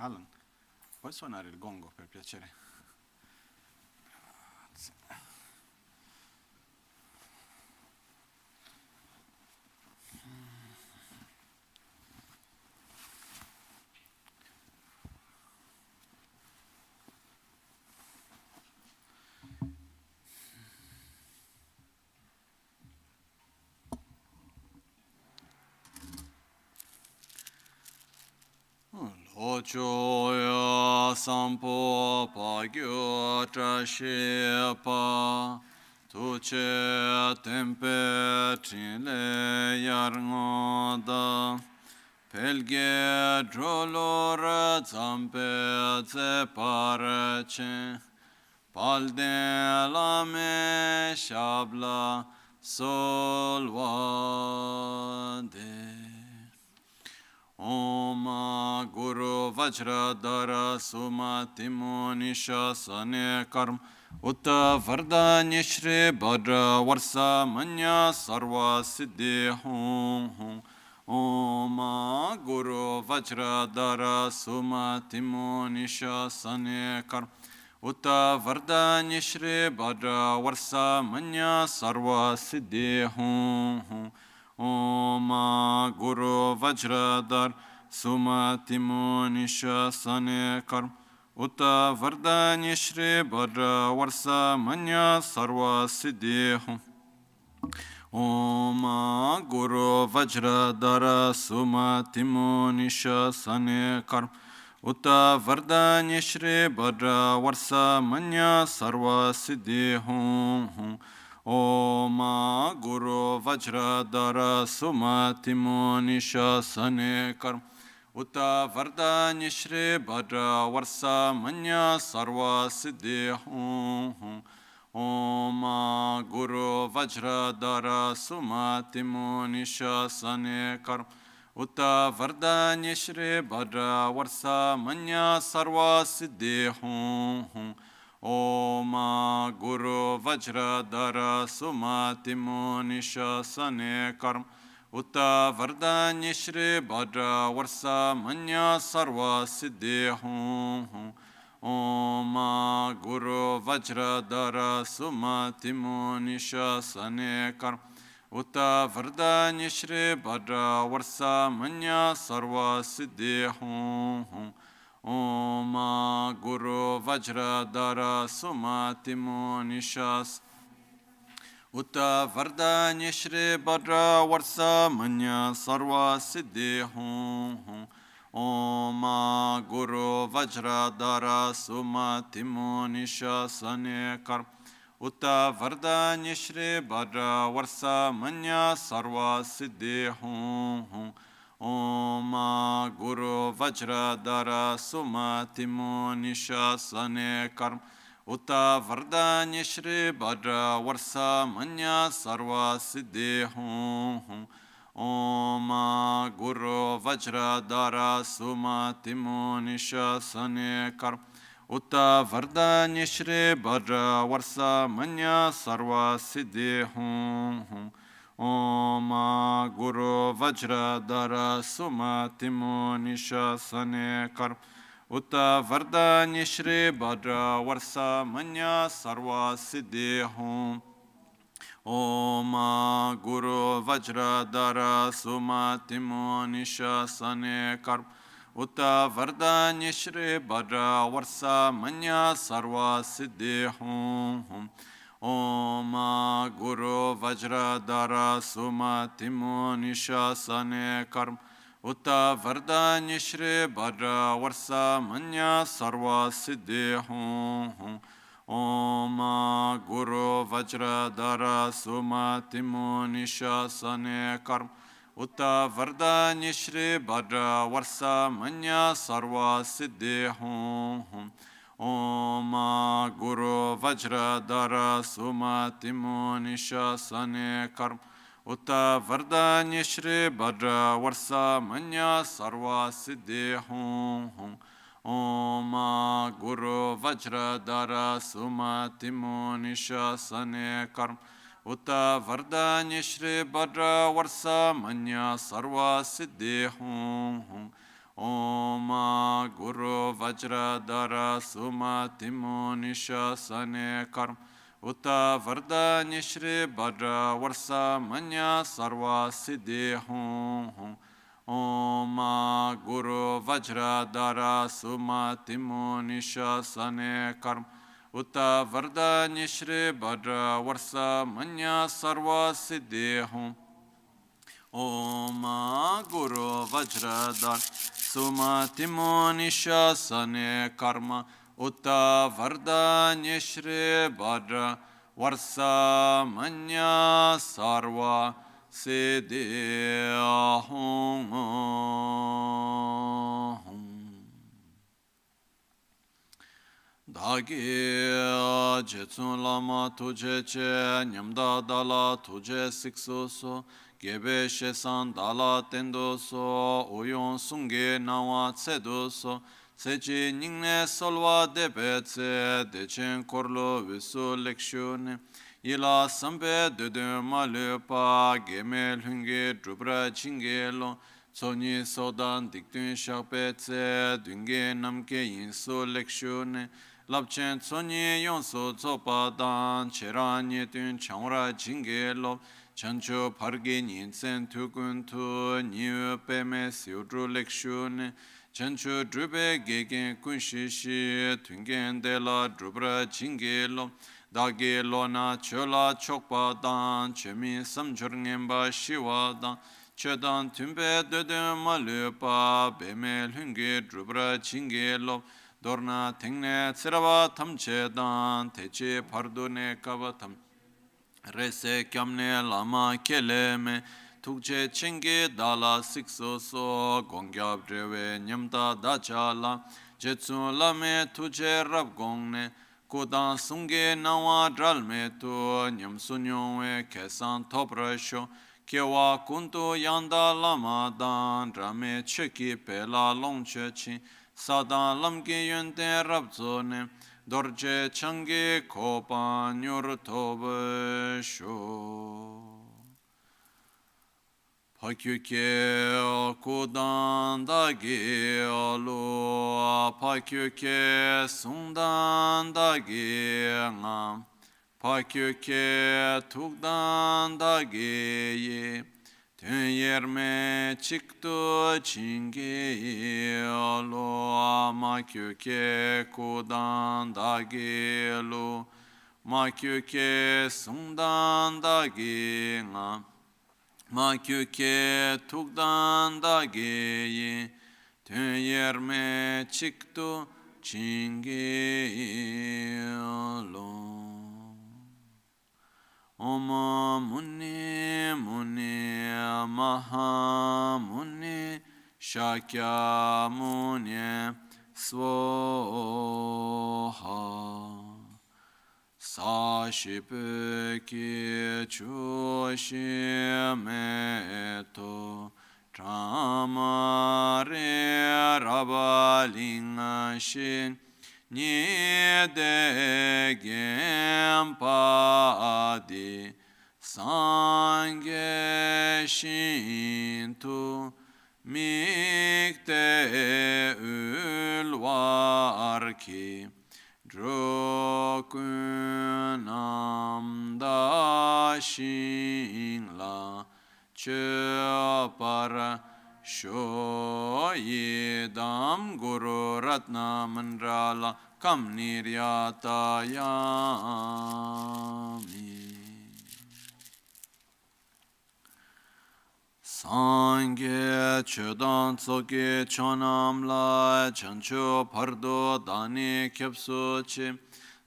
Alan, puoi suonare il gongo per piacere? Grazie. Lochoya sampo pagyo trashepa tuche tempe chile yarngoda pelge drolora zampe zeparche palde lame shabla solvade Om Guru Vajradhara Sumatimo Nishasane Karm Utta Vardanya Shri Bhadra Varsa Manya Sarva Siddhi Hum Om Guru Vajradhara Sumatimo Nishasane Karm Utta Vardanya Shri Bhadra Varsa Manya Sarva Siddhi Hum Om Guru Vajradhar Sumatimo Nishasane Karm Utta Vardanya Shri Bhadra Varsa Manya Sarva Siddhi Hum Om Guru Vajradhara Sumatimo Nishasane Karm Utta Vardanya Shri Bhadra Varsa Manya Sarva Siddhi Hum Om Guru Vajradhara Sumatimo Nishasane Karm Utta Vardanya Shri Bhadra Varsa Manya Sarva Siddhi Hum Om Guru Vajradhara Sumatimo Nishasane Karm Utta Vardanya Shri Bhadra Varsa Manya Sarva Siddhi Hum Om Guru Vajradhara Sumatimo Nishasane Karm Utta Vardanya Shri Bhadra Varsa Manya Sarva Siddhi Hum Om Guru Vajradhara Sumatimo Nishasane Karm Utta Vardanya Shri Bhadra Varsa Manya Sarva Siddhi Hum Om Guru Vajradhara Sumatimo Nishas Utta Vardanya Shri Bhadra Varsa Manya Sarva Siddhi Hum Om Guru Vajradhara Sumatimo Nishasane Karm Utta Vardanya Shri Bhadra Varsa Manya Sarva Siddhi Hum Om Guru Vajradhara Sumatimo Nishasane Karm Utta Vardanya Shri Bhadra Varsa Manya Sarva Siddhi Hum Om Guru Vajradhara Sumatimo Nishasane Karm Utta Vardanya Shri Bhadra Varsa Manya Sarva Siddhi Hum Om Guru Vajradhara Sumatimo Nishasane Karm Utta Vardanya Shri Bhadra Varsa Manya Sarva Siddhi Hum Om Guru Vajradhara Sumatimo Nishasane Karm Utta Vardanya Shri Bhadra Varsa Manya Sarva Siddhi Hum Om Guru Vajradhara Sumatimo Nishasane Karm Utta Vardanya Shri Bhadra Varsa Manya Sarva Siddhi Hum Om Guru Vajradhara Sumatimo Nishasane Karm Utta Vardanya Shri Bhadra Varsa Manya Sarva Siddhi Hum Om Guru Vajradhara Sumatimo Nishasane Karm Utta Vardanya Shri Bhadra Varsa Manya Sarva Siddhi Hum Om Guru Vajradhara Sumatimo Nishasane Karm Utta Vardanya Shri Bhadra Varsa Manya Sarva Siddhi Hum Om Guru Vajradhara Sumatimo Nishasane Karma Uta Vardanya Shri Bhadra Varsa Manya Sarva Siddhi Hum Om Guru Vajradhara Sumatimo Nishasane Karma Uta Vardanya Shri Bhadra Varsa Manya Sarva Siddhi Hum Om Guru Vajradhara Sumatimo Nishasane Karma Uta Vardanya Shri Bhadra Varsa Manya Sarva Siddhi Hum Dagi Jetsun Lama Tuje Che Nyamda Dala Tuje Sikso So Gebe Shesan Dala Tendo So Oyon Sunge Nawa Tsedo So Sechi Ningne Solwa Debetse Dechen Korlo Visu Lekshune Ila Sambe Dede Malupa Gemel Hunge Drubra Chingelo Tsoni Sodan Diktun Shakpetse Dunge Namke Yinsu Lekshune Lapchen Tsoni Yonso Tsopadan Cheranye Tun Changra Chingelo Chancho Pargi Ninsen Tukun Tu Niu Peme Siudru Lekshune Chancho Drube Gegen Kunshishi Tungen Dela Drubra Chingelo Dagi Lona Chola Chokpadan Chemi Samchurngemba Shiwadan Chedan Tumbe Dede Malupa Bemel Hungi Drubra Chingelo Dorna Tengne Tsirava Tamchedan Teche Pardune Kavatam Rese Kyamne Lama Keleme Tukche Chingi Dala Sikso So Gongyab Drewe Nyamta Dachala Jetsu Lame Tuche Rab Gongne Kudan Sunge Nawa Dralme Tu Nyamsunyongwe Kesan Toprasho Kewa Kuntu Yanda Lama Dan Rame Cheki Pela Longchechi Sadan Lamki Yunte Rabzone Dorje Changi Kopa Nyur Tobe Sho Pakyuke Kudan Dagi Alu Pakyuke Sundan Dagi Ngam Pakyuke Tukdan Dagi Tön yerme çıktı çingi alo makyuke kudan da gelu makyuke sundan da gina makyuke tukdan da geyi tön yerme çıktı çingi alo Om Muni Muni Maha Muni Shakya Muni Svoha Sashipeki Chushimeto Tramare Rabalingashin Nide Gempadi Sange Shintu Mikte Ulvarki Drokunam Da Shingla Chöpara Shoyidam Guru Ratna Mandrala Kam Niryatayami Sangye Chodan Tsoke Chonam La Chancho Pardo Dani Kyapso Chi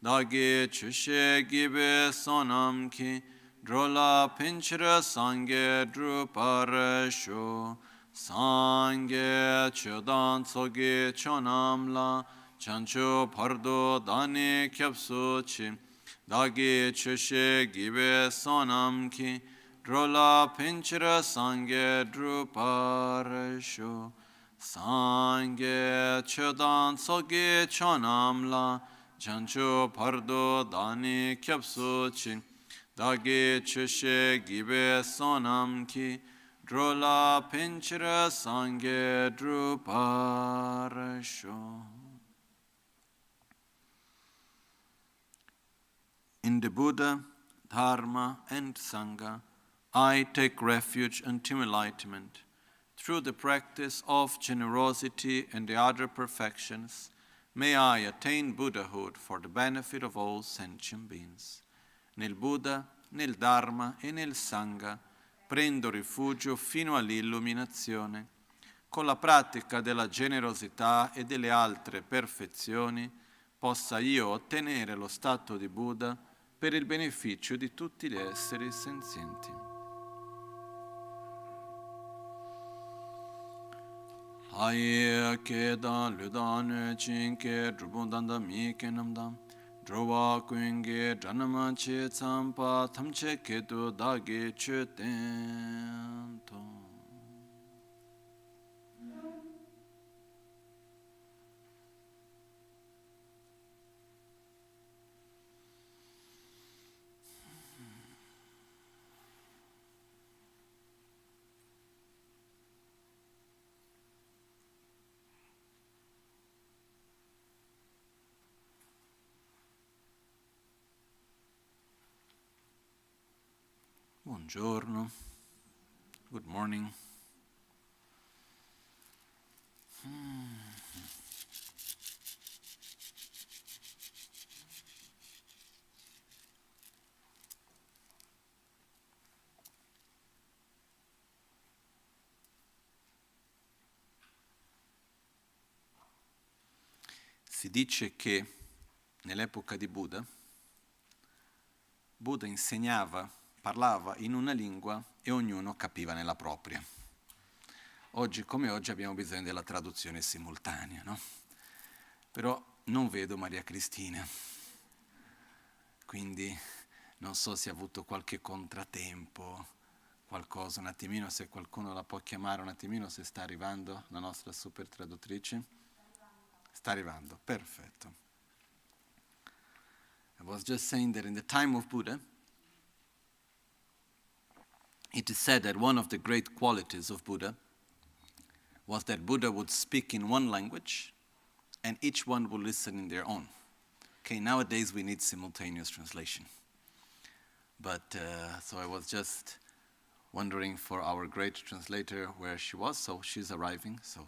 Dagi Chushe Gibe Sonam Ki Drola Pinchra Sangye Druparasho Sangye Chodan Tsoke Chonam La Chancho Pardo Dani Kyapso Chi Dagi Chushe Gibe Sonam Ki Drola Pinchra Sangye Druparasho Sangye Chodan Tsoke Chonam La Chancho Pardo Dani Kyapso Chi Dagi Chushe Gibe Sonam Ki drola pinchara sangye druparasho. In the Buddha, Dharma, and Sangha, I take refuge until enlightenment. Through the practice of generosity and the other perfections, may I attain Buddhahood for the benefit of all sentient beings. Nel Buddha, nel Dharma e nel Sangha prendo rifugio fino all'illuminazione. Con la pratica della generosità e delle altre perfezioni possa io ottenere lo stato di Buddha per il beneficio di tutti gli esseri senzienti. Aye ke da ludan chin ke drubundan da mi ke namdam drowa kuinge janama che tsampa thamche ke do da ge che ten to. Buongiorno, good morning. Si dice che nell'epoca di Buddha insegnava, parlava in una lingua e ognuno capiva nella propria. Oggi come oggi abbiamo bisogno della traduzione simultanea, no? Però non vedo Maria Cristina, quindi non so se ha avuto qualche contratempo, qualcosa, un attimino, se qualcuno la può chiamare un attimino, se sta arrivando la nostra super traduttrice. Sta arrivando, perfetto. I was just saying that in the time of Buddha, it is said that one of the great qualities of Buddha was that Buddha would speak in one language and each one would listen in their own. Okay, nowadays we need simultaneous translation. But so I was just wondering for our great translator where she was, so she's arriving, so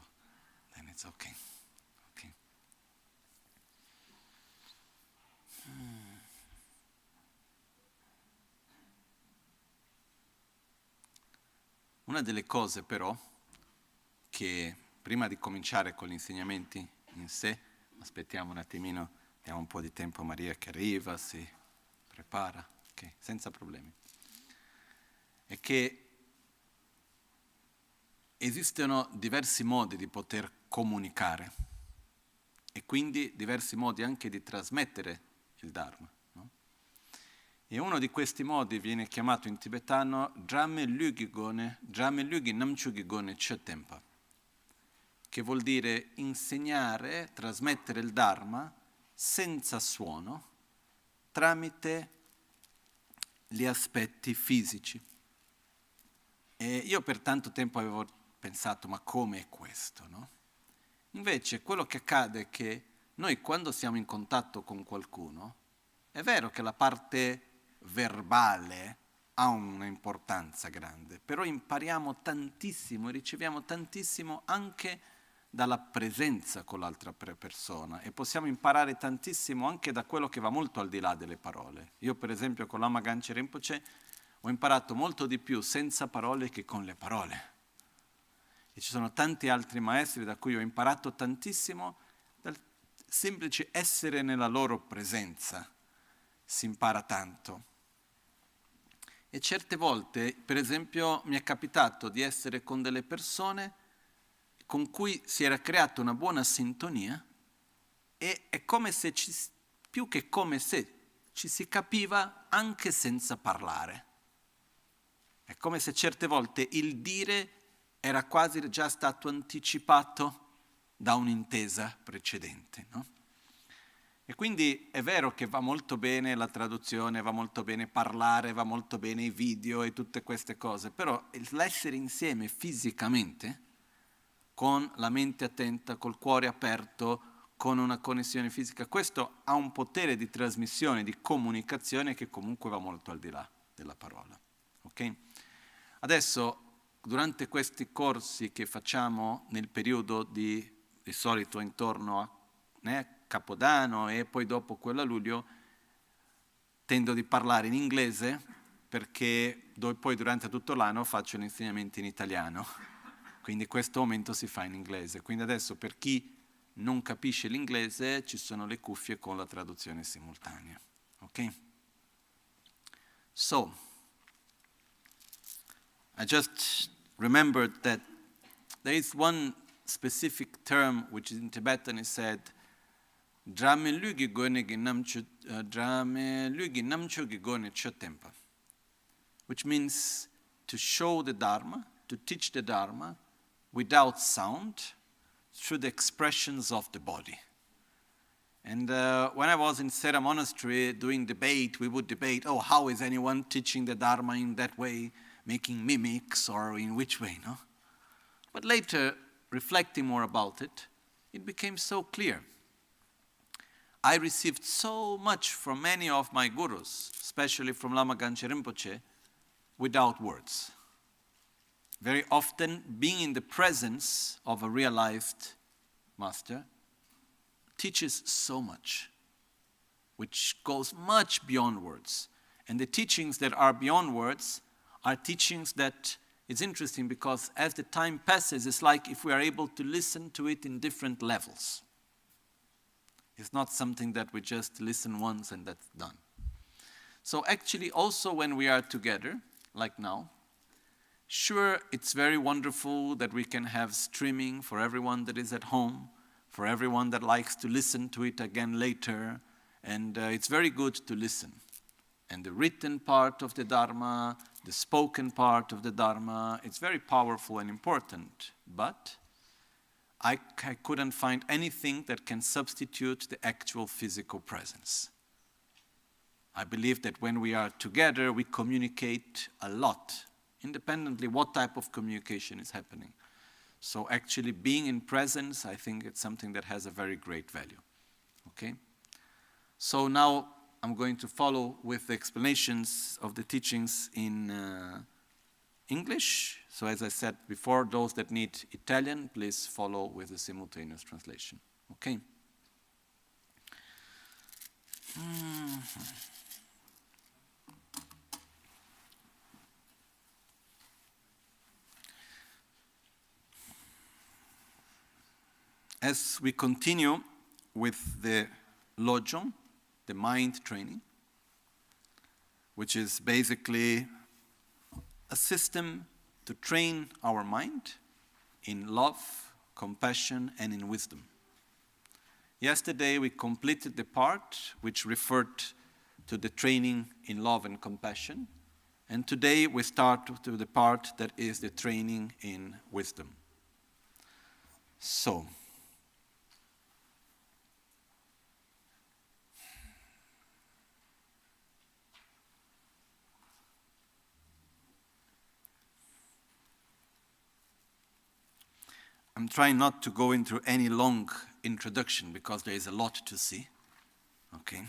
then it's okay. Okay. Una delle cose però che prima di cominciare con gli insegnamenti in sé, aspettiamo un attimino, diamo un po' di tempo a Maria che arriva, si prepara, okay, senza problemi, è che esistono diversi modi di poter comunicare e quindi diversi modi anche di trasmettere il Dharma. E uno di questi modi viene chiamato in tibetano Drame Lugi Namchugi Gone Chetempa, che vuol dire insegnare, trasmettere il Dharma senza suono tramite gli aspetti fisici. E io per tanto tempo avevo pensato, ma come è questo, no? Invece quello che accade è che noi quando siamo in contatto con qualcuno, è vero che la parte verbale ha un'importanza grande, però impariamo tantissimo e riceviamo tantissimo anche dalla presenza con l'altra persona e possiamo imparare tantissimo anche da quello che va molto al di là delle parole. Io per esempio con Lama Michel Rinpoche ho imparato molto di più senza parole che con le parole. E ci sono tanti altri maestri da cui ho imparato tantissimo dal semplice essere nella loro presenza. Si impara tanto. E certe volte, per esempio, mi è capitato di essere con delle persone con cui si era creata una buona sintonia e è come se più che come se ci si capiva anche senza parlare. È come se certe volte il dire era quasi già stato anticipato da un'intesa precedente, no? E quindi è vero che va molto bene la traduzione, va molto bene parlare, va molto bene i video e tutte queste cose, però l'essere insieme fisicamente, con la mente attenta, col cuore aperto, con una connessione fisica, questo ha un potere di trasmissione, di comunicazione che comunque va molto al di là della parola. Okay? Adesso, durante questi corsi che facciamo nel periodo di solito intorno a Capodanno e poi dopo quello a luglio, tendo di parlare in inglese perché poi durante tutto l'anno faccio l'insegnamento in italiano, quindi questo momento si fa in inglese. Quindi adesso per chi non capisce l'inglese ci sono le cuffie con la traduzione simultanea. Ok? So, I just remembered that there is one specific term which in Tibetan is said Drame lugi gone gi namcho gi gone chotempa, which means to show the Dharma, to teach the Dharma without sound through the expressions of the body. And when I was in Sera Monastery doing debate, we would debate, oh, how is anyone teaching the Dharma in that way, making mimics, or in which way, no? But later, reflecting more about it, it became so clear. I received so much from many of my gurus, especially from Lama Michel Rinpoche, without words. Very often, being in the presence of a realized master teaches so much, which goes much beyond words. And the teachings that are beyond words are teachings that it's interesting because as the time passes, it's like if we are able to listen to it in different levels. It's not something that we just listen once and that's done. So actually also when we are together, like now, sure, it's very wonderful that we can have streaming for everyone that is at home, for everyone that likes to listen to it again later, and it's very good to listen. And the written part of the Dharma, the spoken part of the Dharma, it's very powerful and important, but I couldn't find anything that can substitute the actual physical presence. I believe that when we are together, we communicate a lot, independently what type of communication is happening. So actually being in presence, I think it's something that has a very great value. Okay? So now I'm going to follow with the explanations of the teachings in English. So as I said before, those that need Italian, please follow with the simultaneous translation. Okay? As we continue with the Lojong, the mind training, which is basically a system to train our mind in love, compassion, and in wisdom. Yesterday we completed the part which referred to the training in love and compassion, and today we start to the part that is the training in wisdom. So, I'm trying not to go into any long introduction because there is a lot to see. Okay.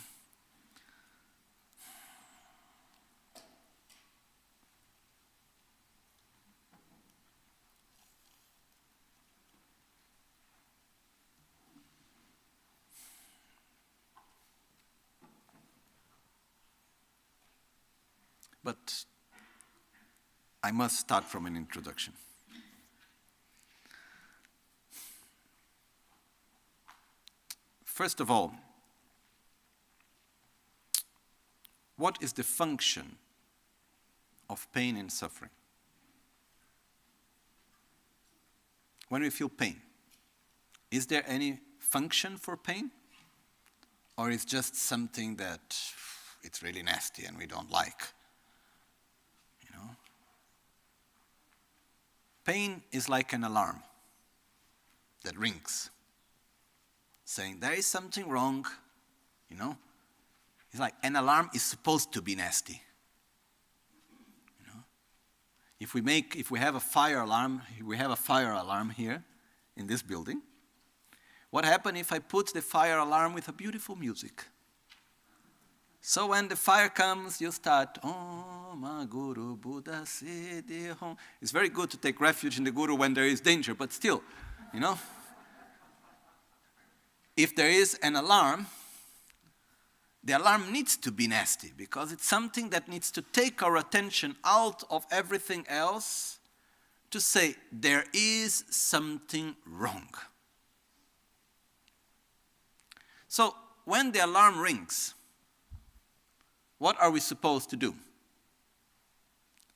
But I must start from an introduction. First of all, what is the function of pain and suffering? When we feel pain, is there any function for pain? Or is just something that it's really nasty and we don't like? You know? Pain is like an alarm that rings, saying there is something wrong, you know? It's like an alarm is supposed to be nasty. You know? If we have a fire alarm, here in this building. What happens if I put the fire alarm with a beautiful music? So when the fire comes, you start, Oh, my Guru, Buddha, Siddhi, Hum. It's very good to take refuge in the Guru when there is danger, but still, you know. If there is an alarm, the alarm needs to be nasty because it's something that needs to take our attention out of everything else to say, there is something wrong. So, when the alarm rings, what are we supposed to do?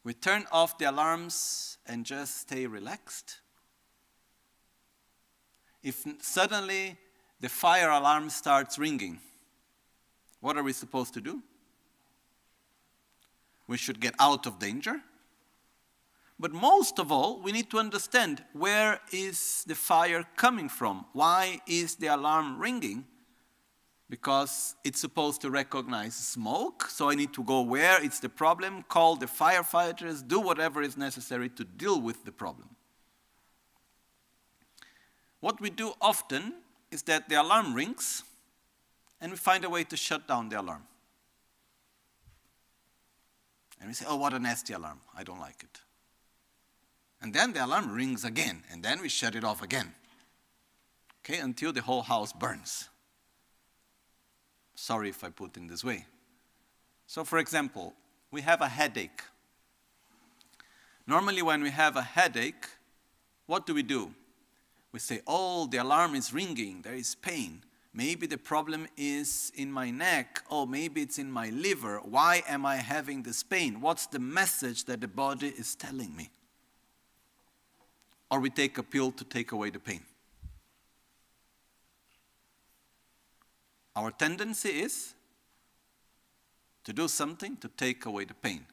We turn off the alarms and just stay relaxed? If suddenly the fire alarm starts ringing, what are we supposed to do? We should get out of danger. But most of all, we need to understand, where is the fire coming from? Why is the alarm ringing? Because it's supposed to recognize smoke, so I need to go where it's the problem, call the firefighters, do whatever is necessary to deal with the problem. What we do often is that the alarm rings, and we find a way to shut down the alarm. And we say, oh, what a nasty alarm, I don't like it. And then the alarm rings again, and then we shut it off again. Okay, until the whole house burns. Sorry if I put it this way. So for example, we have a headache. Normally when we have a headache, what do? We say, oh, the alarm is ringing, there is pain. Maybe the problem is in my neck. Oh, maybe it's in my liver. Why am I having this pain? What's the message that the body is telling me? Or we take a pill to take away the pain. Our tendency is to do something to take away the pain.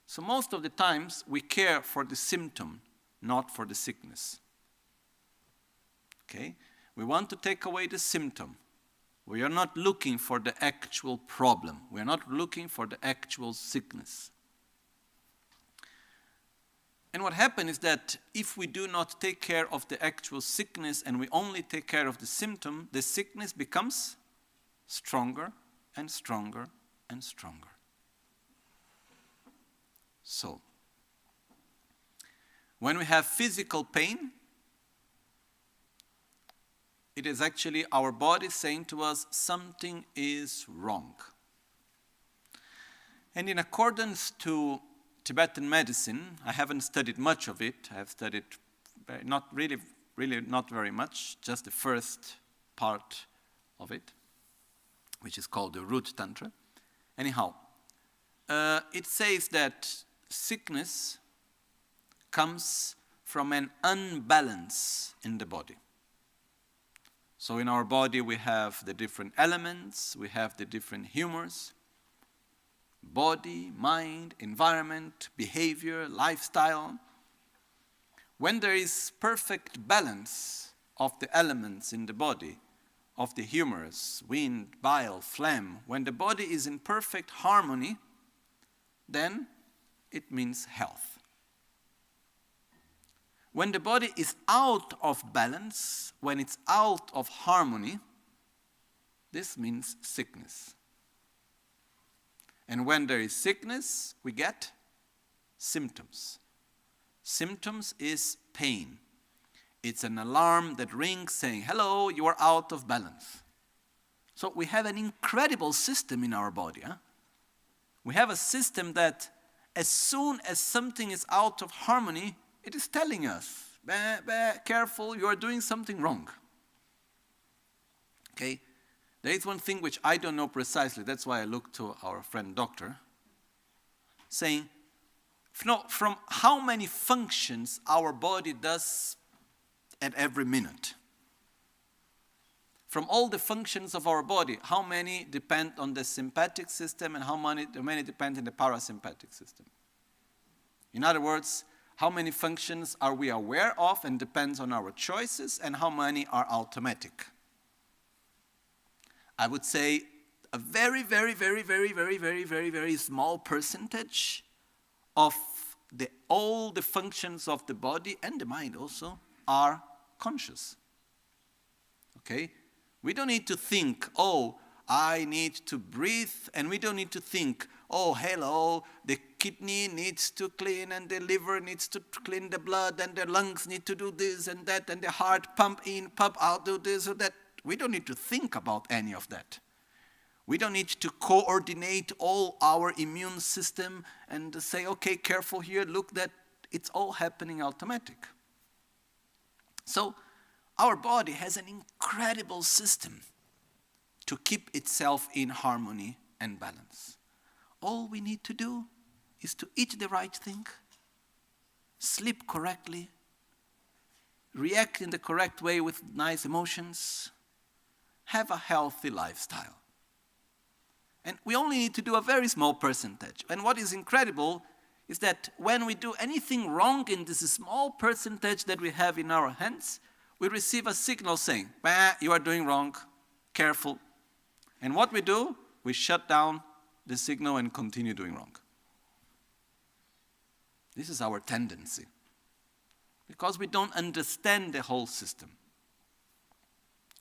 So most of the times we care for the symptom, not for the sickness. Okay? We want to take away the symptom. We are not looking for the actual problem. We are not looking for the actual sickness. And what happens is that if we do not take care of the actual sickness and we only take care of the symptom, the sickness becomes stronger and stronger and stronger. So, when we have physical pain, it is actually our body saying to us, something is wrong. And in accordance to Tibetan medicine, I haven't studied much of it. I have studied not really not very much, just the first part of it, which is called the root tantra. Anyhow, it says that sickness comes from an unbalance in the body. So in our body we have the different elements, we have the different humors, body, mind, environment, behavior, lifestyle. When there is perfect balance of the elements in the body, of the humors, wind, bile, phlegm, when the body is in perfect harmony, then it means health. When the body is out of balance, when it's out of harmony, this means sickness. And when there is sickness, we get symptoms. Symptoms is pain. It's an alarm that rings saying, hello, you are out of balance. So we have an incredible system in our body. We have a system that as soon as something is out of harmony, it is telling us, careful, you are doing something wrong. Okay? There is one thing which I don't know precisely, that's why I look to our friend doctor, saying, from how many functions our body does at every minute. From all the functions of our body, how many depend on the sympathetic system and how many depend on the parasympathetic system? In other words, how many functions are we aware of and depends on our choices, and how many are automatic? I would say a very, very, very, very, very, very, very, very small percentage of all the functions of the body and the mind also are conscious. Okay? We don't need to think, oh, I need to breathe, and we don't need to think, oh, hello, the kidney needs to clean, and the liver needs to clean the blood, and the lungs need to do this and that, and the heart pump in, pump out, do this or that. We don't need to think about any of that. We don't need to coordinate all our immune system and say, okay, careful here, look, that it's all happening automatic. So our body has an incredible system to keep itself in harmony and balance. All we need to do is to eat the right thing, sleep correctly, react in the correct way with nice emotions, have a healthy lifestyle. And we only need to do a very small percentage. And what is incredible is that when we do anything wrong in this small percentage that we have in our hands, we receive a signal saying, bah, you are doing wrong, careful. And what we do, we shut down the signal and continue doing wrong. This is our tendency, because we don't understand the whole system.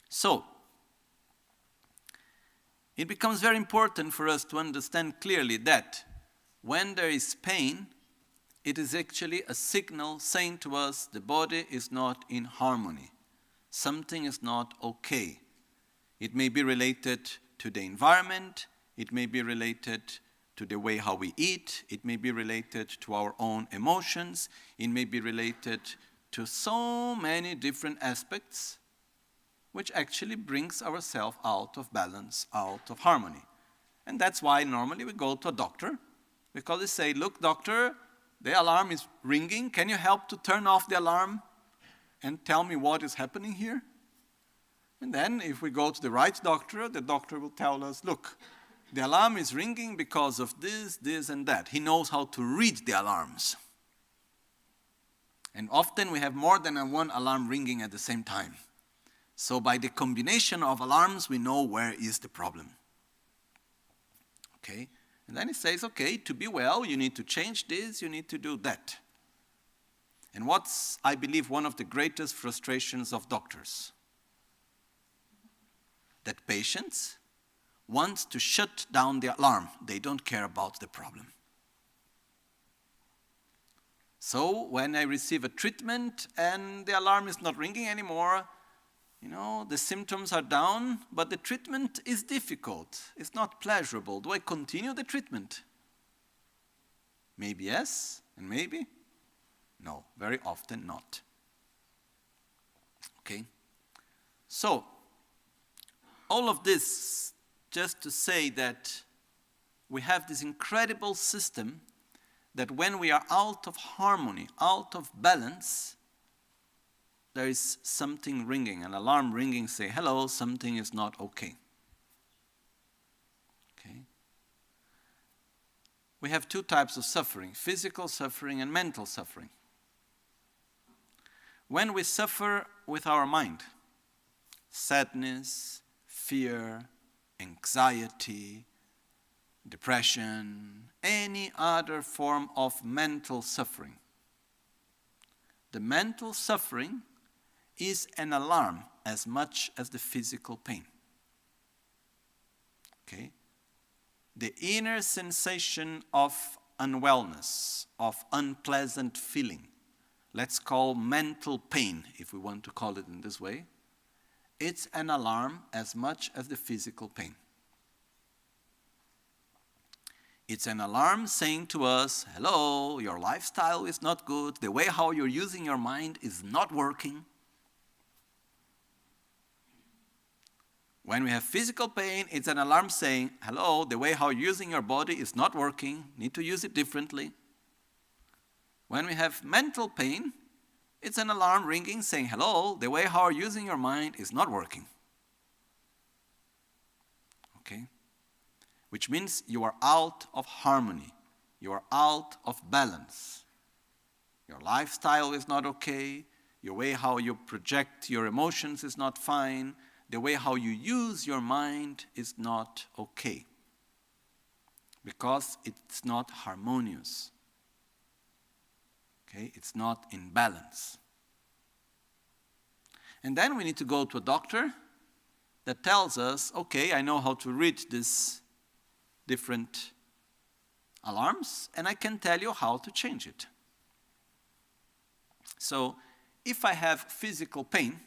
So, it becomes very important for us to understand clearly that when there is pain, it is actually a signal saying to us the body is not in harmony. Something is not okay. It may be related to the environment, it may be related to the way how we eat, it may be related to our own emotions, it may be related to so many different aspects, which actually brings ourselves out of balance, out of harmony. And that's why normally we go to a doctor, because they say, look, doctor, the alarm is ringing, can you help to turn off the alarm and tell me what is happening here? And then if we go to the right doctor, the doctor will tell us, look, the alarm is ringing because of this, this, and that. He knows how to read the alarms. And often we have more than one alarm ringing at the same time. So by the combination of alarms, we know where is the problem. Okay? And then he says, okay, to be well, you need to change this, you need to do that. And what's, I believe, one of the greatest frustrations of doctors? That patients want to shut down the alarm. They don't care about the problem. So when I receive a treatment and the alarm is not ringing anymore, the symptoms are down, but the treatment is difficult. It's not pleasurable. Do I continue the treatment? Maybe yes, and maybe no. Very often not. Okay? So, all of this just to say that we have this incredible system that when we are out of harmony, out of balance, there is something ringing, an alarm ringing, say, hello, something is not okay. Okay? We have two types of suffering, physical suffering and mental suffering. When we suffer with our mind, sadness, fear, anxiety, depression, any other form of mental suffering, the mental suffering is an alarm as much as the physical pain. Okay? The inner sensation of unwellness, of unpleasant feeling, let's call mental pain, if we want to call it in this way, it's an alarm as much as the physical pain. It's an alarm saying to us, hello, your lifestyle is not good, the way how you're using your mind is not working. When we have physical pain, it's an alarm saying, hello, the way how you're using your body is not working, need to use it differently. When we have mental pain, it's an alarm ringing saying, hello, the way how you're using your mind is not working. Okay? Which means you are out of harmony. You are out of balance. Your lifestyle is not okay. Your way how you project your emotions is not fine. the way how you use your mind is not okay, because it's not harmonious. Okay, it's not in balance. And then we need to go to a doctor that tells us, okay, I know how to read these different alarms, and I can tell you how to change it. So if I have physical pain,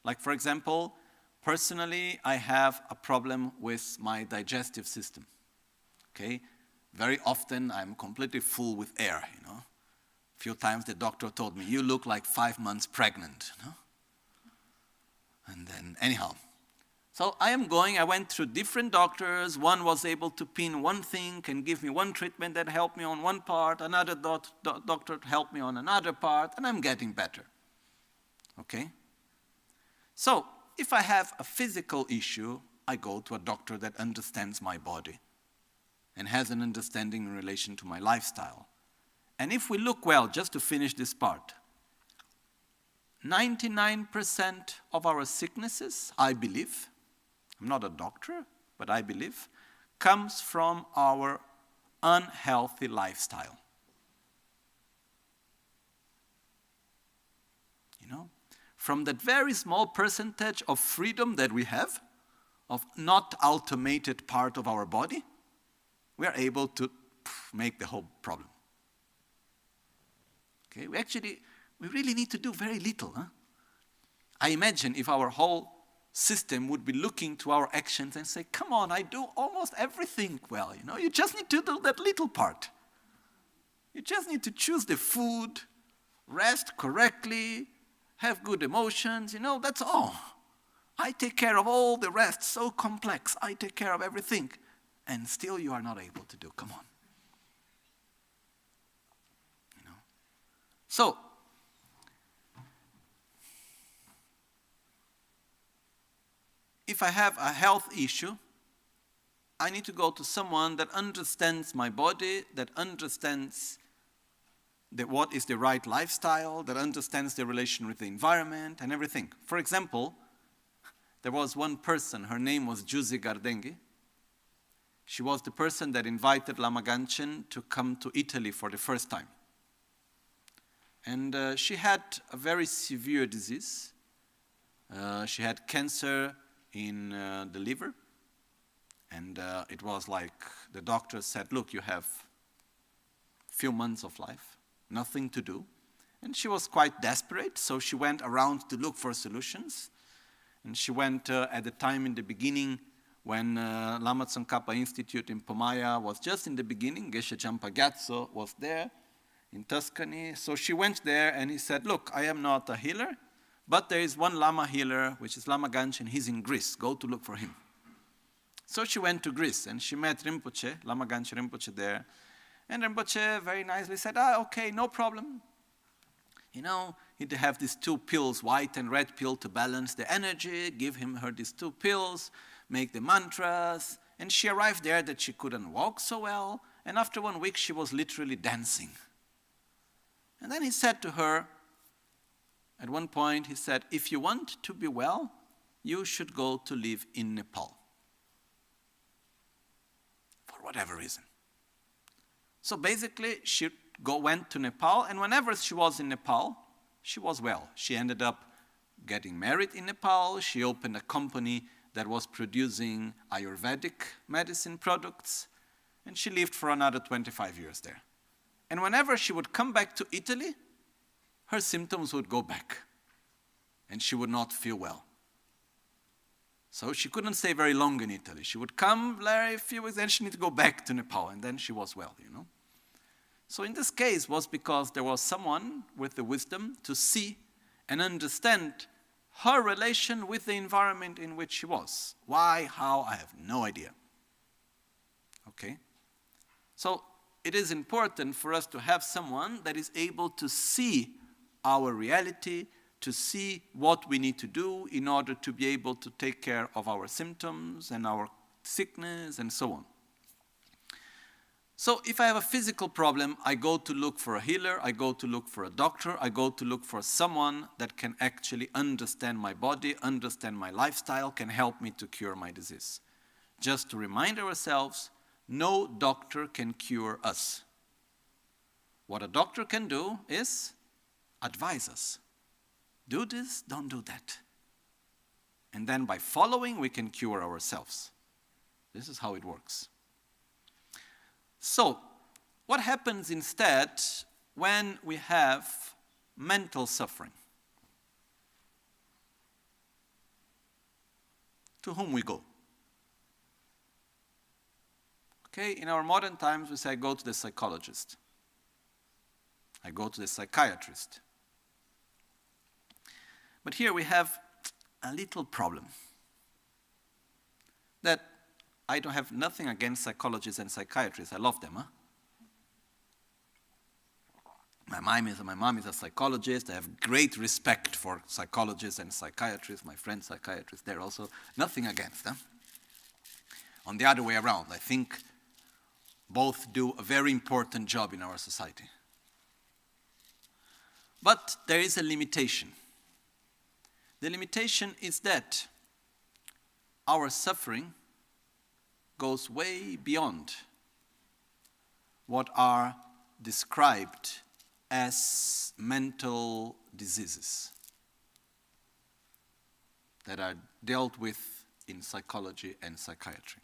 like for example, personally, I have a problem with my digestive system. Okay, very often I'm completely full with air, you know. A few times the doctor told me, you look like 5 months pregnant, you know. And then, anyhow. So I went through different doctors. One was able to pin one thing and give me one treatment that helped me on one part. Another doctor helped me on another part, and I'm getting better. Okay? So if I have a physical issue, I go to a doctor that understands my body and has an understanding in relation to my lifestyle. And if we look well, just to finish this part, 99% of our sicknesses, I believe, I'm not a doctor, but I believe, comes from our unhealthy lifestyle. You know, from that very small percentage of freedom that we have, of not automated part of our body, we are able to make the whole problem. Okay, we really need to do very little. Huh? I imagine if our whole system would be looking to our actions and say, come on, I do almost everything well. You know, you just need to do that little part. You just need to choose the food, rest correctly, have good emotions, you know, that's all. I take care of all the rest, so complex. I take care of everything. And still you are not able to do, come on. You know? So, if I have a health issue, I need to go to someone that understands my body, that understands what is the right lifestyle, that understands the relation with the environment and everything. For example, there was one person, her name was Juzi Gardengi. She was the person that invited Lama Ganchen to come to Italy for the first time. And she had a very severe disease. She had cancer in the liver, and it was like the doctor said, look, you have a few months of life, nothing to do. And she was quite desperate, so she went around to look for solutions. And she went at the time in the beginning when Lama Tsongkhapa Institute in Pomaya was just in the beginning. Geshe Chekawa was there in Tuscany. So she went there and he said, look, I am not a healer, but there is one Lama healer, which is Lama Ganchen. He's in Greece. Go to look for him. So she went to Greece and she met Rinpoche, Lama Ganchen Rinpoche there. And Rinpoche very nicely said, okay, no problem. You know, he'd have these 2 pills, white and red pill, to balance the energy, give her these 2 pills, make the mantras. And she arrived there that she couldn't walk so well. And after 1 week, she was literally dancing. And then he said to her, at one point, he said, if you want to be well, you should go to live in Nepal. For whatever reason. So basically, she went to Nepal, and whenever she was in Nepal, she was well. She ended up getting married in Nepal. She opened a company that was producing Ayurvedic medicine products, and she lived for another 25 years there. And whenever she would come back to Italy, her symptoms would go back, and she would not feel well. So she couldn't stay very long in Italy. She would come very few weeks, then she needed to go back to Nepal, and then she was well, you know. So in this case was because there was someone with the wisdom to see and understand her relation with the environment in which she was. Why, how, I have no idea. Okay? So it is important for us to have someone that is able to see our reality, to see what we need to do in order to be able to take care of our symptoms and our sickness and so on. So if I have a physical problem, I go to look for a healer, I go to look for a doctor, I go to look for someone that can actually understand my body, understand my lifestyle, can help me to cure my disease. Just to remind ourselves, no doctor can cure us. What a doctor can do is advise us. Do this, don't do that. And then by following, we can cure ourselves. This is how it works. So, what happens instead when we have mental suffering? To whom we go? Okay, in our modern times we say, I go to the psychologist. I go to the psychiatrist. But here we have a little problem. That I don't have nothing against psychologists and psychiatrists. I love them. My mom is a psychologist. I have great respect for psychologists and psychiatrists. My friend psychiatrists, they're also nothing against them. On the other way around, I think both do a very important job in our society. But there is a limitation. The limitation is that our suffering goes way beyond what are described as mental diseases that are dealt with in psychology and psychiatry.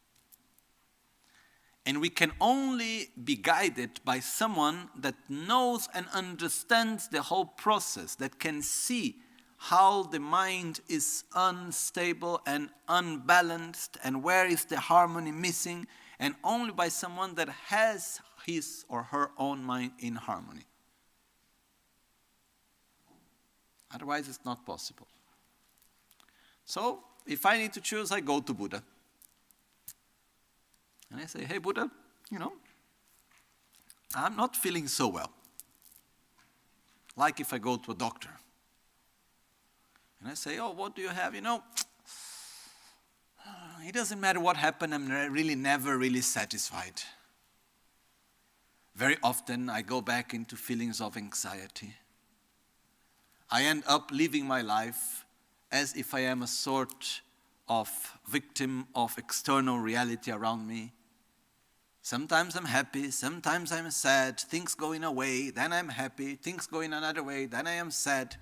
And we can only be guided by someone that knows and understands the whole process, that can see how the mind is unstable and unbalanced and where is the harmony missing, and only by someone that has his or her own mind in harmony. Otherwise, it's not possible. So, if I need to choose, I go to Buddha. And I say, hey, Buddha, I'm not feeling so well. Like if I go to a doctor. And I say, oh, what do you have? It doesn't matter what happened, I'm really never really satisfied. Very often I go back into feelings of anxiety. I end up living my life as if I am a sort of victim of external reality around me. Sometimes I'm happy, sometimes I'm sad, things go in a way, then I'm happy, things go in another way, then I am sad.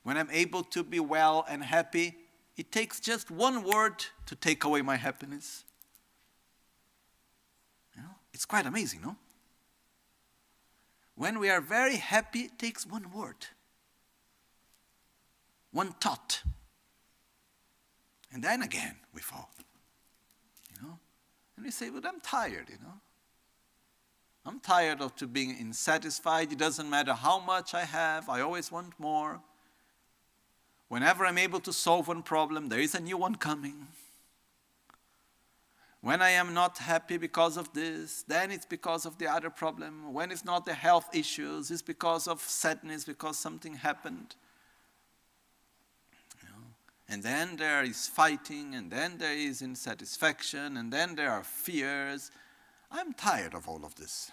When I'm able to be well and happy, it takes just one word to take away my happiness. It's quite amazing, no? When we are very happy, it takes one word, one thought. And then again, we fall. And we say, but I'm tired, I'm tired of being unsatisfied. It doesn't matter how much I have. I always want more. Whenever I'm able to solve one problem, there is a new one coming. When I am not happy because of this, then it's because of the other problem. When it's not the health issues, it's because of sadness, because something happened. And then there is fighting, and then there is insatisfaction, and then there are fears. I'm tired of all of this.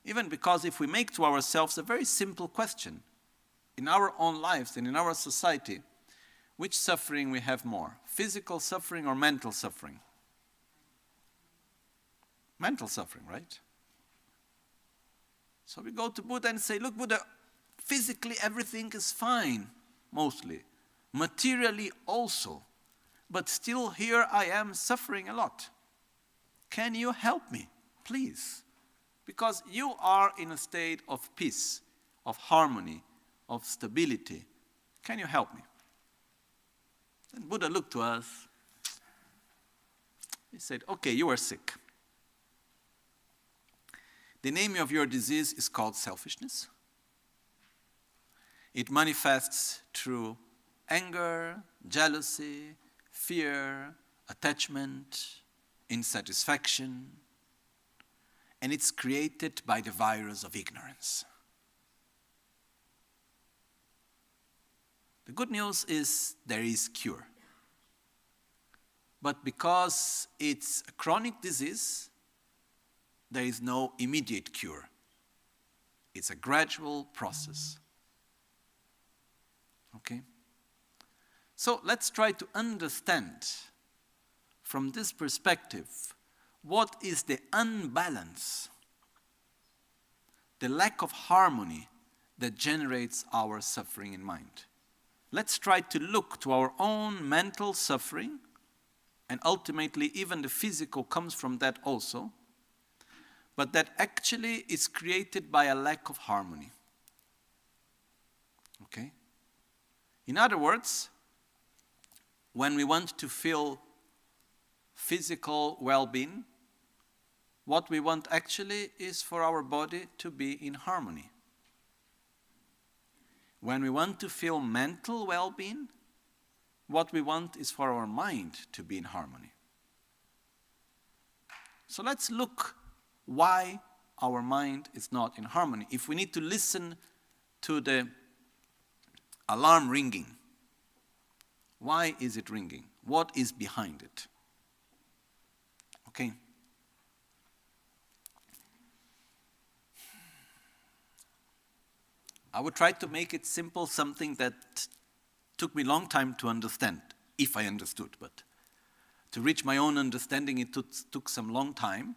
Even because if we make to ourselves a very simple question, in our own lives and in our society, which suffering we have more? Physical suffering or mental suffering? Mental suffering, right? So we go to Buddha and say, look, Buddha, physically everything is fine, mostly. Materially also. But still here I am suffering a lot. Can you help me, please? Because you are in a state of peace, of harmony, of stability. Can you help me? And Buddha looked to us. He said, okay, you are sick. The name of your disease is called selfishness. It manifests through anger, jealousy, fear, attachment, insatisfaction, and it's created by the virus of ignorance. The good news is there is cure. But because it's a chronic disease, there is no immediate cure. It's a gradual process. Okay? So let's try to understand from this perspective what is the unbalance, the lack of harmony that generates our suffering in mind. Let's try to look to our own mental suffering, and ultimately even the physical comes from that also, but that actually is created by a lack of harmony. Okay? In other words, when we want to feel physical well-being, what we want actually is for our body to be in harmony. When we want to feel mental well-being, what we want is for our mind to be in harmony. So let's look why our mind is not in harmony. If we need to listen to the alarm ringing, why is it ringing? What is behind it? Okay. I would try to make it simple, something that took me a long time to understand, if I understood. But to reach my own understanding, it took some long time.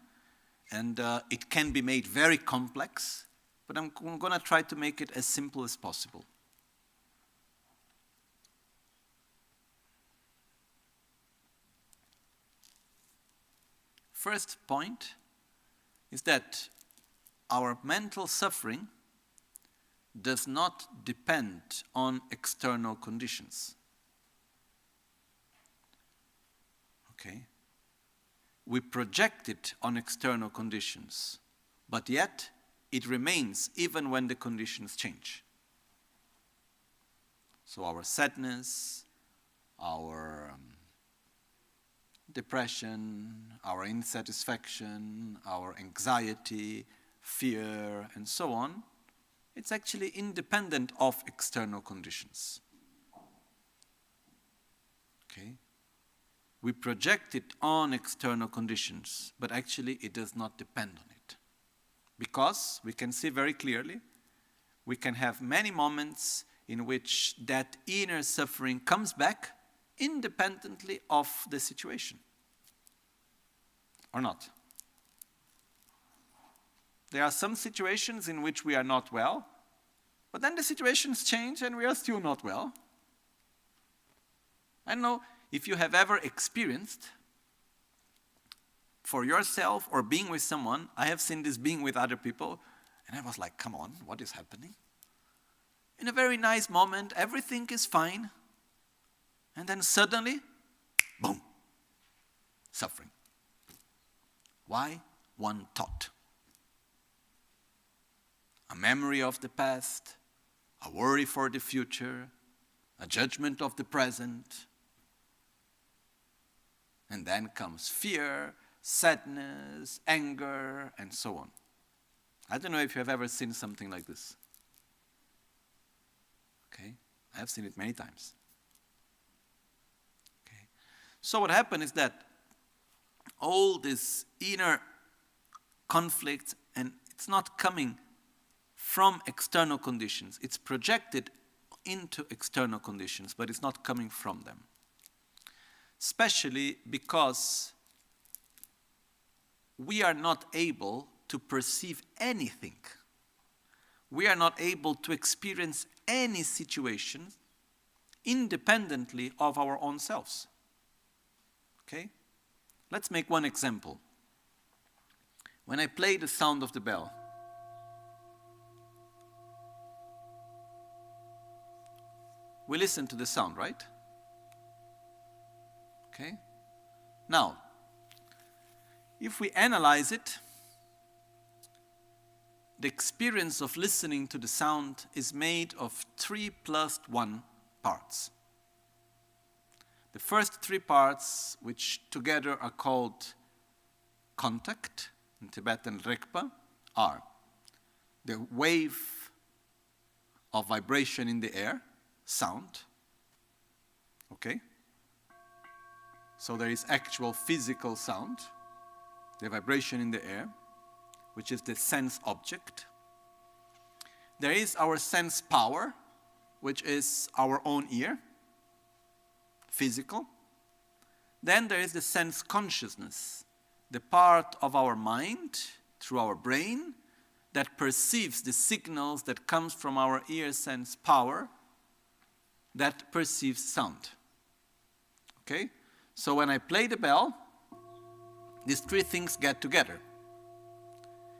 And it can be made very complex, but I'm going to try to make it as simple as possible. First point is that our mental suffering does not depend on external conditions. Okay? We project it on external conditions, but yet it remains even when the conditions change. So our sadness, our depression, our insatisfaction, our anxiety, fear, and so on, it's actually independent of external conditions. Okay? We project it on external conditions, but actually it does not depend on it. Because we can see very clearly, we can have many moments in which that inner suffering comes back independently of the situation. Or not. There are some situations in which we are not well, but then the situations change and we are still not well. I don't know if you have ever experienced for yourself or being with someone. I have seen this being with other people, and I was like, come on, what is happening? In a very nice moment, everything is fine, and then suddenly, boom, suffering. Why? One thought. A memory of the past, a worry for the future, a judgment of the present. And then comes fear, sadness, anger, and so on. I don't know if you have ever seen something like this. Okay? I have seen it many times. Okay? So what happened is that all this inner conflict, and it's not coming from external conditions. It's projected into external conditions, but it's not coming from them. Especially because we are not able to perceive anything. We are not able to experience any situation independently of our own selves. Okay? Let's make one example. When I play the sound of the bell, we listen to the sound, right? Okay? Now, if we analyze it, the experience of listening to the sound is made of 3 + 1 parts. The first 3 parts, which together are called contact, in Tibetan rekpa, are the wave of vibration in the air, sound, okay? So there is actual physical sound, the vibration in the air, which is the sense object. There is our sense power, which is our own ear, physical. Then there is the sense consciousness, the part of our mind, through our brain, that perceives the signals that comes from our ear sense power, that perceives sound. Okay? So when I play the bell, these three things get together.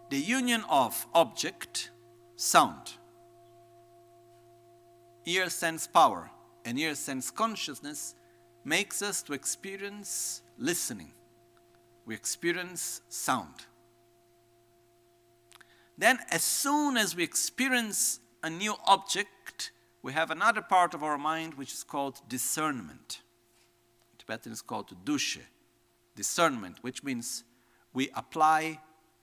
The union of object, sound, ear sense power, and ear sense consciousness makes us to experience listening. We experience sound. Then as soon as we experience a new object, we have another part of our mind which is called discernment. In Tibetan is called dushe, discernment, which means we apply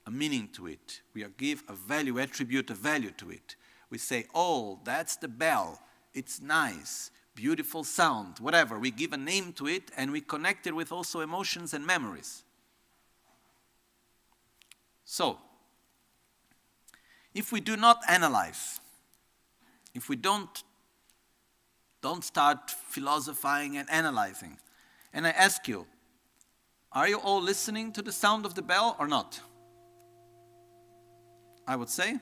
a meaning to it. We give a value, attribute a value to it. We say, oh, that's the bell. It's nice, beautiful sound, whatever. We give a name to it and we connect it with also emotions and memories. So, if we do not analyze, if we don't start philosophizing and analyzing, and I ask you, are you all listening to the sound of the bell or not? I would say,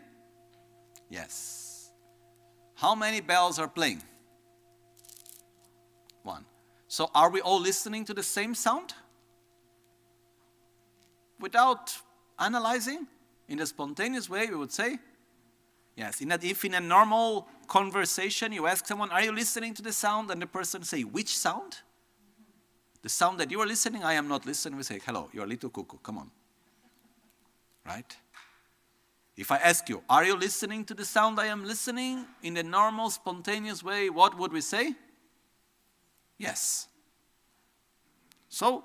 yes. How many bells are playing? One. So are we all listening to the same sound? Without analyzing? In a spontaneous way, we would say, yes. If in a normal conversation you ask someone, are you listening to the sound? And the person say, which sound? The sound that you are listening, I am not listening. We say, hello, you're a little cuckoo, come on. Right? If I ask you, are you listening to the sound I am listening? In a normal, spontaneous way, what would we say? Yes. So,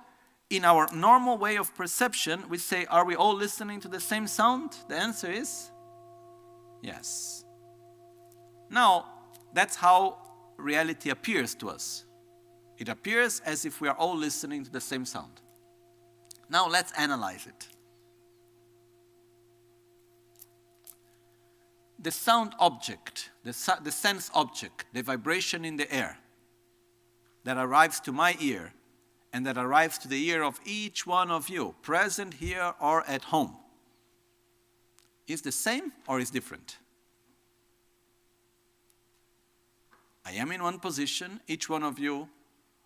in our normal way of perception, we say, are we all listening to the same sound? The answer is yes. Now, that's how reality appears to us. It appears as if we are all listening to the same sound. Now, let's analyze it. The sound object, the sense object, the vibration in the air that arrives to my ear and that arrives to the ear of each one of you, present here or at home, is the same or is different? I am in one position, each one of you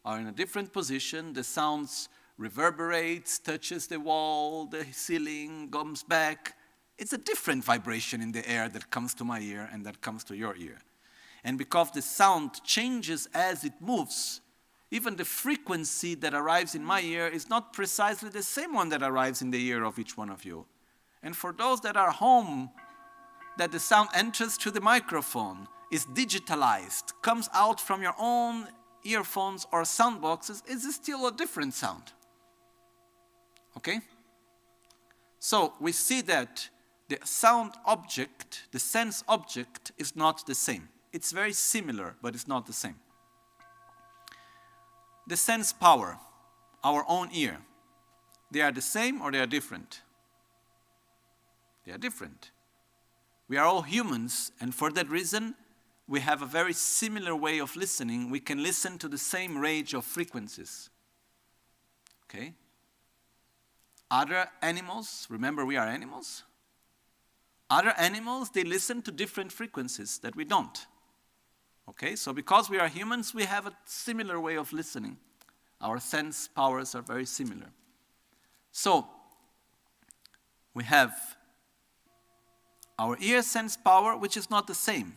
are in a different position, the sounds reverberates, touches the wall, the ceiling, comes back. It's a different vibration in the air that comes to my ear and that comes to your ear. And because the sound changes as it moves, even the frequency that arrives in my ear is not precisely the same one that arrives in the ear of each one of you. And for those that are home, that the sound enters through the microphone, is digitalized, comes out from your own earphones or sound boxes, is still a different sound. Okay? So we see that the sound object, the sense object, is not the same. It's very similar, but it's not the same. The sense power, our own ear, they are the same or they are different? They are different. We are all humans, and for that reason, we have a very similar way of listening. We can listen to the same range of frequencies. Okay? Other animals, remember we are animals? Other animals, they listen to different frequencies that we don't. Okay, so because we are humans, we have a similar way of listening. Our sense powers are very similar. So, we have our ear sense power, which is not the same.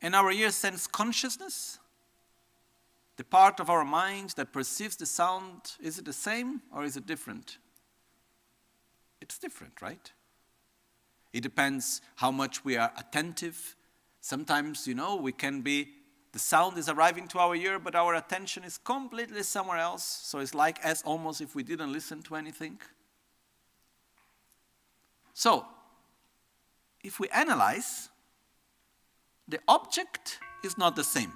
And our ear sense consciousness, the part of our mind that perceives the sound, is it the same or is it different? It's different, right? It depends how much we are attentive. Sometimes, we can be, the sound is arriving to our ear, but our attention is completely somewhere else. So it's like as almost if we didn't listen to anything. So, if we analyze, the object is not the same.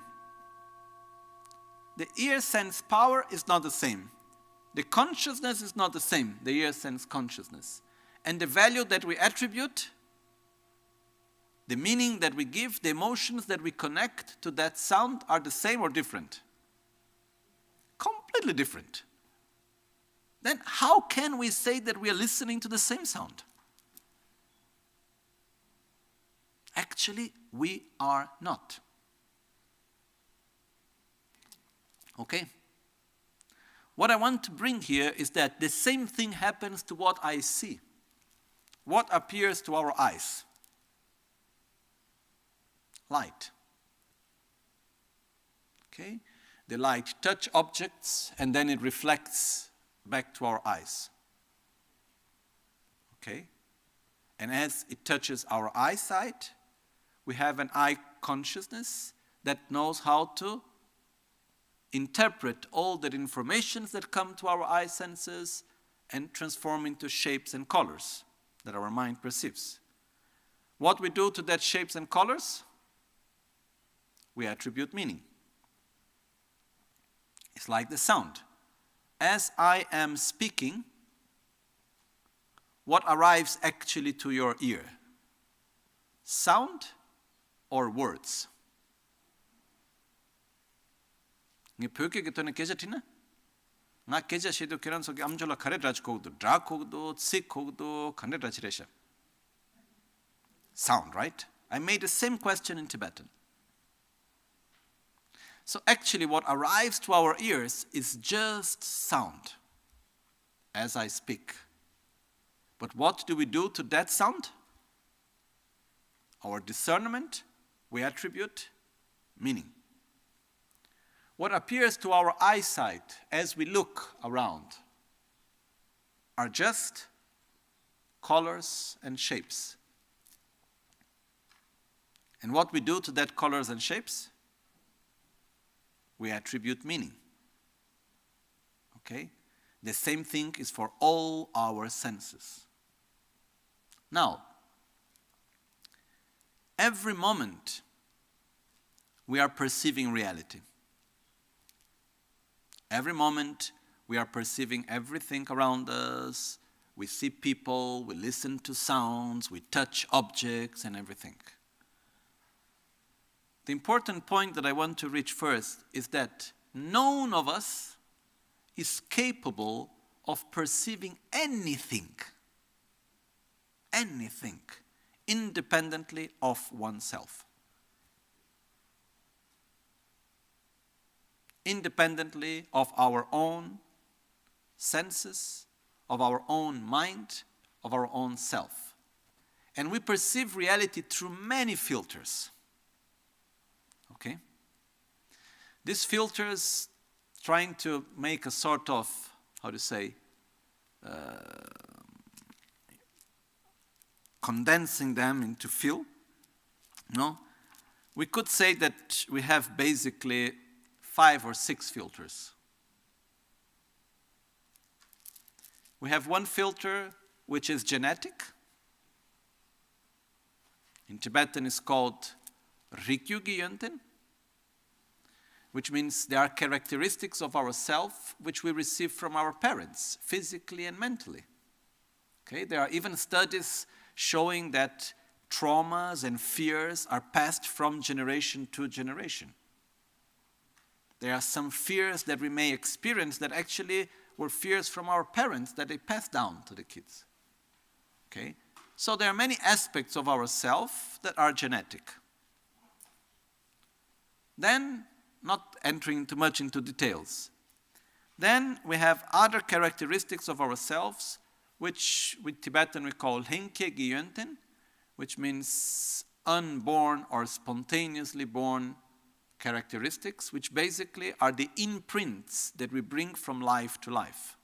the ear sense power is not the same. The consciousness is not the same, the ear sense consciousness. And the value that we attribute, the meaning that we give, the emotions that we connect to that sound are the same or different? Completely different. Then how can we say that we are listening to the same sound? Actually, we are not. Okay? What I want to bring here is that the same thing happens to what I see. What appears to our eyes? Light. Okay? The light touches objects and then it reflects back to our eyes. Okay? And as it touches our eyesight, we have an eye consciousness that knows how to interpret all the information that come to our eye senses and transform into shapes and colors that our mind perceives. What we do to that shapes and colors? We attribute meaning. It's like the sound. As I am speaking, what arrives actually to your ear? Sound or words? Nge pöke getone keja tina? Nga keja shedo kiran so amjola khare raj kogdo, dra kogdo, tsik kogdo, khane raj resha. Sound, right? I made the same question in Tibetan. So actually what arrives to our ears is just sound as I speak. But what do we do to that sound? Our discernment, we attribute meaning. What appears to our eyesight as we look around are just colors and shapes. And what we do to that colors and shapes? We attribute meaning. Okay? The same thing is for all our senses. Now, every moment we are perceiving reality. Every moment we are perceiving everything around us. We see people, we listen to sounds, we touch objects and everything. The important point that I want to reach first is that none of us is capable of perceiving anything, independently of oneself. Independently of our own senses, of our own mind, of our own self. And we perceive reality through many filters. Okay? These filters trying to make a sort of, condensing them into feel. No? We could say that we have basically 5 or 6 filters. We have one filter which is genetic. In Tibetan it's called Rikyugi Yönten, which means there are characteristics of ourself which we receive from our parents, physically and mentally. Okay? There are even studies showing that traumas and fears are passed from generation to generation. There are some fears that we may experience that actually were fears from our parents that they passed down to the kids. Okay? So there are many aspects of ourself that are genetic. Then, not entering too much into details, then we have other characteristics of ourselves, which with Tibetan we call Henkye Gyönten, which means unborn or spontaneously born characteristics, which basically are the imprints that we bring from life to life.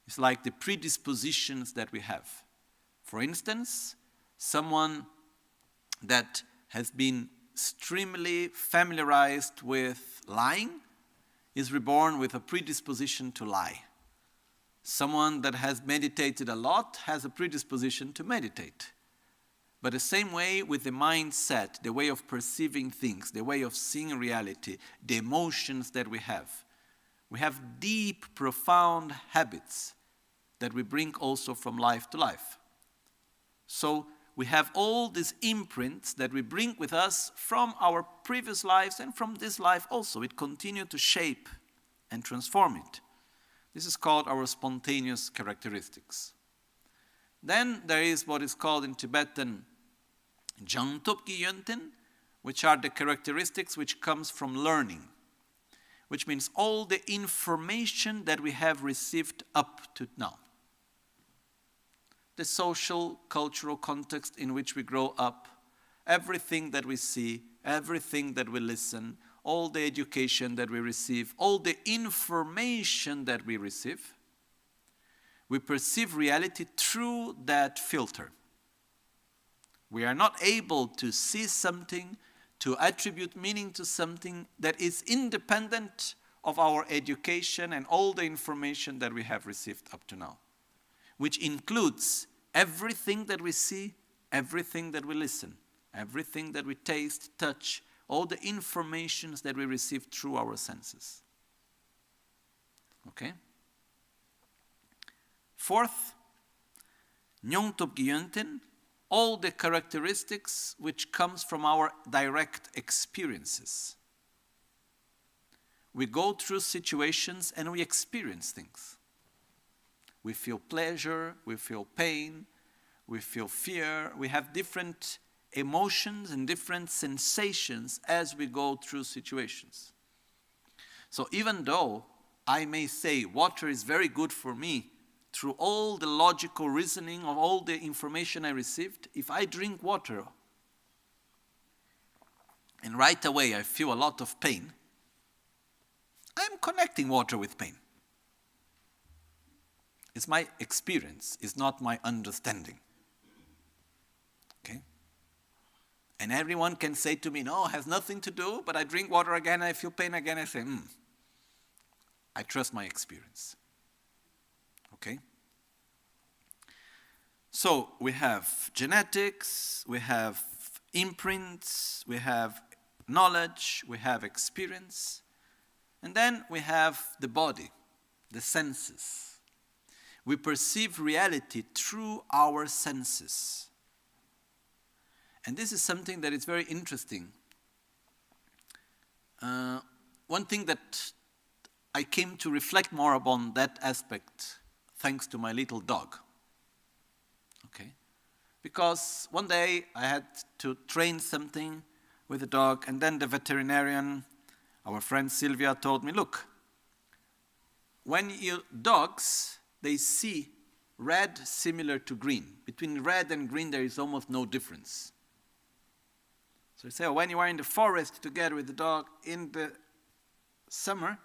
It's like the predispositions that we have. For instance, someone that has been extremely familiarized with lying is reborn with a predisposition to lie. Someone that has meditated a lot has a predisposition to meditate. But the same way with the mindset, the way of perceiving things, the way of seeing reality, the emotions that we have. We have deep, profound habits that we bring also from life to life. So we have all these imprints that we bring with us from our previous lives and from this life also. It continues to shape and transform it. This is called our spontaneous characteristics. Then there is what is called in Tibetan Jangtopgi Yönten, which are the characteristics which comes from learning, which means all the information that we have received up to now. The social, cultural context in which we grow up, everything that we see, everything that we listen, all the education that we receive, all the information that we receive, we perceive reality through that filter. We are not able to see something, to attribute meaning to something that is independent of our education and all the information that we have received up to now, which includes everything that we see, everything that we listen, everything that we taste, touch, all the informations that we receive through our senses. Okay? Fourth, Nyongtop Gyönten, all the characteristics which comes from our direct experiences. We go through situations and we experience things. We feel pleasure, we feel pain, we feel fear, we have different emotions and different sensations as we go through situations. So even though I may say water is very good for me, through all the logical reasoning of all the information I received, if I drink water and right away I feel a lot of pain, I'm connecting water with pain. It's my experience, it's not my understanding. Okay? And everyone can say to me, no, it has nothing to do, but I drink water again, I feel pain again, I say, I trust my experience. Okay? So we have genetics, we have imprints, we have knowledge, we have experience, and then we have the body, the senses. We perceive reality through our senses. And this is something that is very interesting. One thing that I came to reflect more upon that aspect thanks to my little dog. Okay? Because one day I had to train something with the dog, and then the veterinarian, our friend Sylvia, told me, look, when you dogs, they see red similar to green. Between red and green there is almost no difference. So you say, when you are in the forest together with the dog in the summer,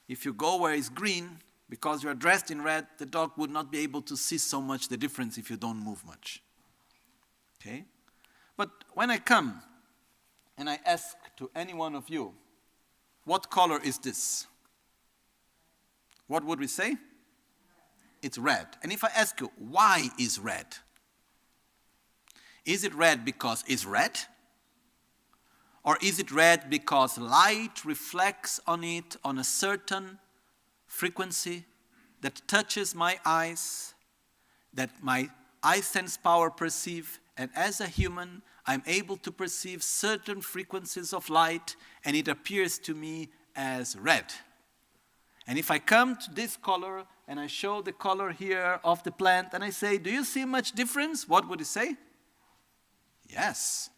if you go where it's green, because you are dressed in red, the dog would not be able to see so much the difference if you don't move much. Okay? But when I come and I ask to any one of you, what color is this? What would we say? It's red. And if I ask you, why is red? Is it red because it's red? Or is it red because light reflects on it on a certain frequency that touches my eyes, that my eye sense power perceive, and as a human, I'm able to perceive certain frequencies of light, and it appears to me as red. And if I come to this color, and I show the color here of the plant, and I say, do you see much difference? What would it say? Yes.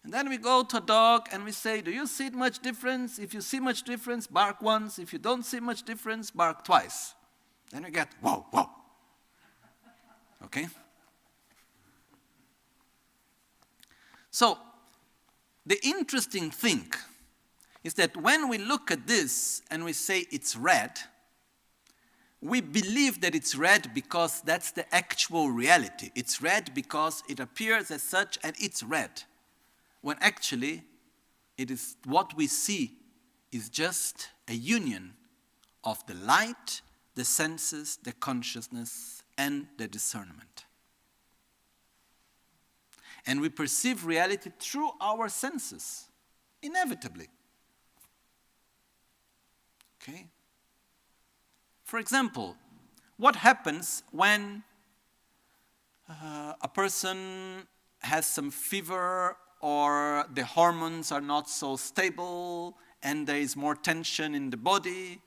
And then we go to a dog, and we say, do you see much difference? If you see much difference, bark once. If you don't see much difference, bark twice. Then we get, whoa, whoa. Okay? So, the interesting thing is that when we look at this and we say it's red, we believe that it's red because that's the actual reality. It's red because it appears as such and it's red. When actually, it is what we see is just a union of the light, the senses, the consciousness, and the discernment. And we perceive reality through our senses, inevitably. Okay? For example, what happens when a person has some fever, or the hormones are not so stable and there is more tension in the body?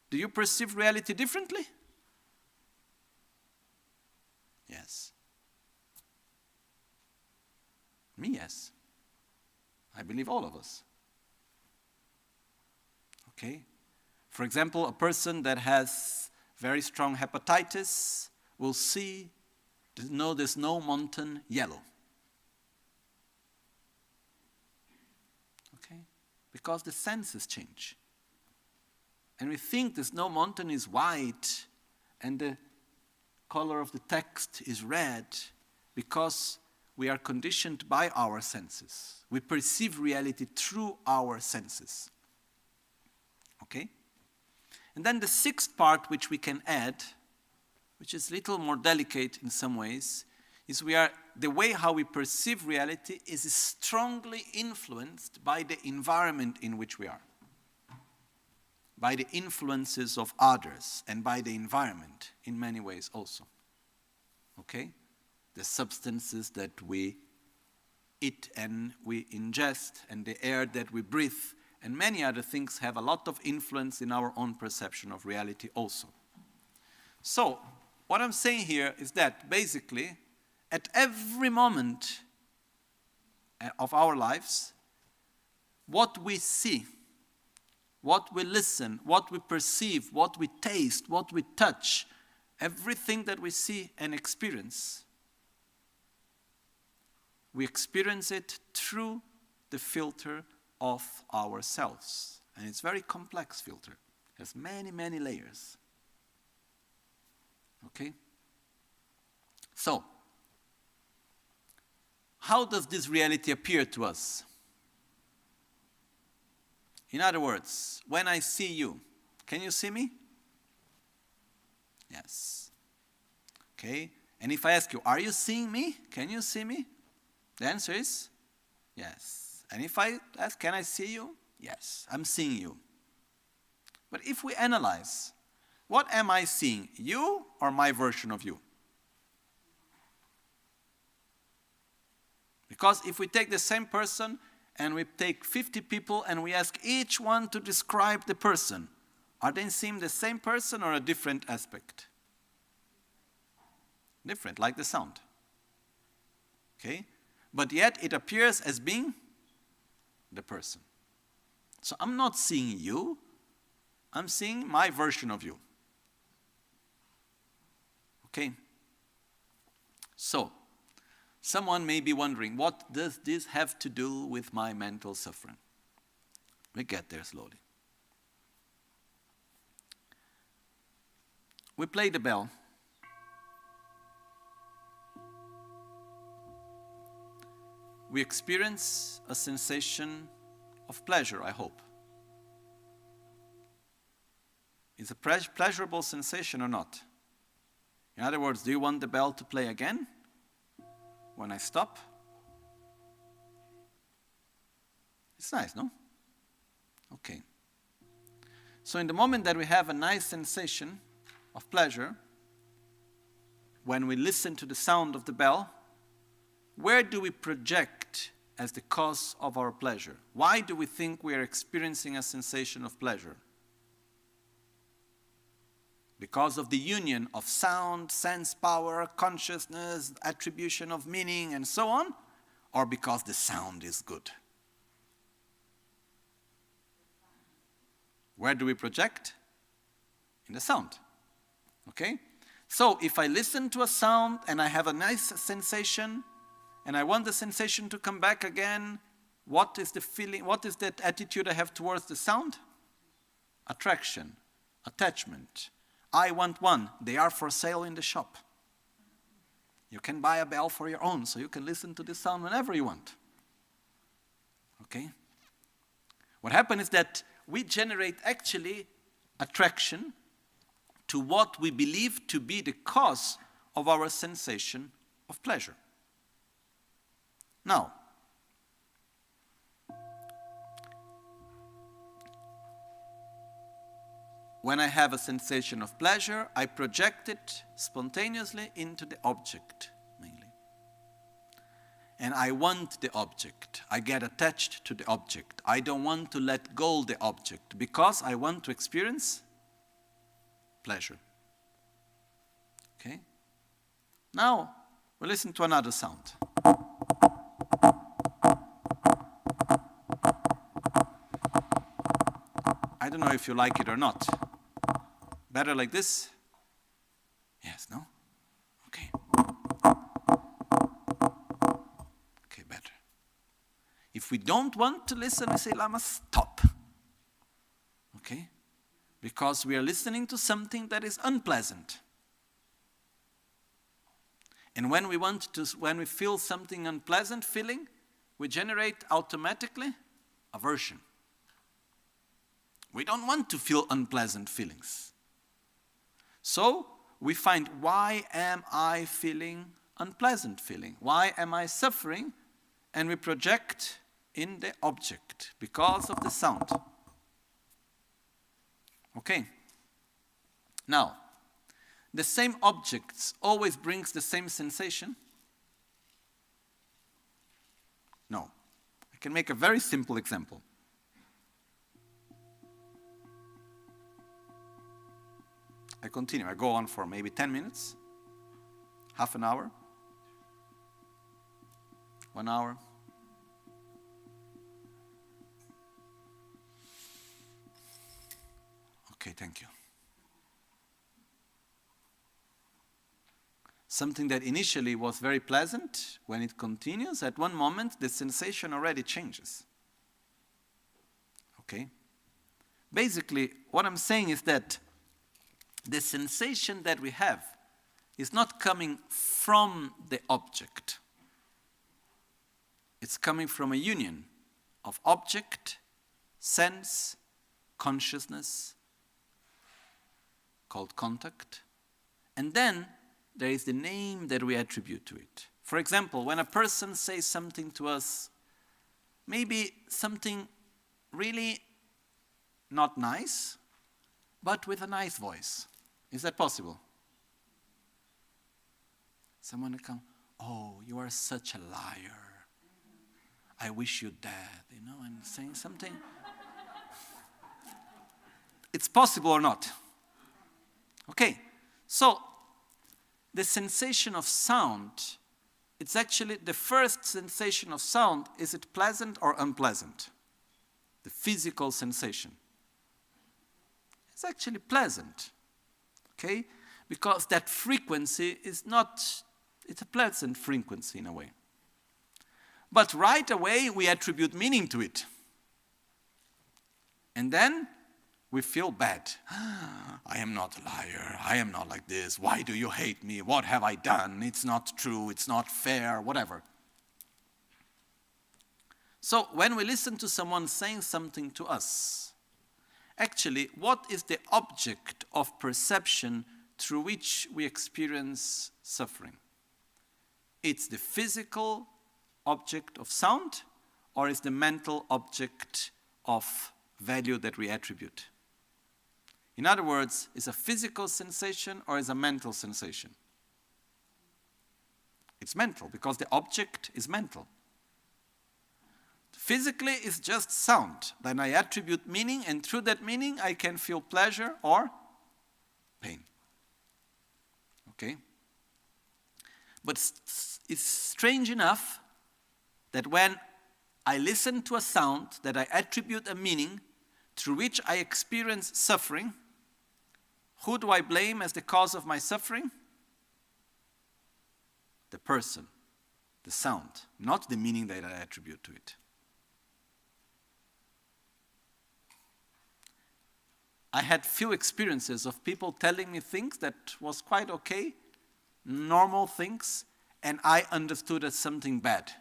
Do you perceive reality differently? Yes. Me, yes. I believe all of us. Okay? For example, a person that has very strong hepatitis will see, there's no mountain yellow. Okay? Because the senses change. And we think the snow mountain is white and the color of the text is red because we are conditioned by our senses. We perceive reality through our senses. Okay? And then the sixth part which we can add, which is a little more delicate in some ways, is the way how we perceive reality is strongly influenced by the environment in which we are, by the influences of others, and by the environment in many ways also. Okay? The substances that we eat and we ingest, and the air that we breathe, and many other things have a lot of influence in our own perception of reality also. So, what I'm saying here is that basically, at every moment of our lives, what we see, what we listen, what we perceive, what we taste, what we touch, everything that we see and experience, we experience it through the filter of ourselves. And it's a very complex filter. It has many, many layers. Okay? So, how does this reality appear to us? In other words, when I see you, can you see me? Yes. Okay? And if I ask you, are you seeing me? Can you see me? The answer is yes. And if I ask, can I see you? Yes, I'm seeing you. But if we analyze, what am I seeing? You or my version of you? Because if we take the same person and we take 50 people and we ask each one to describe the person, are they seeing the same person or a different aspect? Different, like the sound. Okay? But yet it appears as being the person. So I'm not seeing you, I'm seeing my version of you. Okay? So, someone may be wondering, what does this have to do with my mental suffering? We get there slowly. We play the bell. We experience a sensation of pleasure, I hope. Is a pleasurable sensation or not? In other words, do you want the bell to play again when I stop? It's nice, no? Okay. So in the moment that we have a nice sensation of pleasure, when we listen to the sound of the bell, where do we project as the cause of our pleasure? Why do we think we are experiencing a sensation of pleasure? Because of the union of sound, sense power, consciousness, attribution of meaning, and so on? Or because the sound is good? Where do we project? In the sound. Okay? So if I listen to a sound and I have a nice sensation, and I want the sensation to come back again, what is the feeling, what is that attitude I have towards the sound? Attraction, attachment. I want one. They are for sale in the shop. You can buy a bell for your own, so you can listen to the sound whenever you want. Okay? What happens is that we generate actually attraction to what we believe to be the cause of our sensation of pleasure. Now, when I have a sensation of pleasure, I project it spontaneously into the object, mainly. And I want the object. I get attached to the object. I don't want to let go the object because I want to experience pleasure. Okay? Now, we listen to another sound. I don't know if you like it or not. Better like this? Yes, no? Okay. Okay, better. If we don't want to listen, we say, Lama, stop. Okay? Because we are listening to something that is unpleasant. And when we feel something unpleasant feeling, we generate automatically aversion. We don't want to feel unpleasant feelings. So we find, why am I feeling unpleasant feeling? Why am I suffering? And we project in the object because of the sound. Okay. Now, the same objects always brings the same sensation? No. I can make a very simple example. I continue. I go on for maybe 10 minutes, half an hour, 1 hour. Okay, thank you. Something that initially was very pleasant, when it continues, at one moment the sensation already changes. Okay? Basically, what I'm saying is that the sensation that we have is not coming from the object. It's coming from a union of object, sense, consciousness, called contact, and then there is the name that we attribute to it. For example, when a person says something to us, maybe something really not nice, but with a nice voice. Is that possible? Someone will come, oh, you are such a liar. I wish you dead, and saying something. It's possible or not? Okay, so the sensation of sound, it's actually the first sensation of sound, is it pleasant or unpleasant? The physical sensation. It's actually pleasant, okay? Because that frequency is not, it's a pleasant frequency in a way. But right away we attribute meaning to it. And then we feel bad. I am not a liar. I am not like this. Why do you hate me? What have I done? It's not true. It's not fair. Whatever. So when we listen to someone saying something to us, actually, what is the object of perception through which we experience suffering? It's the physical object of sound, or is the mental object of value that we attribute? In other words, is a physical sensation or is a mental sensation? It's mental, because the object is mental. Physically, it's just sound. Then I attribute meaning, and through that meaning, I can feel pleasure or pain. Okay? But it's strange enough that when I listen to a sound, that I attribute a meaning through which I experience suffering, who do I blame as the cause of my suffering? The person, the sound, not the meaning that I attribute to it. I had few experiences of people telling me things that was quite okay, normal things, and I understood as something bad.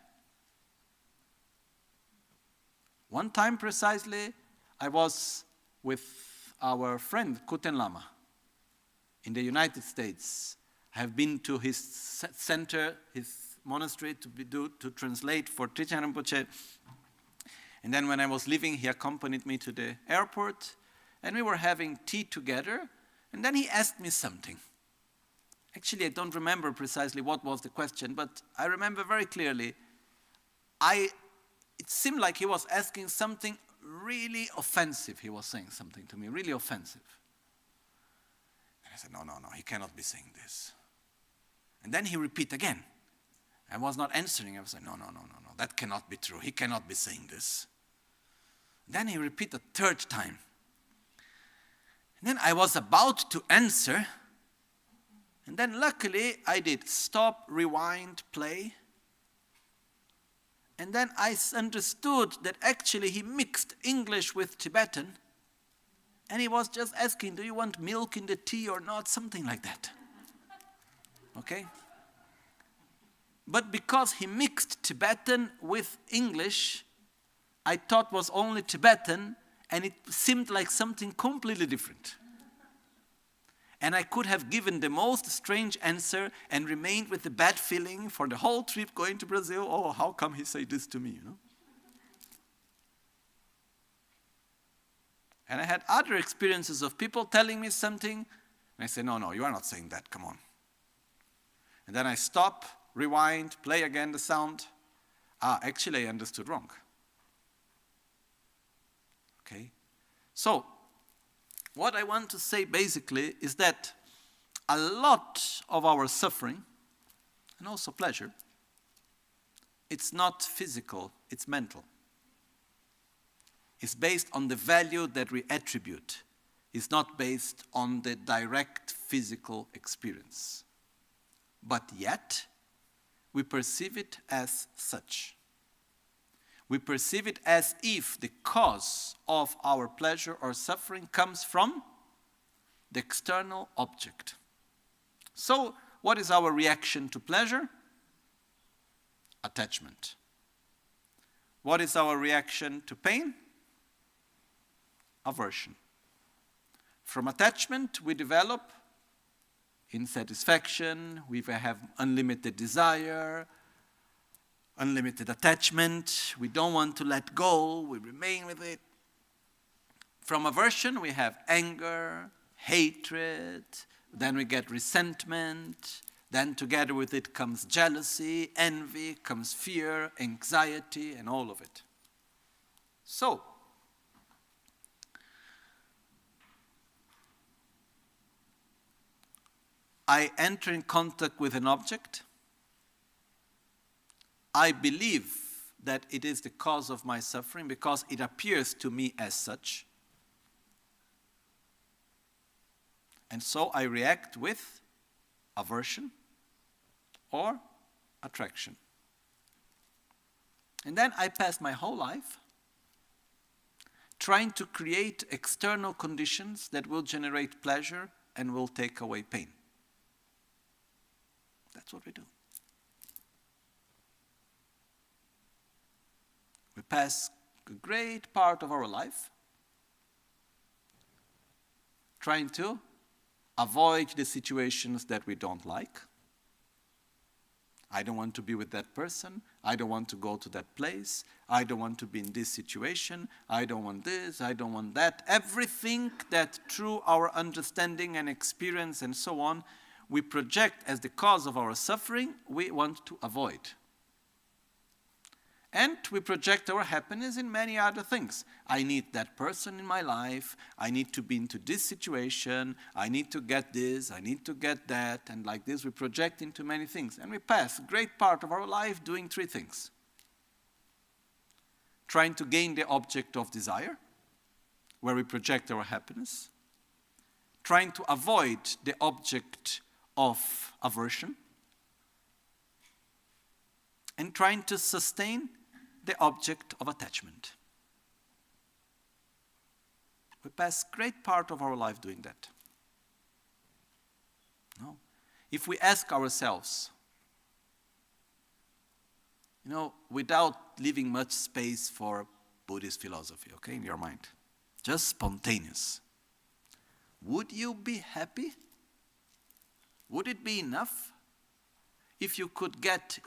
One time precisely, I was with our friend Kuten Lama in the United States. I have been to his center, his monastery to translate for Trijang Rinpoche. And then when I was leaving, he accompanied me to the airport, and we were having tea together, and then he asked me something. Actually, I don't remember precisely what was the question, but I remember very clearly, it seemed like he was asking something really offensive. He was saying something to me, really offensive. And I said, no, he cannot be saying this. And then he repeated again. I was not answering. I was like, no, that cannot be true. He cannot be saying this. Then he repeated a third time. And then I was about to answer. And then luckily I did stop, rewind, play. And then I understood that actually he mixed English with Tibetan. And he was just asking, do you want milk in the tea or not? Something like that. Okay? But because he mixed Tibetan with English, I thought was only Tibetan, and it seemed like something completely different. And I could have given the most strange answer and remained with the bad feeling for the whole trip going to Brazil. Oh, how come he said this to me, you know? And I had other experiences of people telling me something, and I said, no, you are not saying that, come on. And then I stop, rewind, play again the sound. Actually I understood wrong. Okay? So, what I want to say basically is that a lot of our suffering, and also pleasure, it's not physical, it's mental. It's based on the value that we attribute. It's not based on the direct physical experience. But yet, we perceive it as such. We perceive it as if the cause of our pleasure or suffering comes from the external object. So, what is our reaction to pleasure? Attachment. What is our reaction to pain? Aversion. From attachment, we develop insatisfaction, we have unlimited desire, unlimited attachment, we don't want to let go, we remain with it. From aversion, we have anger, hatred, then we get resentment, then together with it comes jealousy, envy, comes fear, anxiety, and all of it. So, I enter in contact with an object. I believe that it is the cause of my suffering because it appears to me as such. And so I react with aversion or attraction. And then I pass my whole life trying to create external conditions that will generate pleasure and will take away pain. That's what we do. We pass a great part of our life trying to avoid the situations that we don't like. I don't want to be with that person. I don't want to go to that place. I don't want to be in this situation. I don't want this. I don't want that. Everything that through our understanding and experience and so on, we project as the cause of our suffering, we want to avoid. And we project our happiness in many other things. I need that person in my life. I need to be into this situation. I need to get this. I need to get that. And like this, we project into many things. And we pass a great part of our life doing three things. Trying to gain the object of desire, where we project our happiness. Trying to avoid the object of aversion. And trying to sustain the object of attachment. We pass a great part of our life doing that. No. If we ask ourselves, without leaving much space for Buddhist philosophy, okay, in your mind, just spontaneous, would you be happy? Would it be enough if you could get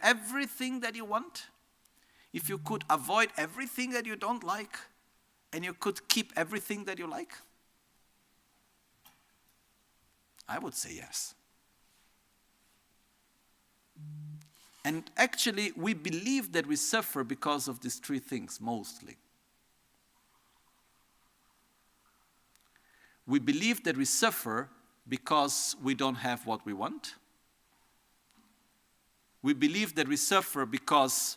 everything that you want, if you could avoid everything that you don't like, and you could keep everything that you like? I would say yes. And actually, we believe that we suffer because of these three things, mostly. We believe that we suffer because we don't have what we want. We believe that we suffer because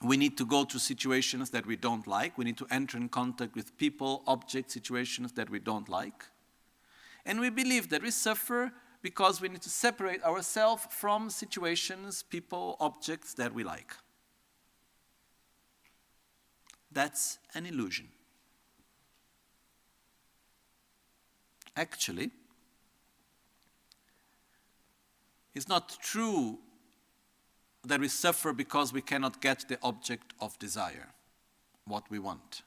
we need to go through situations that we don't like. We need to enter in contact with people, objects, situations that we don't like. And we believe that we suffer because we need to separate ourselves from situations, people, objects that we like. That's an illusion. Actually, it's not true that we suffer because we cannot get the object of desire, what we want.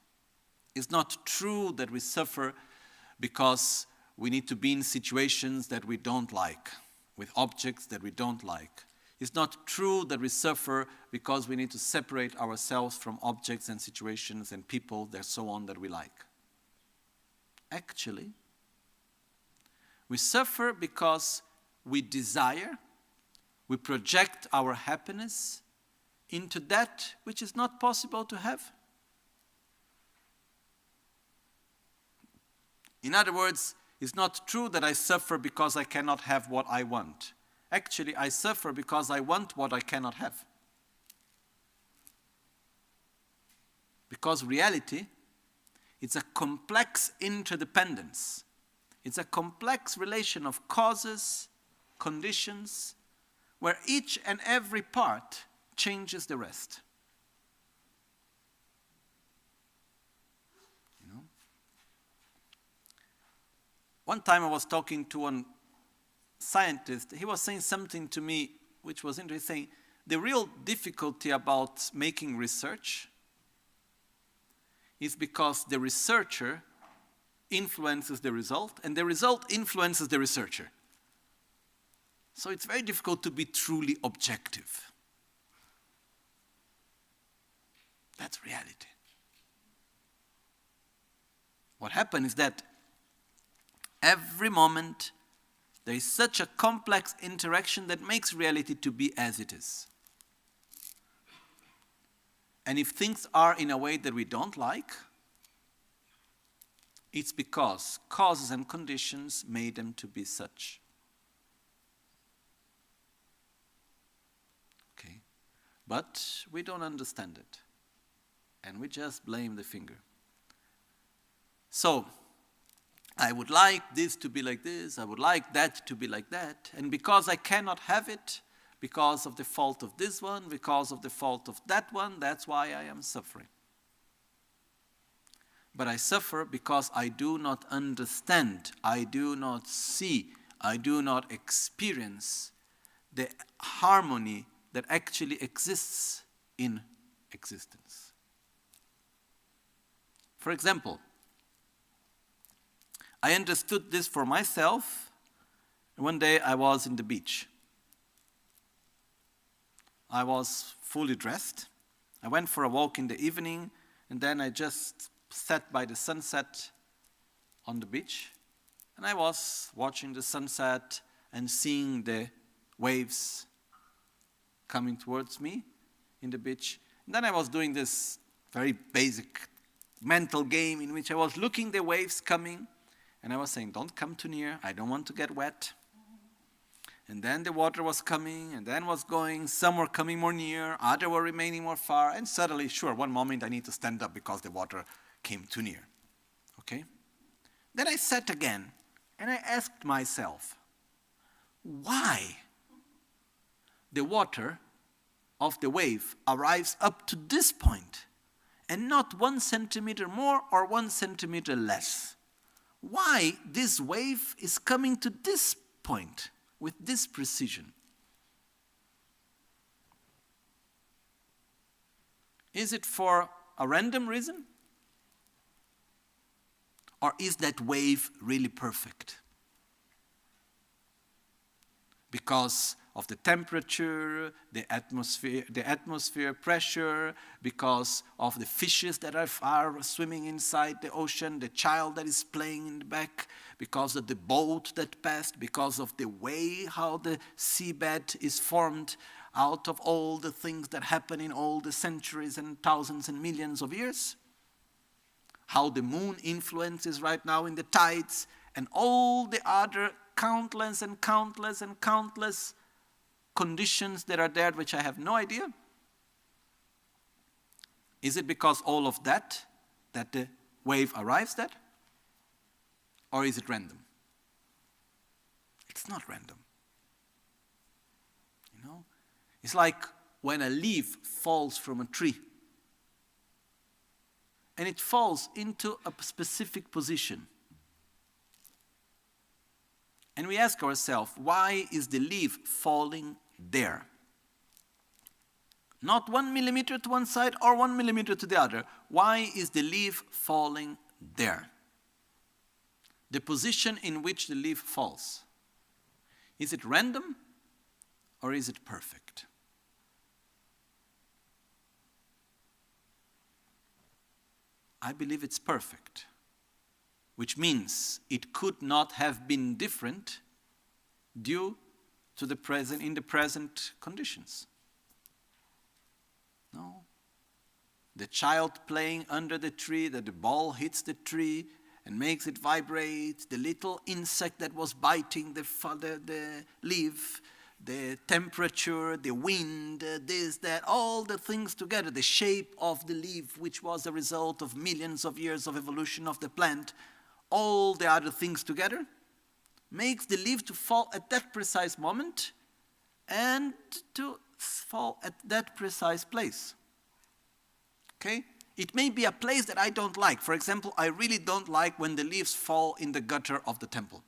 It's not true that we suffer because we need to be in situations that we don't like, with objects that we don't like. It's not true that we suffer because we need to separate ourselves from objects and situations and people and so on that we like. Actually, we suffer because we desire, we project our happiness into that which is not possible to have. In other words, it's not true that I suffer because I cannot have what I want. Actually, I suffer because I want what I cannot have. Because reality, it's a complex interdependence. It's a complex relation of causes, conditions, where each and every part changes the rest. You know? One time I was talking to one scientist. He was saying something to me which was interesting. The real difficulty about making research is because the researcher influences the result, and the result influences the researcher. So it's very difficult to be truly objective. That's reality. What happened is that every moment there is such a complex interaction that makes reality to be as it is. And if things are in a way that we don't like, it's because causes and conditions made them to be such. Okay? But we don't understand it. And we just blame the finger. So, I would like this to be like this, I would like that to be like that, and because I cannot have it, because of the fault of this one, because of the fault of that one, that's why I am suffering. But I suffer because I do not understand, I do not see, I do not experience the harmony that actually exists in existence. For example, I understood this for myself. One day I was in the beach. I was fully dressed. I went for a walk in the evening, and then I just sat by the sunset on the beach. And I was watching the sunset and seeing the waves coming towards me in the beach. And then I was doing this very basic mental game in which I was looking the waves coming. And I was saying, don't come too near, I don't want to get wet. And then the water was coming, and then was going, some were coming more near, others were remaining more far, and suddenly, sure, one moment I need to stand up because the water came too near. Okay? Then I sat again, and I asked myself, why the water of the wave arrives up to this point, and not 1 centimeter more or 1 centimeter less? Why this wave is coming to this point with this precision? Is it for a random reason? Or is that wave really perfect? because of the temperature, the atmosphere pressure, because of the fishes that are swimming inside the ocean, the child that is playing in the back, because of the boat that passed, because of the way how the seabed is formed out of all the things that happen in all the centuries and thousands and millions of years, how the moon influences right now in the tides, and all the other countless and countless and countless conditions that are there which I have no idea? Is it because all of that the wave arrives at? Or is it random? It's not random. You know? It's like when a leaf falls from a tree and it falls into a specific position. And we ask ourselves, why is the leaf falling there? Not 1 millimeter to one side or 1 millimeter to the other. Why is the leaf falling there? The position in which the leaf falls. Is it random or is it perfect? I believe it's perfect. Which means it could not have been different due to the present conditions. No. The child playing under the tree, that the ball hits the tree and makes it vibrate, the little insect that was biting the leaf, the temperature, the wind, this, that, all the things together, the shape of the leaf, which was a result of millions of years of evolution of the plant, all the other things together, makes the leaf to fall at that precise moment and to fall at that precise place. Okay? It may be a place that I don't like. For example, I really don't like when the leaves fall in the gutter of the temple.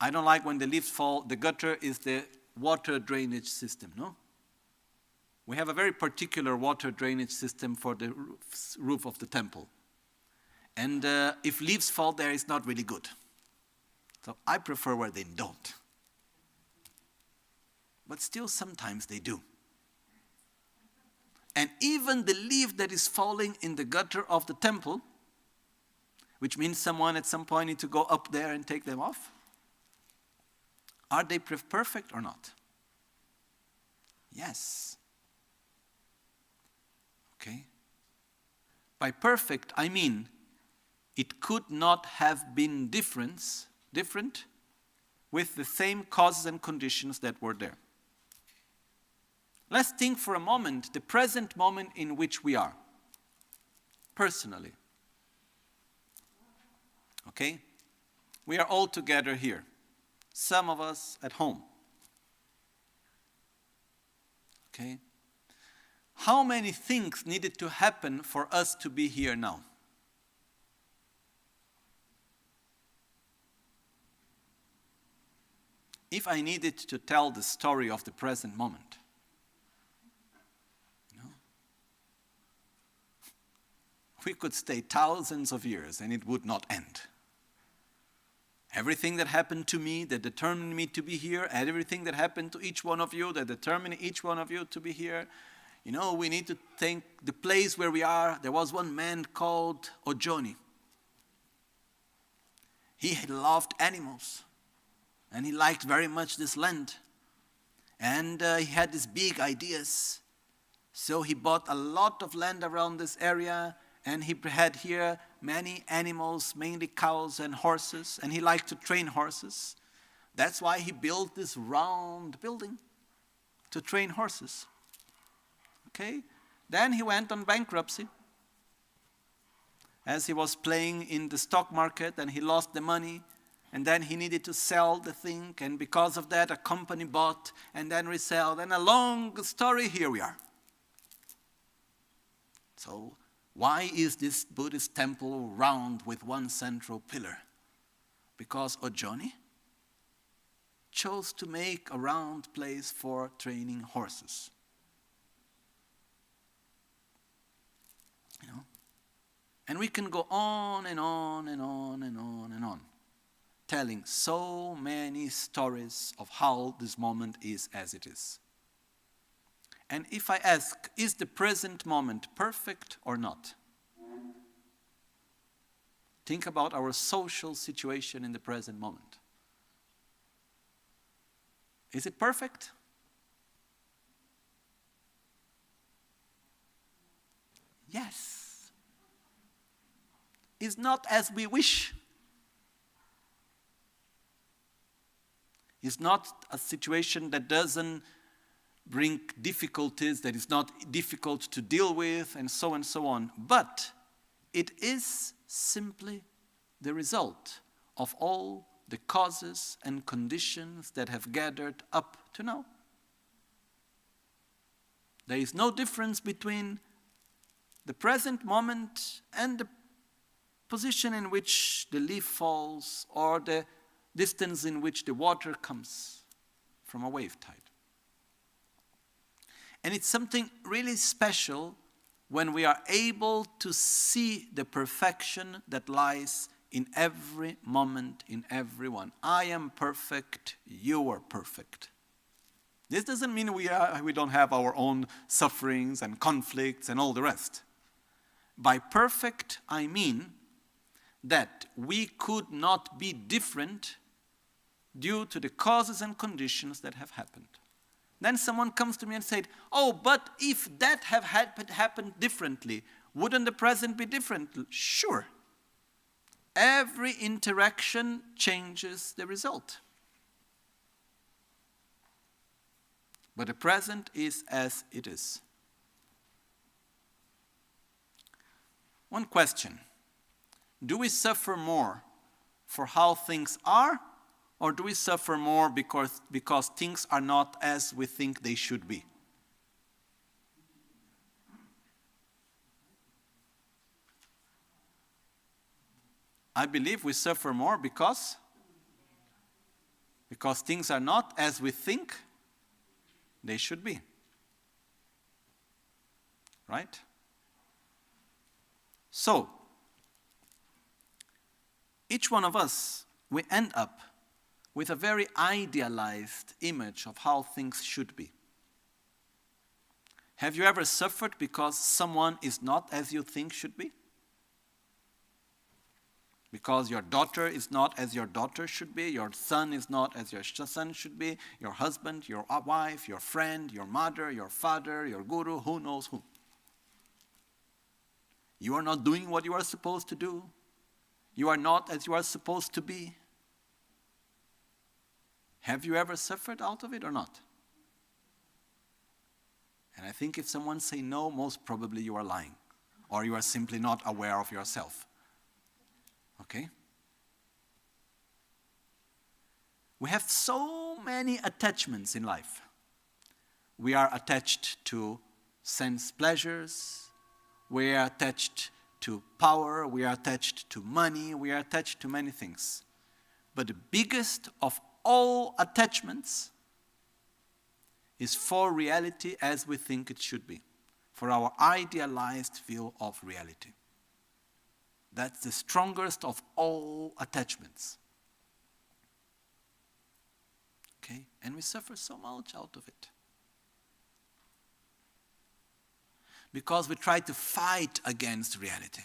I don't like when the leaves fall. The gutter is the water drainage system, no? We have a very particular water drainage system for the roof of the temple. And if leaves fall there, it's not really good. So I prefer where they don't. But still, sometimes they do. And even the leaf that is falling in the gutter of the temple, which means someone at some point needs to go up there and take them off, are they perfect or not? Yes. Okay? By perfect, I mean it could not have been different with the same causes and conditions that were there. Let's think for a moment, the present moment in which we are, personally. Okay? We are all together here. Some of us at home. Okay? How many things needed to happen for us to be here now? If I needed to tell the story of the present moment, we could stay thousands of years and it would not end. Everything that happened to me that determined me to be here, and everything that happened to each one of you that determined each one of you to be here, we need to think the place where we are. There was one man called Ojoni. He loved animals. And he liked very much this land. And he had these big ideas. So he bought a lot of land around this area. And he had here many animals, mainly cows and horses. And he liked to train horses. That's why he built this round building to train horses. Okay? Then he went on bankruptcy. As he was playing in the stock market and he lost the money. And then he needed to sell the thing, and because of that, a company bought and then resell. And a long story, here we are. So, why is this Buddhist temple round with one central pillar? Because Ojoni chose to make a round place for training horses. And we can go on and on and on and on and on. telling so many stories of how this moment is as it is. And if I ask, is the present moment perfect or not? Think about our social situation in the present moment. Is it perfect? Yes. It's not as we wish. It's not a situation that doesn't bring difficulties, that is not difficult to deal with, and so on. But it is simply the result of all the causes and conditions that have gathered up to now. There is no difference between the present moment and the position in which the leaf falls or the distance in which the water comes from a wave tide. And it's something really special when we are able to see the perfection that lies in every moment, in everyone. I am perfect, you are perfect. This doesn't mean we don't have our own sufferings and conflicts and all the rest. By perfect, I mean that we could not be different due to the causes and conditions that have happened. Then someone comes to me and said, oh, but if that have happened differently, wouldn't the present be different? Sure. Every interaction changes the result. But the present is as it is. One question. Do we suffer more for how things are, or do we suffer more because things are not as we think they should be? I believe we suffer more because things are not as we think they should be. Right? So, each one of us, we end up with a very idealized image of how things should be. Have you ever suffered because someone is not as you think should be? Because your daughter is not as your daughter should be, your son is not as your son should be, your husband, your wife, your friend, your mother, your father, your guru, who knows who. You are not doing what you are supposed to do. You are not as you are supposed to be. Have you ever suffered out of it or not? And I think if someone say no, most probably you are lying. Or you are simply not aware of yourself. Okay? We have so many attachments in life. We are attached to sense pleasures. We are attached to power. We are attached to money. We are attached to many things. But the biggest of all attachments is for reality as we think it should be, for our idealized view of reality. That's the strongest of all attachments. Okay? And we suffer so much out of it. Because we try to fight against reality.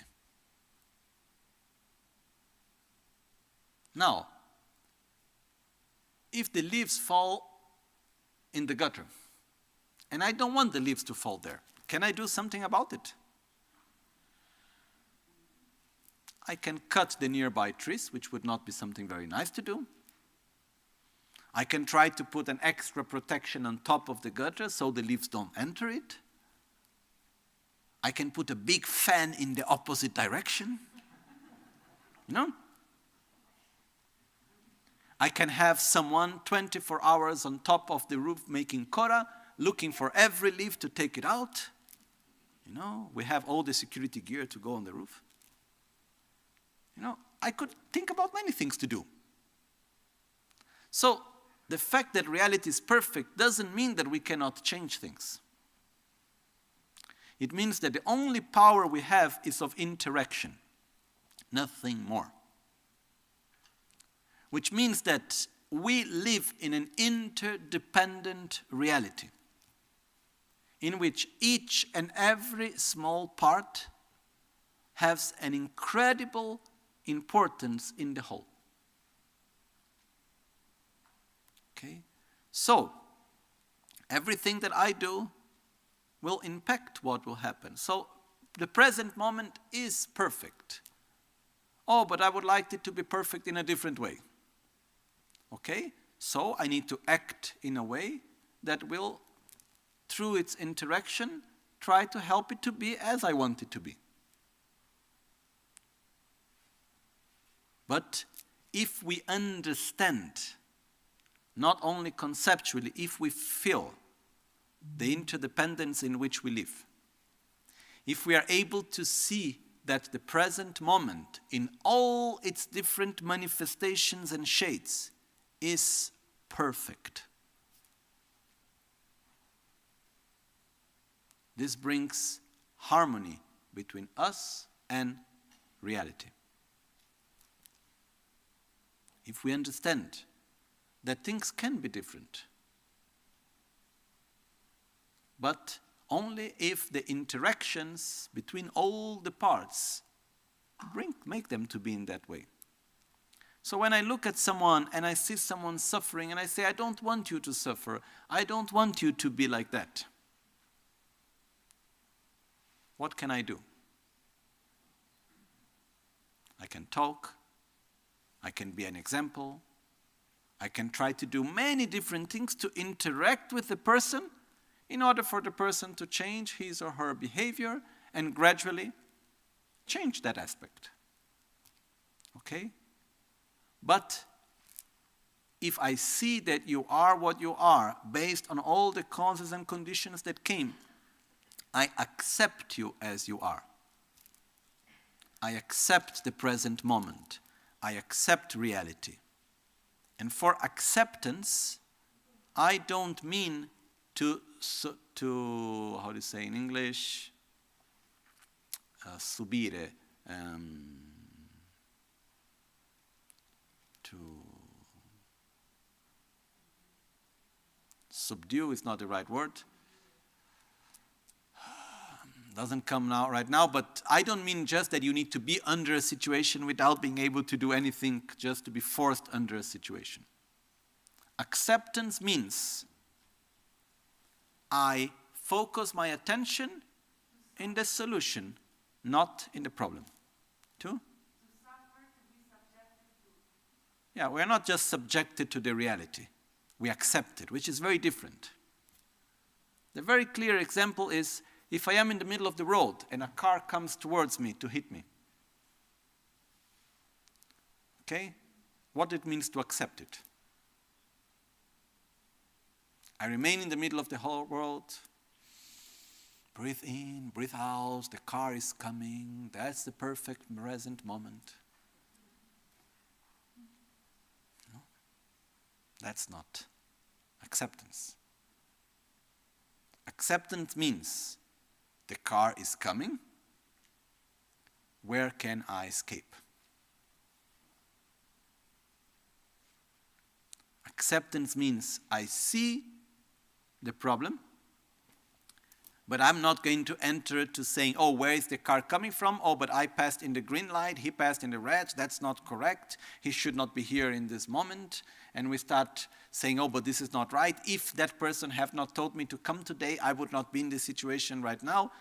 Now, if the leaves fall in the gutter, and I don't want the leaves to fall there, can I do something about it? I can cut the nearby trees, which would not be something very nice to do. I can try to put an extra protection on top of the gutter so the leaves don't enter it. I can put a big fan in the opposite direction. You know? I can have someone 24 hours on top of the roof making kora, looking for every leaf to take it out. You know, we have all the security gear to go on the roof. You know, I could think about many things to do. So, the fact that reality is perfect doesn't mean that we cannot change things. It means that the only power we have is of interaction, nothing more. which means that we live in an interdependent reality in which each and every small part has an incredible importance in the whole. Okay? So, everything that I do will impact what will happen. So, the present moment is perfect. Oh, but I would like it to be perfect in a different way. Okay? So, I need to act in a way that will, through its interaction, try to help it to be as I want it to be. But if we understand, not only conceptually, if we feel the interdependence in which we live, if we are able to see that the present moment in all its different manifestations and shades is perfect, this brings harmony between us and reality. If we understand that things can be different, but only if the interactions between all the parts make them to be in that way. So when I look at someone and I see someone suffering and I say, I don't want you to suffer, I don't want you to be like that. What can I do? I can talk, I can be an example, I can try to do many different things to interact with the person in order for the person to change his or her behavior and gradually change that aspect. Okay? But if I see that you are what you are based on all the causes and conditions that came, I accept you as you are. I accept the present moment. I accept reality. And for acceptance, I don't mean to how do you say in English? Subire. To subdue is not the right word. Doesn't come now right now, but I don't mean just that you need to be under a situation without being able to do anything, just to be forced under a situation. Acceptance means I focus my attention in the solution, not in the problem. To suffer, to be subjected to. Yeah, we're not just subjected to the reality. We accept it, which is very different. The very clear example is if I am in the middle of the road and a car comes towards me to hit me. Okay? What it means to accept it. I remain in the middle of the whole world. Breathe in, breathe out, the car is coming. That's the perfect present moment. No? That's not acceptance. Acceptance means the car is coming. Where can I escape? Acceptance means I see the problem, but I'm not going to enter to saying, oh, where is the car coming from? Oh, but I passed in the green light, he passed in the red, that's not correct, he should not be here in this moment. And we start saying, oh, but this is not right. If that person have not told me to come today, I would not be in this situation right now.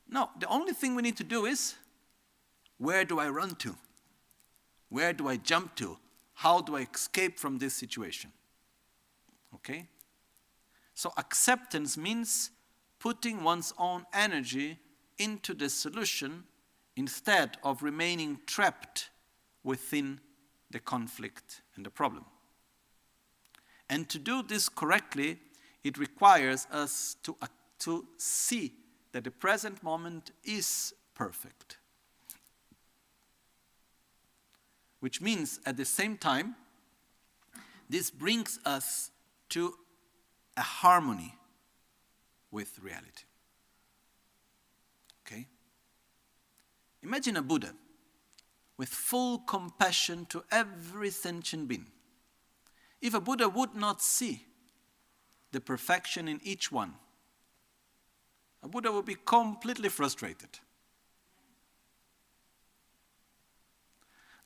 No, the only thing we need to do is, where do I run to? Where do I jump to? How do I escape from this situation? Okay? So acceptance means putting one's own energy into the solution instead of remaining trapped within the conflict and the problem. And to do this correctly, it requires us to see that the present moment is perfect. Which means, at the same time, this brings us to a harmony with reality. Okay? Imagine a Buddha. with full compassion to every sentient being. If a Buddha would not see the perfection in each one, a Buddha would be completely frustrated.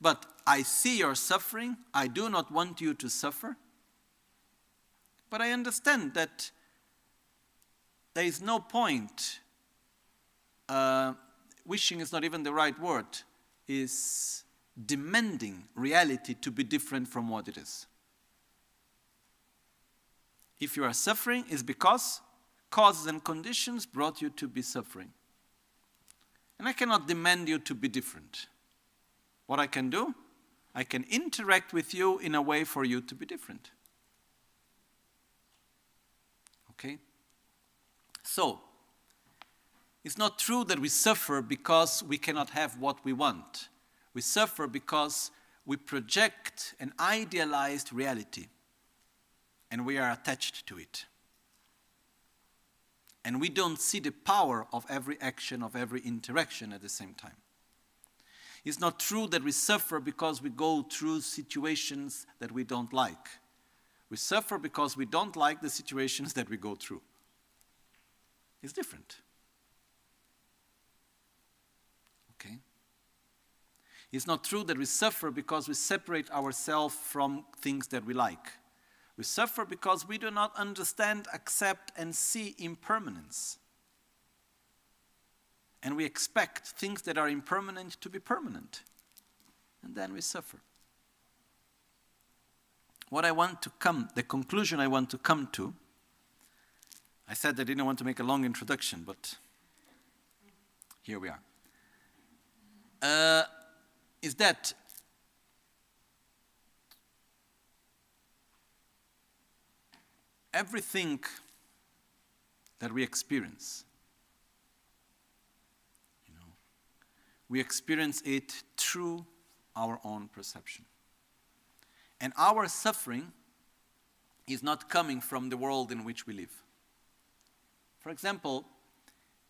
But I see your suffering, I do not want you to suffer, but I understand that there is no point, wishing is not even the right word, is demanding reality to be different from what it is. If you are suffering, it's because causes and conditions brought you to be suffering. And I cannot demand you to be different. What I can do, I can interact with you in a way for you to be different. Okay? So, it's not true that we suffer because we cannot have what we want. We suffer because we project an idealized reality and we are attached to it. And we don't see the power of every action, of every interaction at the same time. It's not true that we suffer because we go through situations that we don't like. We suffer because we don't like the situations that we go through. It's different. Okay? It's not true that we suffer because we separate ourselves from things that we like. We suffer because we do not understand, accept, and see impermanence. And we expect things that are impermanent to be permanent. And then we suffer. The conclusion I want to come to, I said I didn't want to make a long introduction, but here we are. Is that everything that we experience, we experience it through our own perception. And our suffering is not coming from the world in which we live. For example,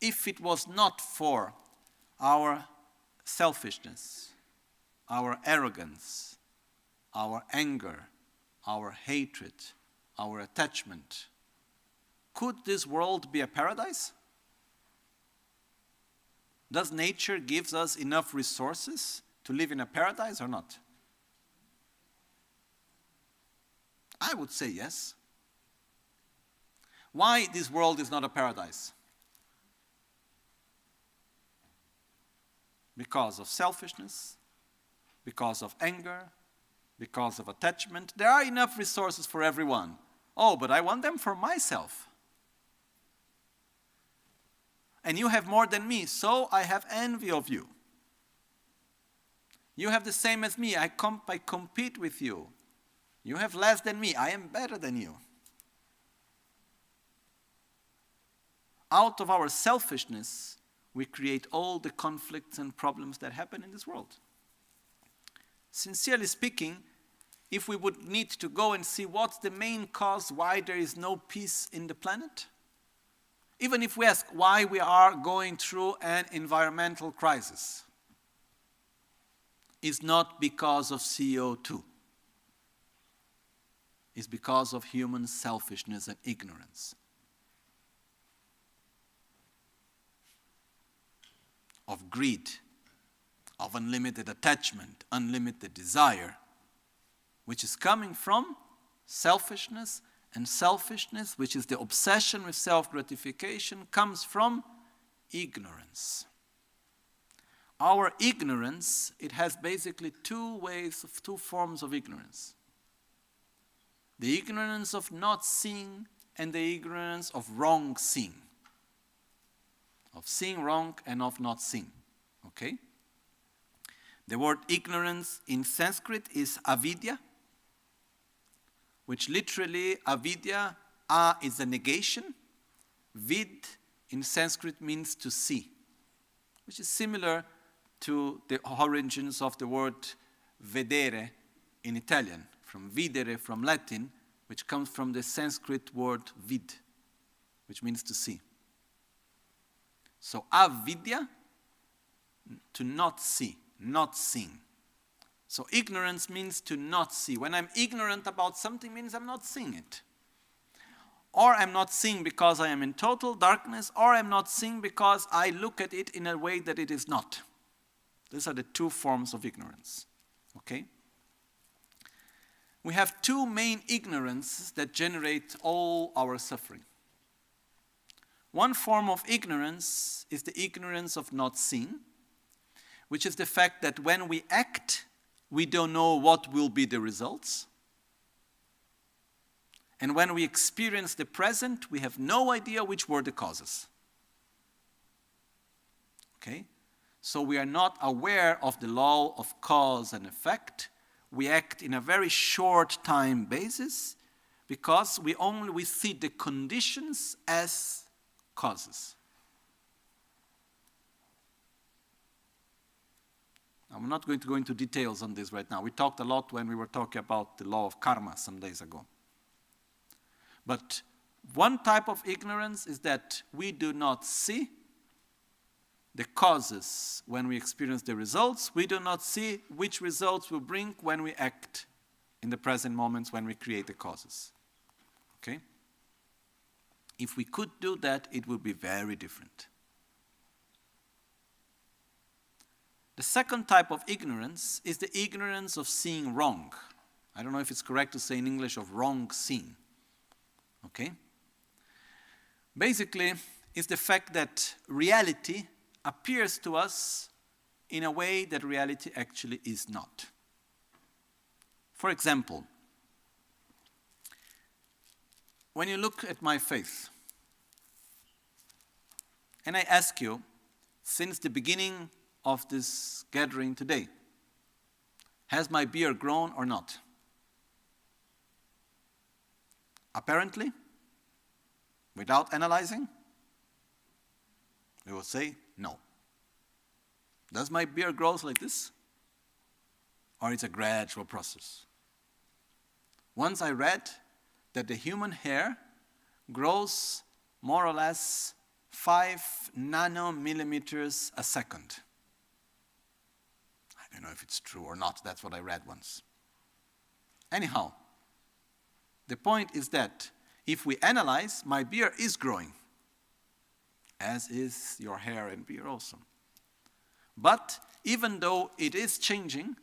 if it was not for our selfishness, our arrogance, our anger, our hatred, our attachment, could this world be a paradise? Does nature give us enough resources to live in a paradise or not? I would say yes. Why this world is not a paradise? Because of selfishness, because of anger, because of attachment. There are enough resources for everyone. Oh, but I want them for myself. And you have more than me, so I have envy of you. You have the same as me, I compete with you. You have less than me, I am better than you. Out of our selfishness, we create all the conflicts and problems that happen in this world. Sincerely speaking, if we would need to go and see what's the main cause why there is no peace in the planet, even if we ask why we are going through an environmental crisis, it's not because of CO2. It's because of human selfishness and ignorance. Of greed, of unlimited attachment, unlimited desire, which is coming from selfishness, and selfishness, which is the obsession with self-gratification, comes from ignorance. Our ignorance, it has basically two forms of ignorance. The ignorance of not seeing and the ignorance of wrong seeing. Of seeing wrong and of not seeing. Okay? The word ignorance in Sanskrit is avidya, which literally, avidya, a is a negation. Vid in Sanskrit means to see, which is similar to the origins of the word vedere in Italian, from videre, from Latin, which comes from the Sanskrit word vid, which means to see. So avidya, to not see, not seeing. So ignorance means to not see. When I'm ignorant about something, means I'm not seeing it. Or I'm not seeing because I am in total darkness, or I'm not seeing because I look at it in a way that it is not. These are the two forms of ignorance. Okay? We have two main ignorances that generate all our suffering. One form of ignorance is the ignorance of not seeing, which is the fact that when we act, we don't know what will be the results. And when we experience the present, we have no idea which were the causes. Okay? So we are not aware of the law of cause and effect. We act in a very short time basis because we see the conditions as causes. I'm not going to go into details on this right now. We talked a lot when we were talking about the law of karma some days ago. But one type of ignorance is that we do not see the causes when we experience the results. We do not see which results will bring when we act in the present moments when we create the causes. Okay? If we could do that, it would be very different. The second type of ignorance is the ignorance of seeing wrong. I don't know if it's correct to say in English of wrong seeing. Okay? Basically, it's the fact that reality appears to us in a way that reality actually is not. For example, when you look at my face, and I ask you, since the beginning of this gathering today, has my beard grown or not? Apparently, without analyzing, we will say no. Does my beard grow like this? Or it's a gradual process? Once I read that the human hair grows more or less 5 nanomillimeters a second. I don't know if it's true or not. That's what I read once. Anyhow, the point is that if we analyze, my beard is growing, as is your hair and beard also. But even though it is changing,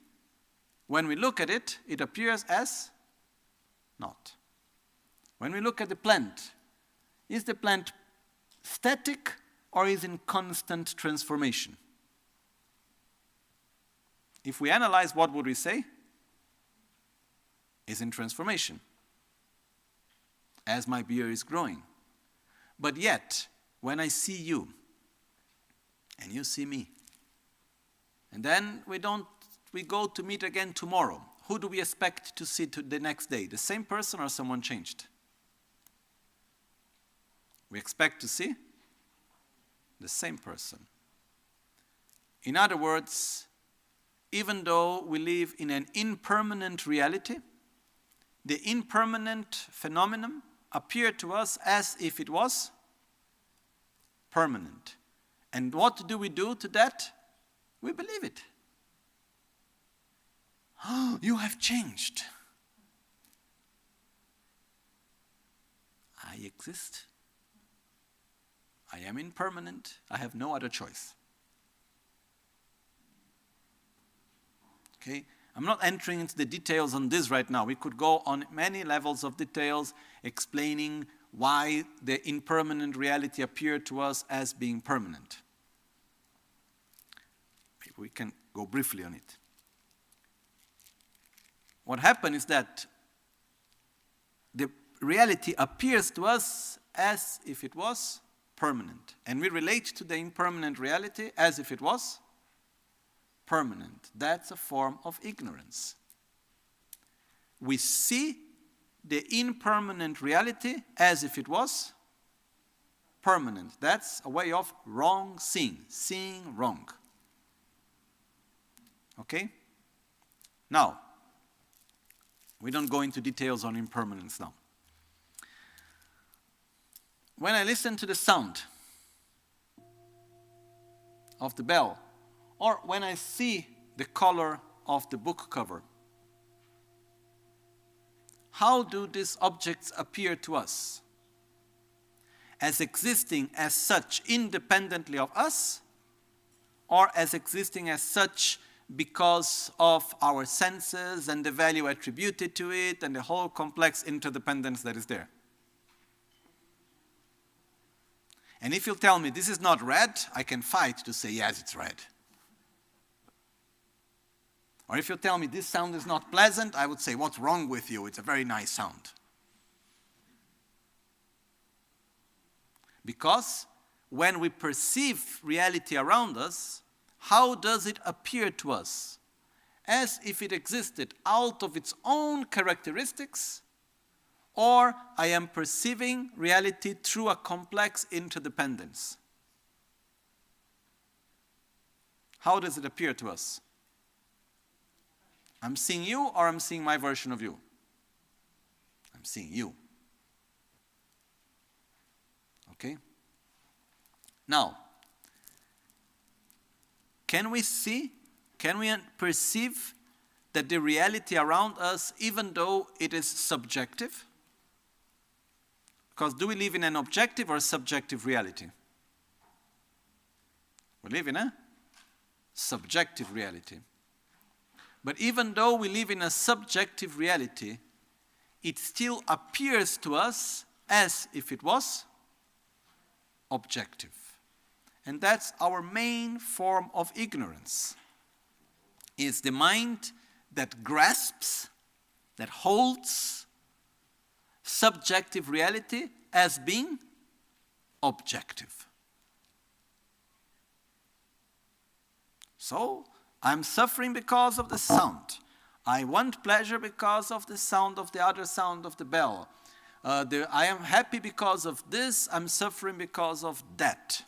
when we look at it, it appears as not. When we look at the plant, is the plant static or is in constant transformation? If we analyze, what would we say? Is in transformation, as my beard is growing. But yet, when I see you, and you see me, and then we go to meet again tomorrow, who do we expect to see the next day? The same person or someone changed? We expect to see the same person. In other words, even though we live in an impermanent reality, the impermanent phenomenon appeared to us as if it was permanent. And what do we do to that? We believe it. Oh, you have changed. I exist. I am impermanent. I have no other choice. Okay? I'm not entering into the details on this right now. We could go on many levels of details explaining why the impermanent reality appeared to us as being permanent. Maybe we can go briefly on it. What happened is that the reality appears to us as if it was permanent. And we relate to the impermanent reality as if it was permanent. That's a form of ignorance. We see the impermanent reality as if it was permanent. That's a way of wrong seeing wrong. Okay? Now, we don't go into details on impermanence now. When I listen to the sound of the bell, or when I see the color of the book cover. How do these objects appear to us? As existing as such independently of us, or as existing as such because of our senses and the value attributed to it and the whole complex interdependence that is there? And if you tell me this is not red, I can fight to say, yes, it's red. Or if you tell me this sound is not pleasant, I would say, what's wrong with you? It's a very nice sound. Because when we perceive reality around us, how does it appear to us? As if it existed out of its own characteristics, or I am perceiving reality through a complex interdependence. How does it appear to us? I'm seeing you, or I'm seeing my version of you? I'm seeing you. Okay? Now, can we perceive that the reality around us, even though it is subjective? Because do we live in an objective or subjective reality? We live in a subjective reality. But even though we live in a subjective reality, it still appears to us as if it was objective. And that's our main form of ignorance. Is the mind that grasps, that holds subjective reality as being objective. So, I'm suffering because of the sound. I want pleasure because of the sound of the other sound of the bell. I am happy because of this, I'm suffering because of that.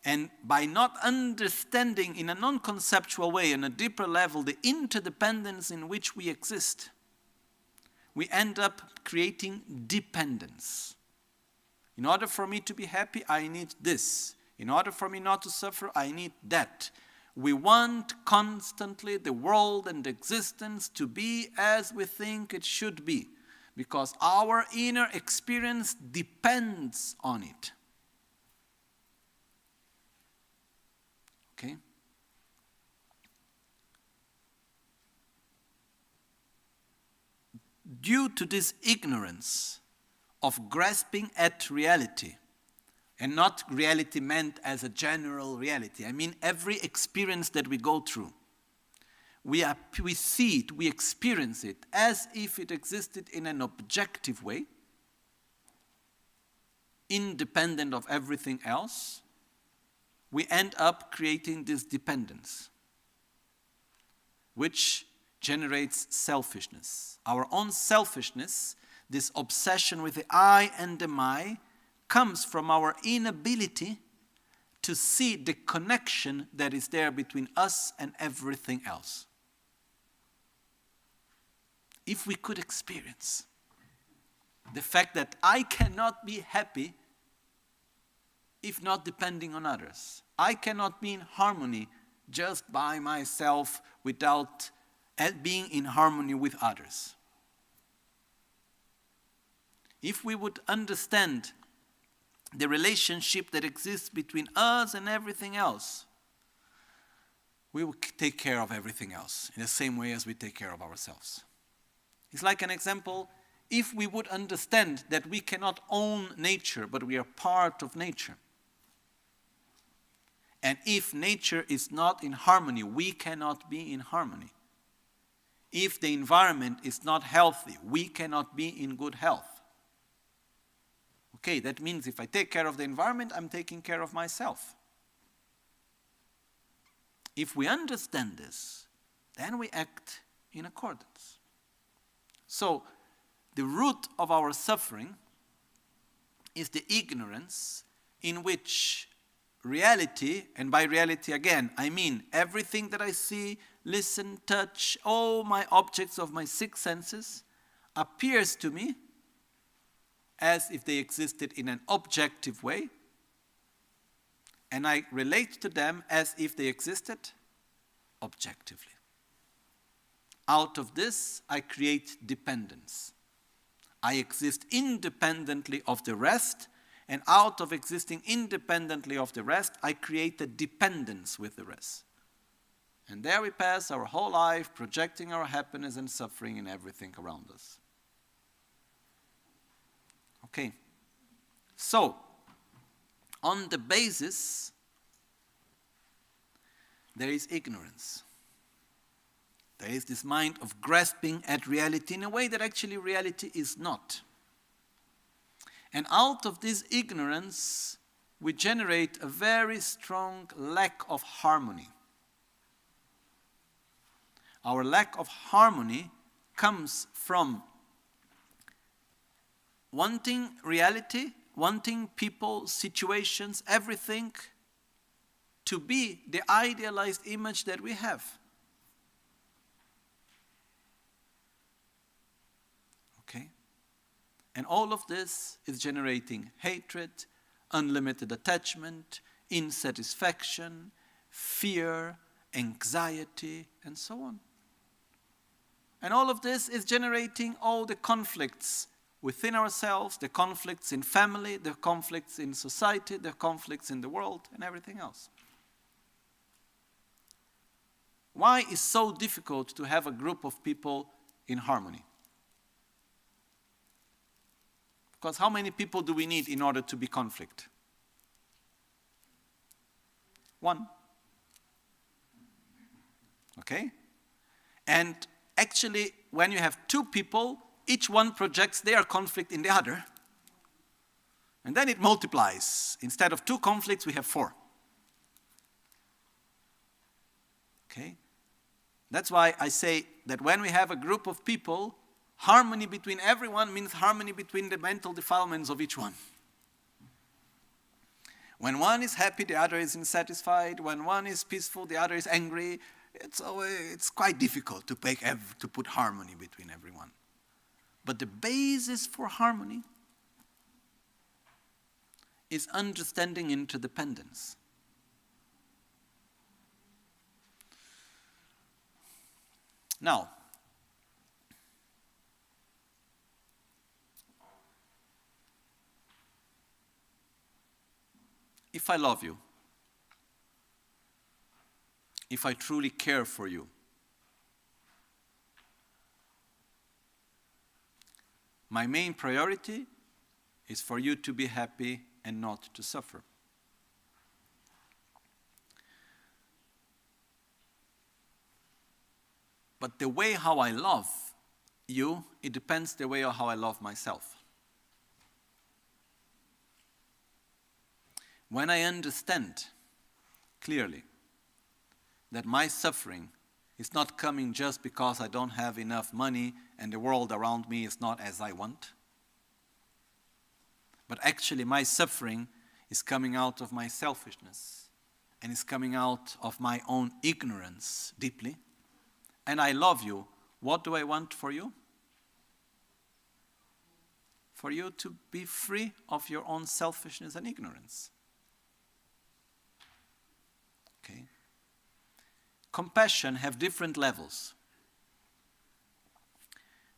And by not understanding in a non-conceptual way, on a deeper level, the interdependence in which we exist, we end up creating dependence. In order for me to be happy, I need this. In order for me not to suffer, I need that. We want constantly the world and existence to be as we think it should be, because our inner experience depends on it. Okay? Due to this ignorance of grasping at reality, and not reality meant as a general reality, I mean every experience that we go through, we see it, we experience it as if it existed in an objective way, independent of everything else. We end up creating this dependence, which generates selfishness. Our own selfishness, this obsession with the I and the my, comes from our inability to see the connection that is there between us and everything else. If we could experience the fact that I cannot be happy if not depending on others. I cannot be in harmony just by myself without being in harmony with others. If we would understand the relationship that exists between us and everything else, we will take care of everything else in the same way as we take care of ourselves. It's like an example, if we would understand that we cannot own nature, but we are part of nature. And if nature is not in harmony, we cannot be in harmony. If the environment is not healthy, we cannot be in good health. Okay, that means if I take care of the environment, I'm taking care of myself. If we understand this, then we act in accordance. So, the root of our suffering is the ignorance in which reality, and by reality again, I mean everything that I see, listen, touch, all my objects of my six senses, appears to me as if they existed in an objective way, and I relate to them as if they existed objectively. Out of this, I create dependence. I exist independently of the rest, and out of existing independently of the rest, I create a dependence with the rest. And there we pass our whole life projecting our happiness and suffering in everything around us. Okay. So, on the basis, there is ignorance. There is this mind of grasping at reality in a way that actually reality is not. And out of this ignorance, we generate a very strong lack of harmony. Our lack of harmony comes from wanting reality, wanting people, situations, everything to be the idealized image that we have. Okay? And all of this is generating hatred, unlimited attachment, insatisfaction, fear, anxiety, and so on. And all of this is generating all the conflicts within ourselves, the conflicts in family, the conflicts in society, the conflicts in the world, and everything else. Why is it so difficult to have a group of people in harmony? Because how many people do we need in order to be conflict? One. Okay? And actually, when you have two people, each one projects their conflict in the other. And then it multiplies. Instead of 2 conflicts, we have 4. Okay? That's why I say that when we have a group of people, harmony between everyone means harmony between the mental defilements of each one. When one is happy, the other is unsatisfied. When one is peaceful, the other is angry. It's quite difficult to put harmony between everyone. But the basis for harmony is understanding interdependence. Now, if I love you, if I truly care for you, my main priority is for you to be happy and not to suffer. But the way how I love you, it depends the way how I love myself. When I understand clearly that my suffering is not coming just because I don't have enough money and the world around me is not as I want, but actually my suffering is coming out of my selfishness and is coming out of my own ignorance deeply, and I love you, what do I want for you? For you to be free of your own selfishness and ignorance. Okay? Compassion have different levels.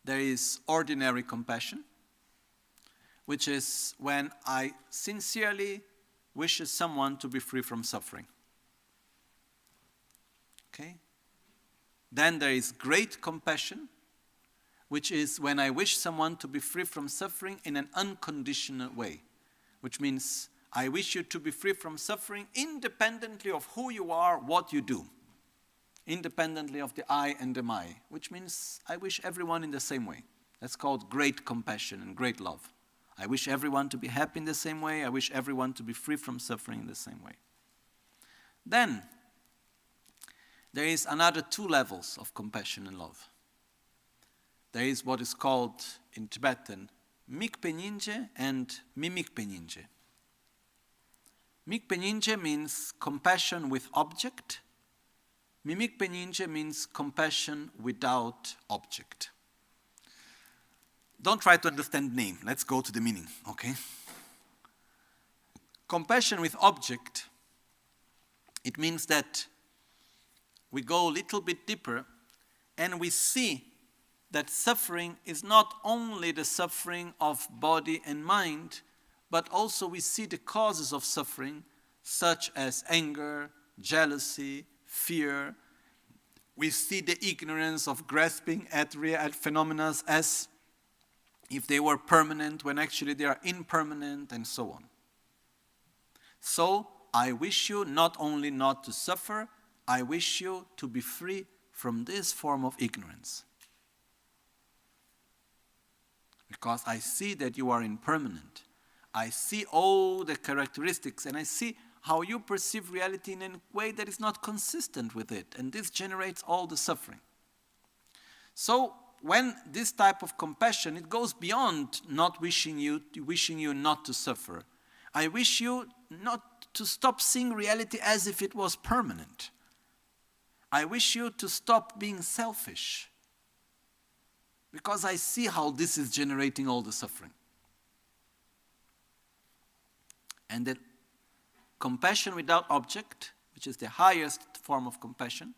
There is ordinary compassion, which is when I sincerely wish someone to be free from suffering. Okay? Then there is great compassion, which is when I wish someone to be free from suffering in an unconditional way, which means I wish you to be free from suffering independently of who you are, what you do. Independently of the I and the my, which means I wish everyone in the same way. That's called great compassion and great love. I wish everyone to be happy in the same way. I wish everyone to be free from suffering in the same way. Then, there is another 2 levels of compassion and love. There is what is called in Tibetan Mikpenyinje and Mimikpenyinje. Mikpenyinje means compassion with object. Mimikpenyinje means compassion without object. Don't try to understand the name. Let's go to the meaning, okay? Compassion with object, it means that we go a little bit deeper and we see that suffering is not only the suffering of body and mind, but also we see the causes of suffering, such as anger, jealousy, fear. We see the ignorance of grasping at phenomena as if they were permanent, when actually they are impermanent, and so on. So, I wish you not only not to suffer, I wish you to be free from this form of ignorance. Because I see that you are impermanent. I see all the characteristics, and I see how you perceive reality in a way that is not consistent with it, and this generates all the suffering. So, when this type of compassion, it goes beyond not wishing you not to suffer. I wish you not to stop seeing reality as if it was permanent. I wish you to stop being selfish, because I see how this is generating all the suffering. And that compassion without object, which is the highest form of compassion,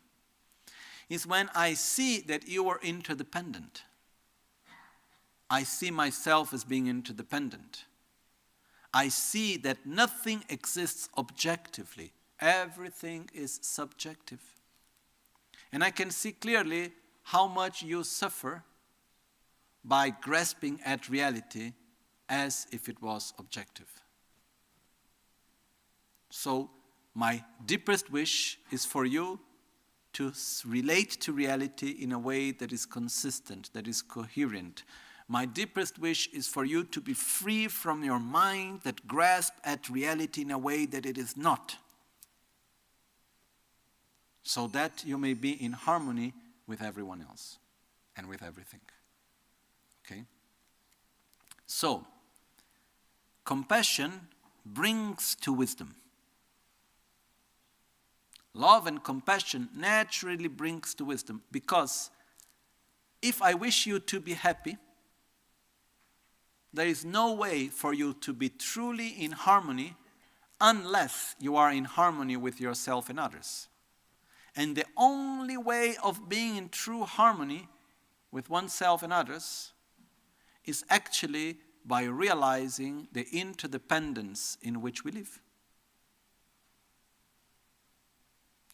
is when I see that you are interdependent. I see myself as being interdependent. I see that nothing exists objectively. Everything is subjective. And I can see clearly how much you suffer by grasping at reality as if it was objective. So, my deepest wish is for you to relate to reality in a way that is consistent, that is coherent. My deepest wish is for you to be free from your mind that grasps at reality in a way that it is not, so that you may be in harmony with everyone else and with everything. Okay? So, compassion brings to wisdom. Love and compassion naturally brings to wisdom, because if I wish you to be happy, there is no way for you to be truly in harmony unless you are in harmony with yourself and others. And the only way of being in true harmony with oneself and others is actually by realizing the interdependence in which we live.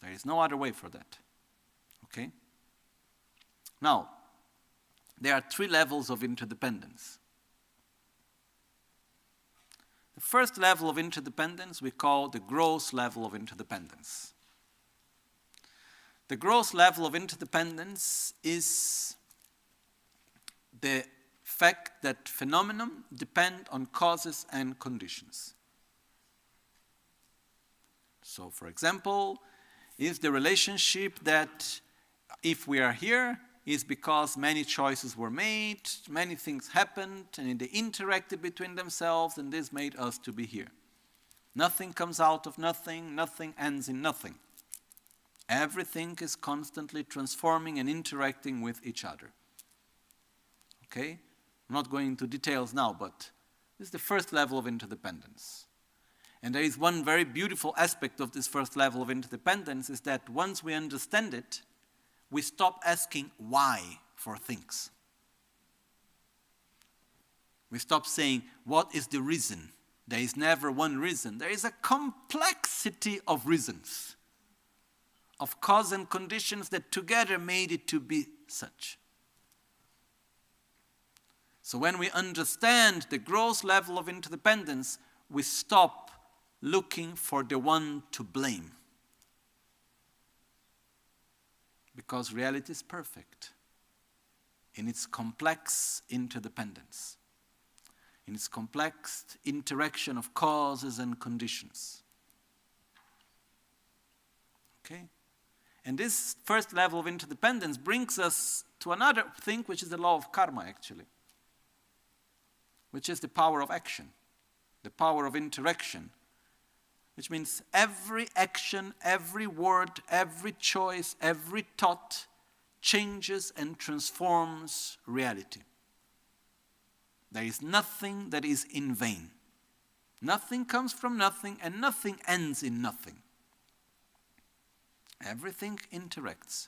There is no other way for that. Okay? Now, there are 3 levels of interdependence. The first level of interdependence we call the gross level of interdependence. The gross level of interdependence is the fact that phenomena depend on causes and conditions. So, for example, is the relationship that if we are here is because many choices were made, many things happened, and they interacted between themselves, and this made us to be here. Nothing comes out of nothing, nothing ends in nothing. Everything is constantly transforming and interacting with each other. Okay? I'm not going into details now, but this is the first level of interdependence. And there is one very beautiful aspect of this first level of interdependence, is that once we understand it, we stop asking why for things. We stop saying, what is the reason? There is never one reason. There is a complexity of reasons, of cause and conditions that together made it to be such. So when we understand the gross level of interdependence, we stop looking for the one to blame. Because reality is perfect in its complex interdependence, in its complex interaction of causes and conditions. Okay? And this first level of interdependence brings us to another thing, which is the law of karma, actually, which is the power of action, the power of interaction, which means every action, every word, every choice, every thought changes and transforms reality. There is nothing that is in vain. Nothing comes from nothing, and nothing ends in nothing. Everything interacts,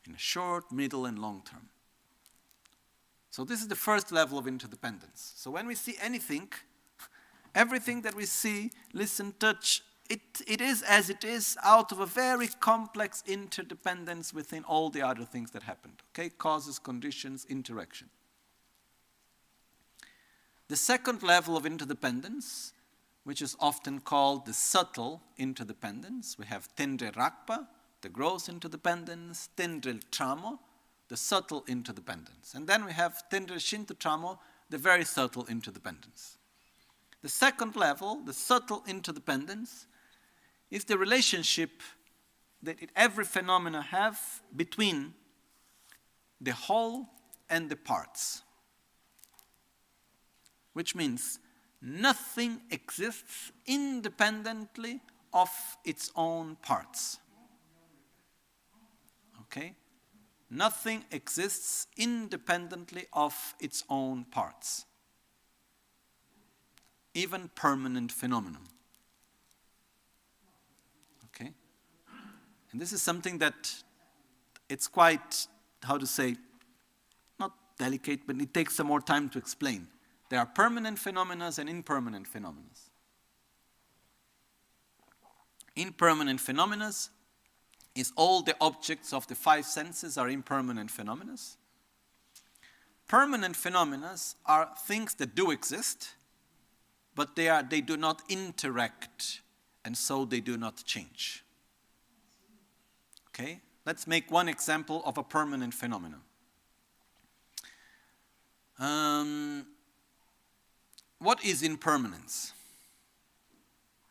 in a short, middle, and long term. So this is the first level of interdependence. So when we see anything, everything that we see, listen, touch, it is as it is out of a very complex interdependence within all the other things that happened. Okay? Causes, conditions, interaction. The second level of interdependence, which is often called the subtle interdependence, we have Tendre Rakpa, the gross interdependence, Tendre Tramo, the subtle interdependence. And then we have Tendre Shinto Tramo, the very subtle interdependence. The second level, the subtle interdependence, is the relationship that every phenomena have between the whole and the parts. Which means nothing exists independently of its own parts. Okay? Nothing exists independently of its own parts. Even permanent phenomenon. Okay? And this is something that it's quite, how to say, not delicate, but it takes some more time to explain. There are permanent phenomena and impermanent phenomena. Impermanent phenomena is all the objects of the five senses are impermanent phenomena. Permanent phenomena are things that do exist, but they do not interact, and so they do not change. Okay? Let's make one example of a permanent phenomenon. What is impermanence?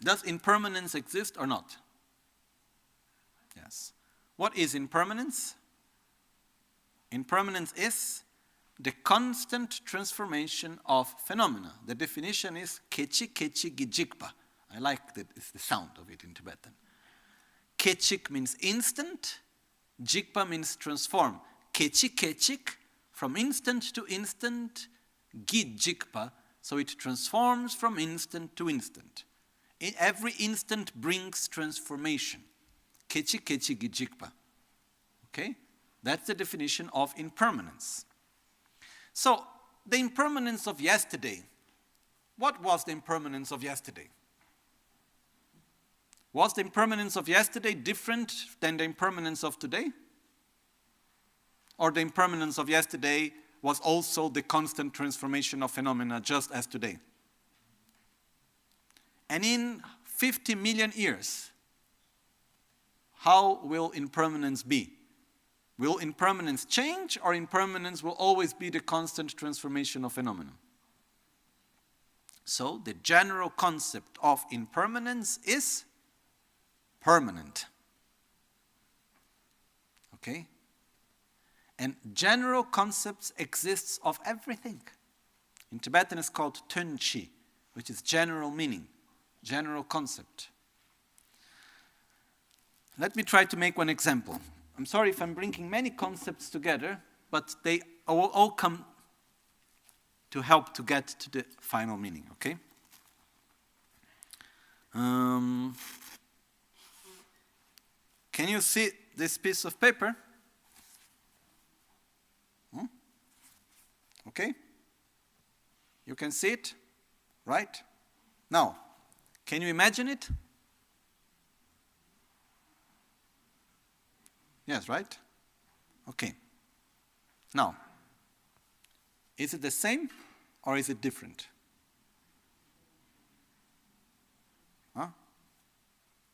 Does impermanence exist or not? Yes. What is impermanence? Impermanence is the constant transformation of phenomena. The definition is kechik kechik gijikpa. I like that it's the sound of it in Tibetan. Kechik means instant, jikpa means transform. Kechik kechik, from instant to instant, gijikpa, so it transforms from instant to instant. Every instant brings transformation. Kechik kechik gijikpa. Okay? That's the definition of impermanence. So, the impermanence of yesterday. What was the impermanence of yesterday? Was the impermanence of yesterday different than the impermanence of today? Or the impermanence of yesterday was also the constant transformation of phenomena just as today? And in 50 million years, how will impermanence be? Will impermanence change, or impermanence will always be the constant transformation of phenomena? So, the general concept of impermanence is permanent. Okay? And general concepts exists of everything. In Tibetan it's called Tönchi, which is general meaning, general concept. Let me try to make one example. I'm sorry if I'm bringing many concepts together, but they all come to help to get to the final meaning, okay? Can you see this piece of paper? Okay? You can see it, right? Now, can you imagine it? Yes, right? Okay. Now, is it the same or is it different?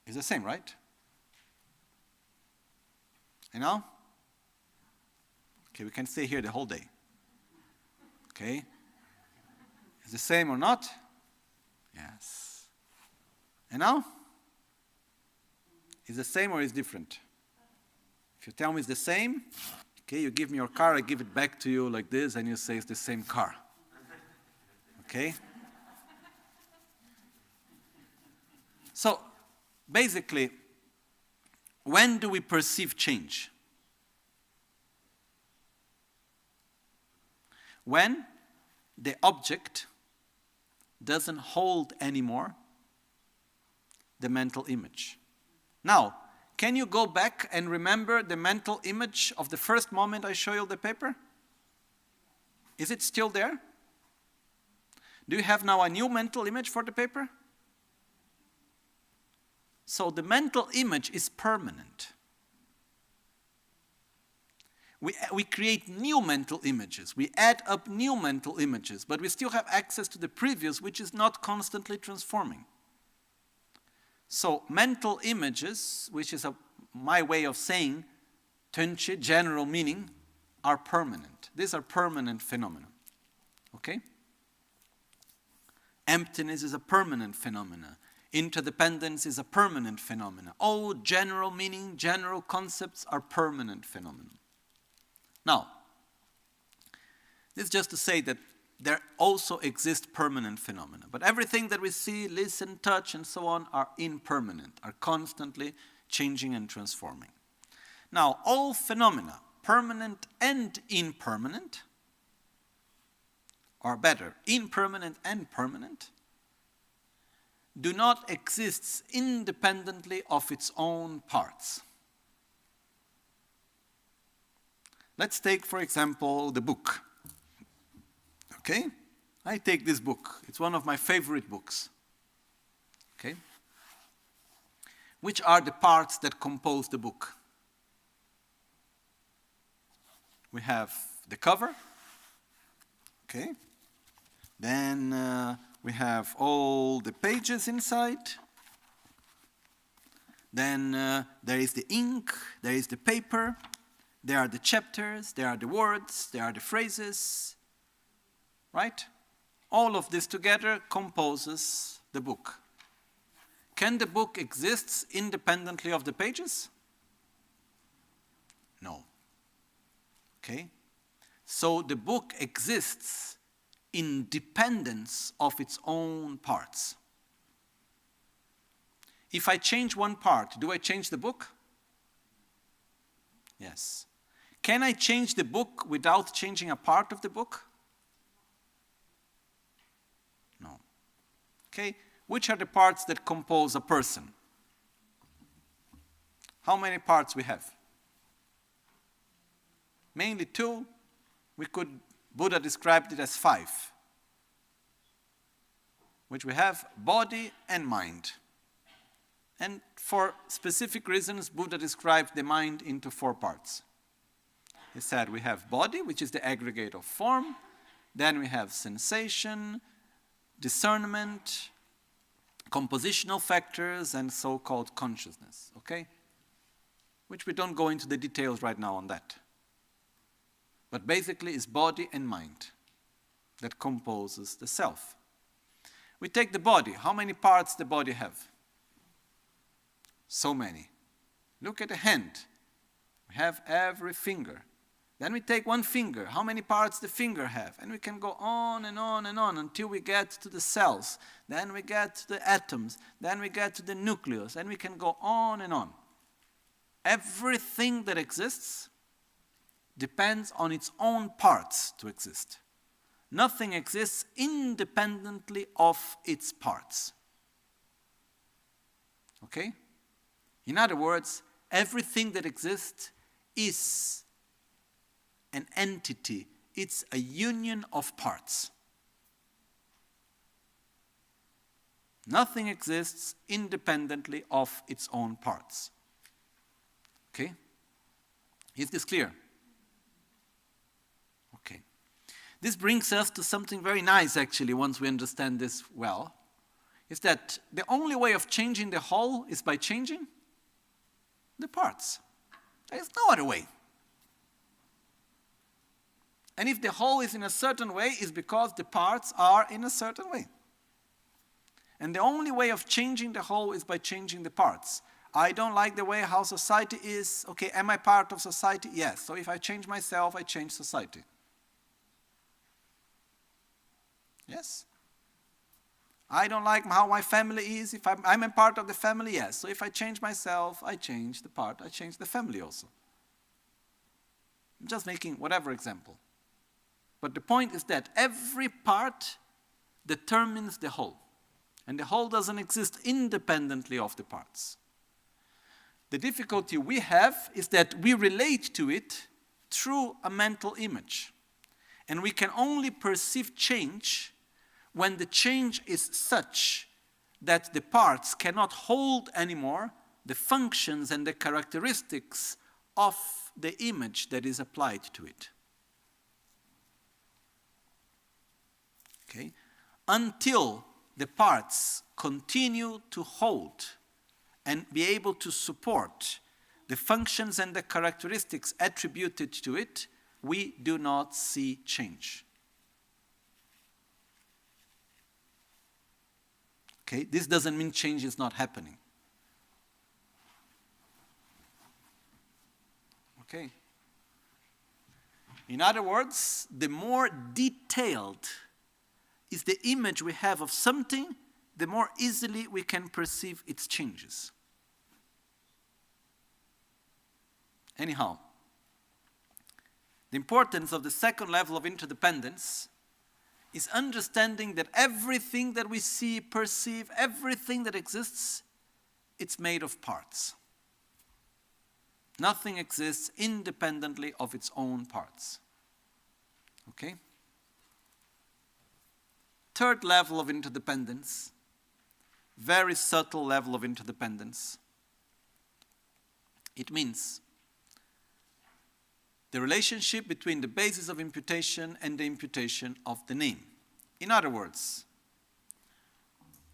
It's the same, right? And now? Okay, we can stay here the whole day. Okay? Is it the same or not? Yes. And now? Is it the same or is it different? If you tell me it's the same, okay, you give me your car, I give it back to you like this, and you say it's the same car. Okay? So, basically, when do we perceive change? When the object doesn't hold anymore the mental image. Now, can you go back and remember the mental image of the first moment I show you the paper? Is it still there? Do you have now a new mental image for the paper? So the mental image is permanent. We create new mental images. We add up new mental images, but we still have access to the previous, which is not constantly transforming. So mental images, which is my way of saying Tönche, general meaning, are permanent. These are permanent phenomena. Okay? Emptiness is a permanent phenomena. Interdependence is a permanent phenomena. All general meaning, general concepts are permanent phenomena. Now, this is just to say that there also exist permanent phenomena. But everything that we see, listen, touch, and so on are impermanent, are constantly changing and transforming. Now, all phenomena, permanent and impermanent, or better, impermanent and permanent, do not exist independently of its own parts. Let's take, for example, the book. Okay? I take this book. It's one of my favorite books. Okay? Which are the parts that compose the book? We have the cover. Okay? Then we have all the pages inside. Then there is the ink, there is the paper, there are the chapters, there are the words, there are the phrases, right? All of this together composes the book. Can the book exist independently of the pages? No. Okay? So the book exists in dependence of its own parts. If I change one part, do I change the book? Yes. Can I change the book without changing a part of the book? No. Okay, which are the parts that compose a person? How many parts we have? Mainly two. Buddha described it as 5. Which we have body and mind. And for specific reasons, Buddha described the mind into 4 parts. He said we have body, which is the aggregate of form. Then we have sensation, discernment, compositional factors, and so-called consciousness. Okay? Which we don't go into the details right now on that. But basically it's body and mind that composes the self. We take the body. How many parts the body have? So many. Look at the hand. We have every finger. Then we take one finger. How many parts the finger have? And we can go on and on and on until we get to the cells. Then we get to the atoms. Then we get to the nucleus. And we can go on and on. Everything that exists depends on its own parts to exist. Nothing exists independently of its parts. Okay? In other words, everything that exists is an entity. It's a union of parts. Nothing exists independently of its own parts. Okay? Is this clear? Okay. This brings us to something very nice, actually, once we understand this well. Is that the only way of changing the whole is by changing the parts. There is no other way. And if the whole is in a certain way, it's because the parts are in a certain way. And the only way of changing the whole is by changing the parts. I don't like the way how society is. Okay, am I part of society? Yes. So if I change myself, I change society. Yes. I don't like how my family is. If I'm a part of the family, yes. So if I change myself, I change the part. I change the family also. I'm just making whatever example. But the point is that every part determines the whole. And the whole doesn't exist independently of the parts. The difficulty we have is that we relate to it through a mental image. And we can only perceive change when the change is such that the parts cannot hold anymore the functions and the characteristics of the image that is applied to it. Okay? Until the parts continue to hold and be able to support the functions and the characteristics attributed to it, we do not see change. Okay? This doesn't mean change is not happening. Okay? In other words, the more detailed is the image we have of something, the more easily we can perceive its changes. Anyhow, the importance of the second level of interdependence is understanding that everything that we see, perceive, everything that exists, it's made of parts. Nothing exists independently of its own parts. Okay? Third level of interdependence, very subtle level of interdependence. It means the relationship between the basis of imputation and the imputation of the name. In other words,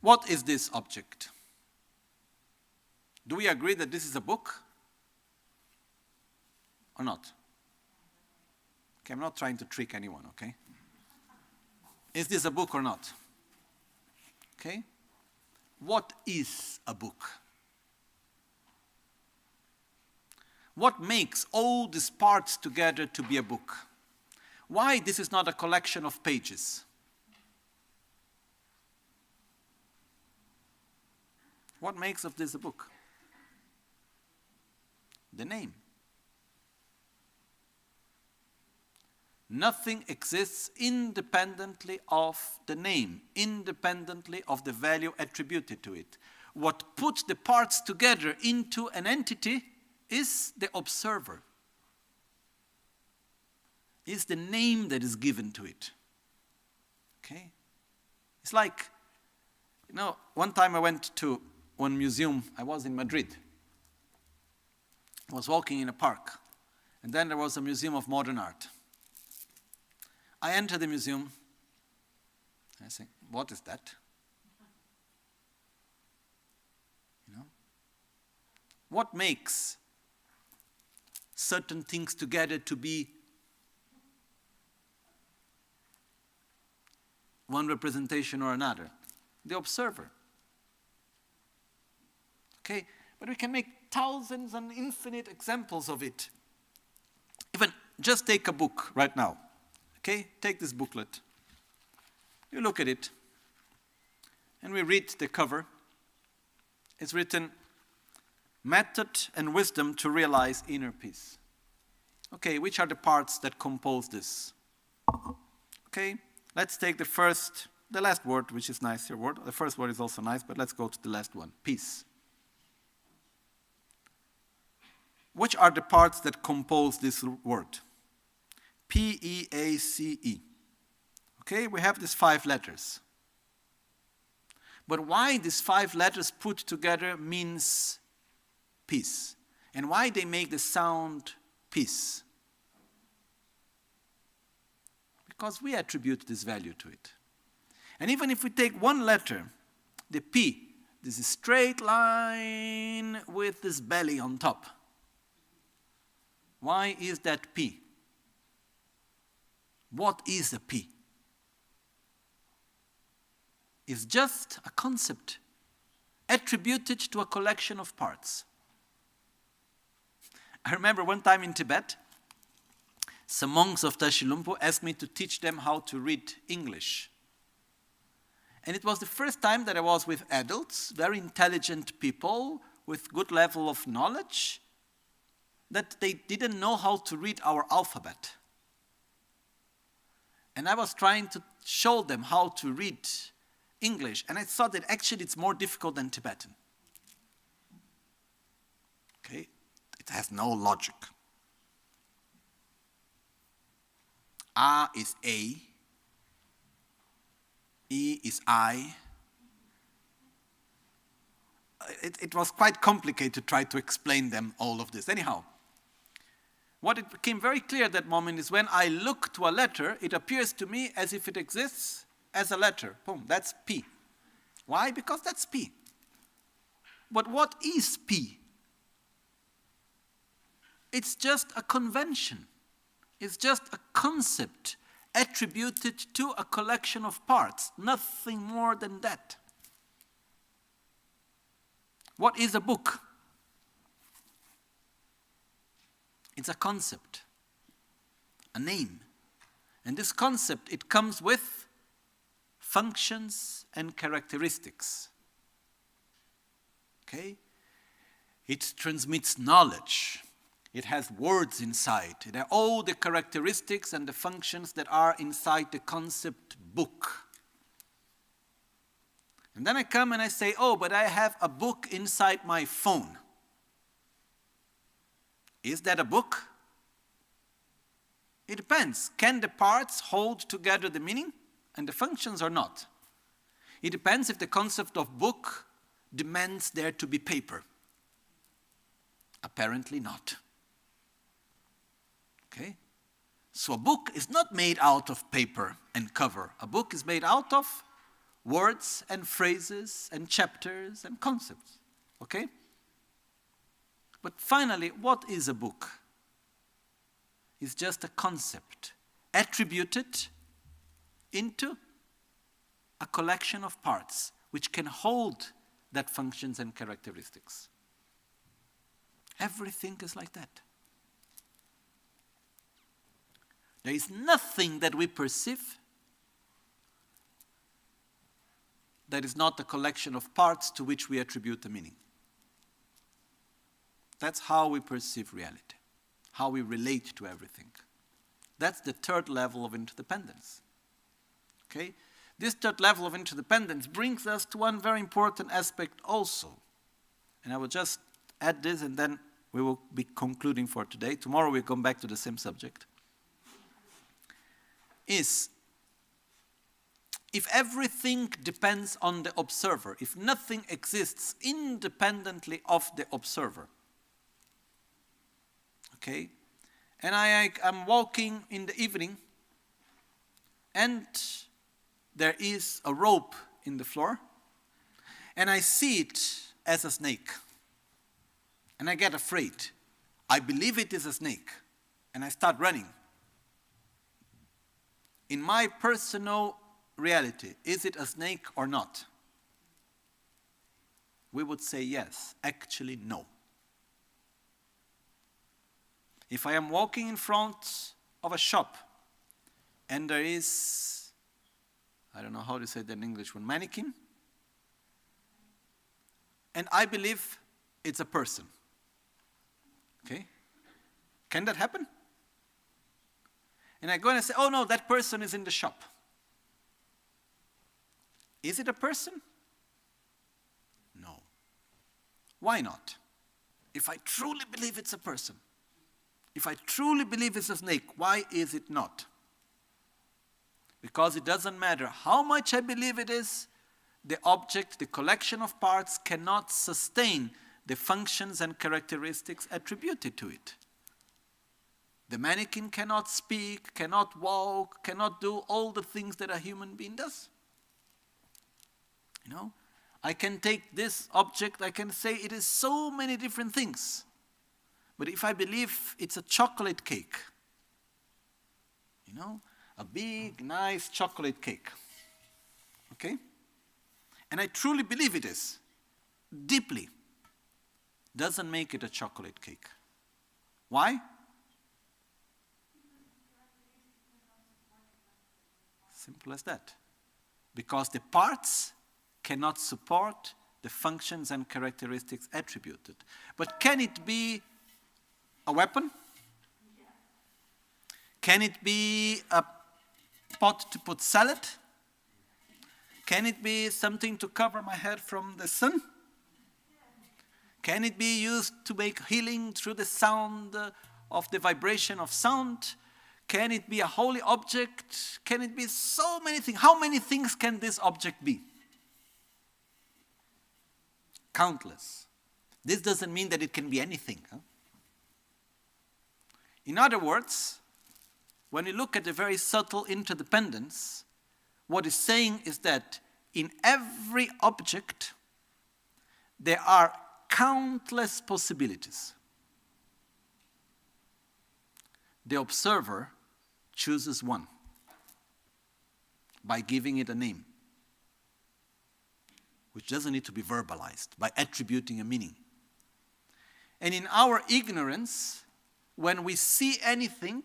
what is this object? Do we agree that this is a book? Or not? Okay, I'm not trying to trick anyone, okay? Is this a book or not? Okay? What is a book? What makes all these parts together to be a book? Why this is not a collection of pages? What makes of this a book? The name. Nothing exists independently of the name, independently of the value attributed to it. What puts the parts together into an entity is the observer, is the name that is given to it. Okay? It's like, one time I went to one museum. I was in Madrid. I was walking in a park, and then there was a museum of modern art. I enter the museum, and I say, what is that? What makes certain things together to be one representation or another? The observer. Okay? But we can make thousands and infinite examples of it. Even just take a book right now. Okay? Take this booklet. You look at it, and we read the cover. It's written, Method and Wisdom to Realize Inner Peace. Okay, which are the parts that compose this? Okay, let's take the last word, which is nicer word. The first word is also nice, but let's go to the last one, peace. Which are the parts that compose this word? P-E-A-C-E. Okay, we have these 5 letters. But why these 5 letters put together means peace? And why they make the sound peace? Because we attribute this value to it. And even if we take one letter, the P, this is straight line with this belly on top. Why is that P? What is a P? It's just a concept attributed to a collection of parts. I remember one time in Tibet, some monks of Tashilumpo asked me to teach them how to read English. And it was the first time that I was with adults, very intelligent people with good level of knowledge, that they didn't know how to read our alphabet. And I was trying to show them how to read English, and I thought that actually it's more difficult than Tibetan. Okay? It has no logic. A is A, E is I. It was quite complicated to try to explain them all of this. Anyhow, what it became very clear at that moment is when I look to a letter, it appears to me as if it exists as a letter. Boom, that's P. Why? Because that's P. But what is P? It's just a convention. It's just a concept attributed to a collection of parts. Nothing more than that. What is a book? It's a concept, a name. And this concept, it comes with functions and characteristics. Okay? It transmits knowledge. It has words inside. It has all the characteristics and the functions that are inside the concept book. And then I come and I say, oh, but I have a book inside my phone. Is that a book? It depends. Can the parts hold together the meaning and the functions or not? It depends if the concept of book demands there to be paper. Apparently not. Okay? So a book is not made out of paper and cover. A book is made out of words and phrases and chapters and concepts. Okay? But finally, what is a book? It's just a concept attributed into a collection of parts which can hold that functions and characteristics. Everything is like that. There is nothing that we perceive that is not a collection of parts to which we attribute a meaning. That's how we perceive reality, how we relate to everything. That's the third level of interdependence. Okay? This third level of interdependence brings us to one very important aspect also. And I will just add this and then we will be concluding for today. Tomorrow we'll come back to the same subject. Is if everything depends on the observer, if nothing exists independently of the observer, okay, and I'm walking in the evening and there is a rope in the floor and I see it as a snake and I get afraid. I believe it is a snake and I start running. In my personal reality, is it a snake or not? We would say yes. Actually, no. If I am walking in front of a shop and there is, I don't know how to say that in English, one mannequin, and I believe it's a person. Okay? Can that happen? And I go and I say, oh no, that person is in the shop. Is it a person? No. Why not? If I truly believe it's a person, if I truly believe it's a snake, why is it not? Because it doesn't matter how much I believe it is, the object, the collection of parts cannot sustain the functions and characteristics attributed to it. The mannequin cannot speak, cannot walk, cannot do all the things that a human being does. You know, I can take this object, I can say it is so many different things. But if I believe it's a chocolate cake, you know, a big, nice chocolate cake, okay? And I truly believe it is, deeply, doesn't make it a chocolate cake. Why? Simple as that. Because the parts cannot support the functions and characteristics attributed. But can it be a weapon? Can it be a pot to put salad? Can it be something to cover my head from the sun? Can it be used to make healing through the sound of the vibration of sound? Can it be a holy object? Can it be so many things? How many things can this object be? Countless. This doesn't mean that it can be anything. Huh? In other words, when you look at the very subtle interdependence, what it's saying is that in every object, there are countless possibilities. The observer chooses one by giving it a name, which doesn't need to be verbalized, by attributing a meaning. And in our ignorance, when we see anything,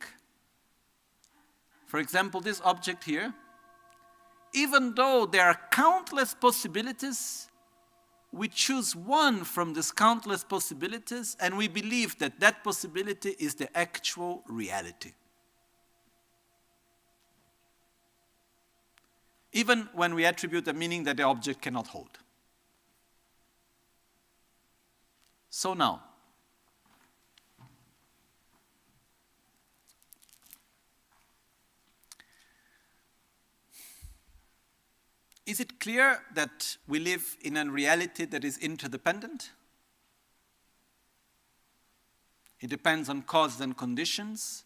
for example, this object here, even though there are countless possibilities, we choose one from these countless possibilities, and we believe that that possibility is the actual reality. Even when we attribute a meaning that the object cannot hold. So now, is it clear that we live in a reality that is interdependent? It depends on causes and conditions.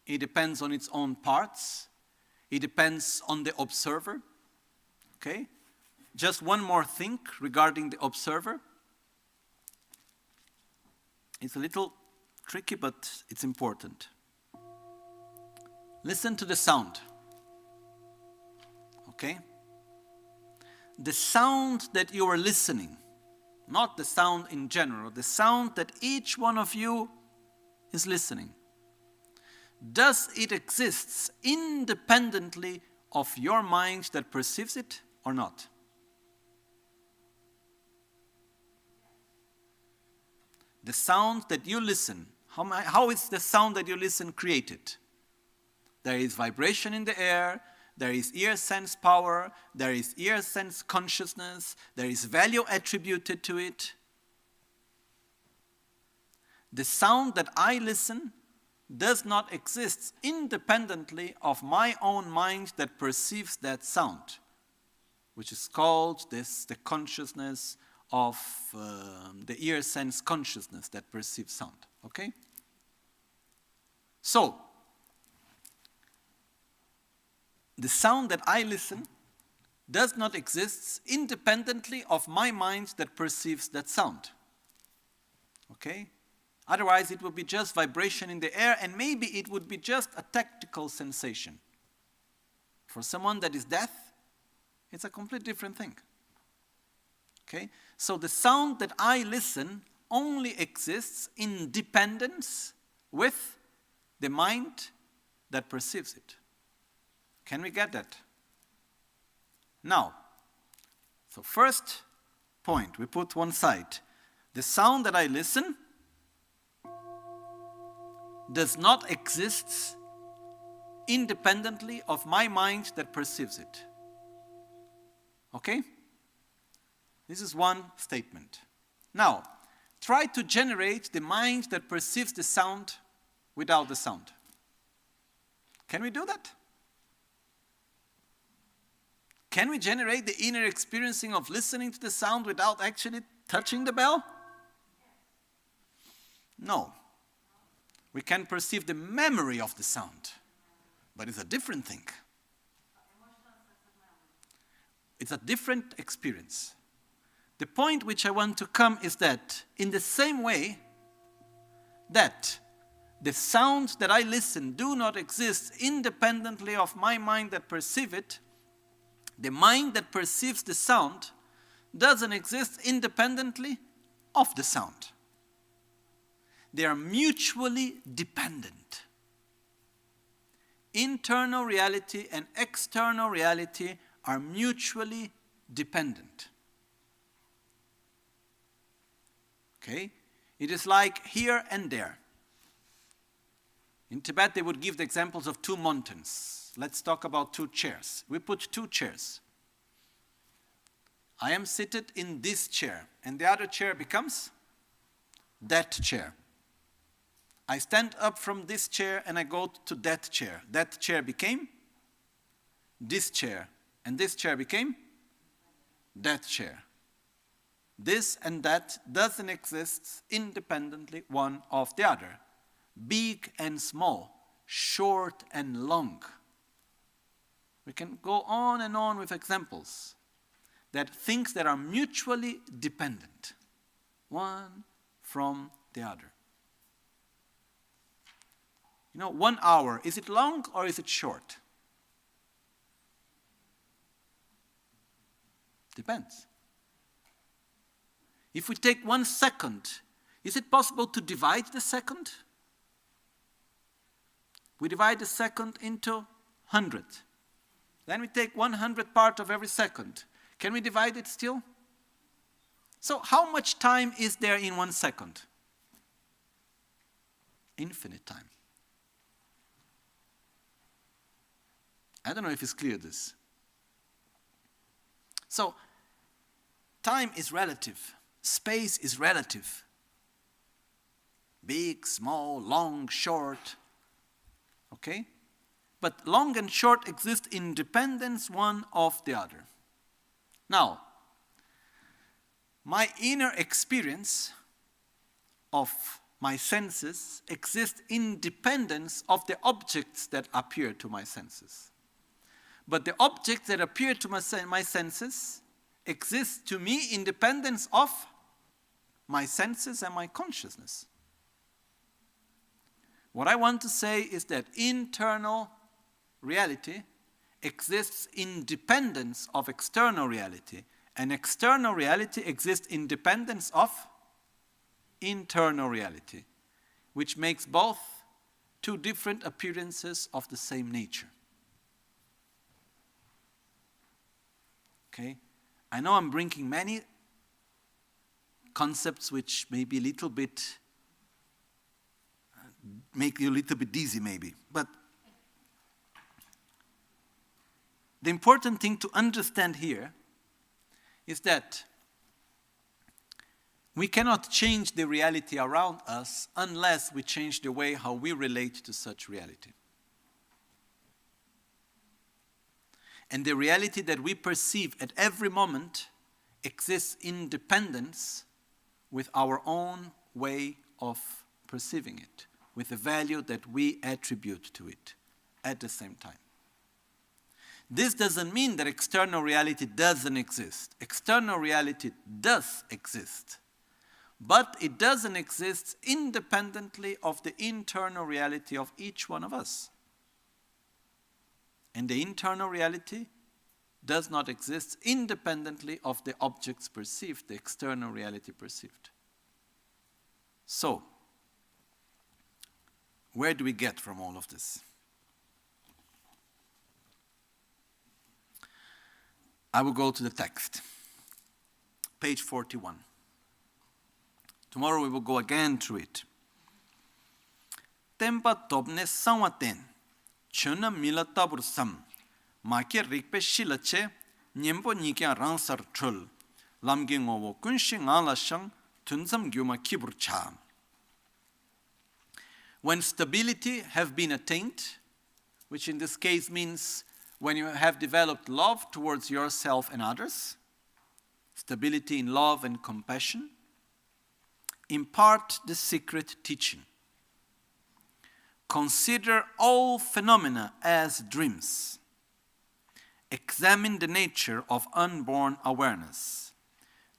It depends on its own parts. It depends on the observer. Okay? Just one more thing regarding the observer. It's a little tricky, but it's important. Listen to the sound. Okay? The sound that you are listening, not the sound in general, the sound that each one of you is listening, does it exist independently of your mind that perceives it or not? The sound that you listen, how is the sound that you listen created? There is vibration in the air. There is ear sense power, there is ear sense consciousness, there is value attributed to it. The sound that I listen does not exist independently of my own mind that perceives that sound, which is called the consciousness of the ear sense consciousness that perceives sound. Okay? So, the sound that I listen does not exist independently of my mind that perceives that sound. Okay? Otherwise, it would be just vibration in the air, and maybe it would be just a tactical sensation. For someone that is deaf, it's a completely different thing. Okay? So the sound that I listen only exists in dependence with the mind that perceives it. Can we get that? Now, so first point, we put one side. The sound that I listen does not exist independently of my mind that perceives it. Okay? This is one statement. Now, try to generate the mind that perceives the sound without the sound. Can we do that? Can we generate the inner experiencing of listening to the sound without actually touching the bell? No. We can perceive the memory of the sound, but it's a different thing. It's a different experience. The point which I want to come is that in the same way that the sounds that I listen do not exist independently of my mind that perceives it, the mind that perceives the sound doesn't exist independently of the sound. They are mutually dependent. Internal reality and external reality are mutually dependent. Okay? It is like here and there. In Tibet, they would give the examples of two mountains. Let's talk about two chairs. We put two chairs. I am seated in this chair, and the other chair becomes that chair. I stand up from this chair and I go to that chair. That chair became this chair, and this chair became that chair. This and that doesn't exist independently one of the other. Big and small, short and long. We can go on and on with examples that things that are mutually dependent, one from the other. 1 hour, is it long or is it short? Depends. If we take 1 second, is it possible to divide the second? We divide the second into 100. Then we take 100 part of every second. Can we divide it still? So how much time is there in 1 second? Infinite time. I don't know if it's clear, this. So, time is relative. Space is relative. Big, small, long, short. Okay? But long and short exist in dependence one of the other. Now, my inner experience of my senses exists in dependence of the objects that appear to my senses. But the objects that appear to my senses exist to me in dependence of my senses and my consciousness. What I want to say is that internal reality exists in dependence of external reality, and external reality exists in dependence of internal reality, which makes both two different appearances of the same nature. Okay? I know I'm bringing many concepts which may be a little bit, make you a little bit dizzy maybe, but the important thing to understand here is that we cannot change the reality around us unless we change the way how we relate to such reality. And the reality that we perceive at every moment exists in dependence with our own way of perceiving it, with the value that we attribute to it at the same time. This doesn't mean that external reality doesn't exist. External reality does exist, but it doesn't exist independently of the internal reality of each one of us. And the internal reality does not exist independently of the objects perceived, the external reality perceived. So, where do we get from all of this? I will go to the text. Page 41. Tomorrow we will go again through it. Tempa topne sawaten. Chuna mila tabur sam. Maki rikpe shilache. Nyempo nikya ransar trul. Lamgi ngowo kunshi ngala shang. Tunsam gyuma kibur cha. When stability have been attained, which in this case means when you have developed love towards yourself and others, stability in love and compassion, impart the secret teaching. Consider all phenomena as dreams. Examine the nature of unborn awareness.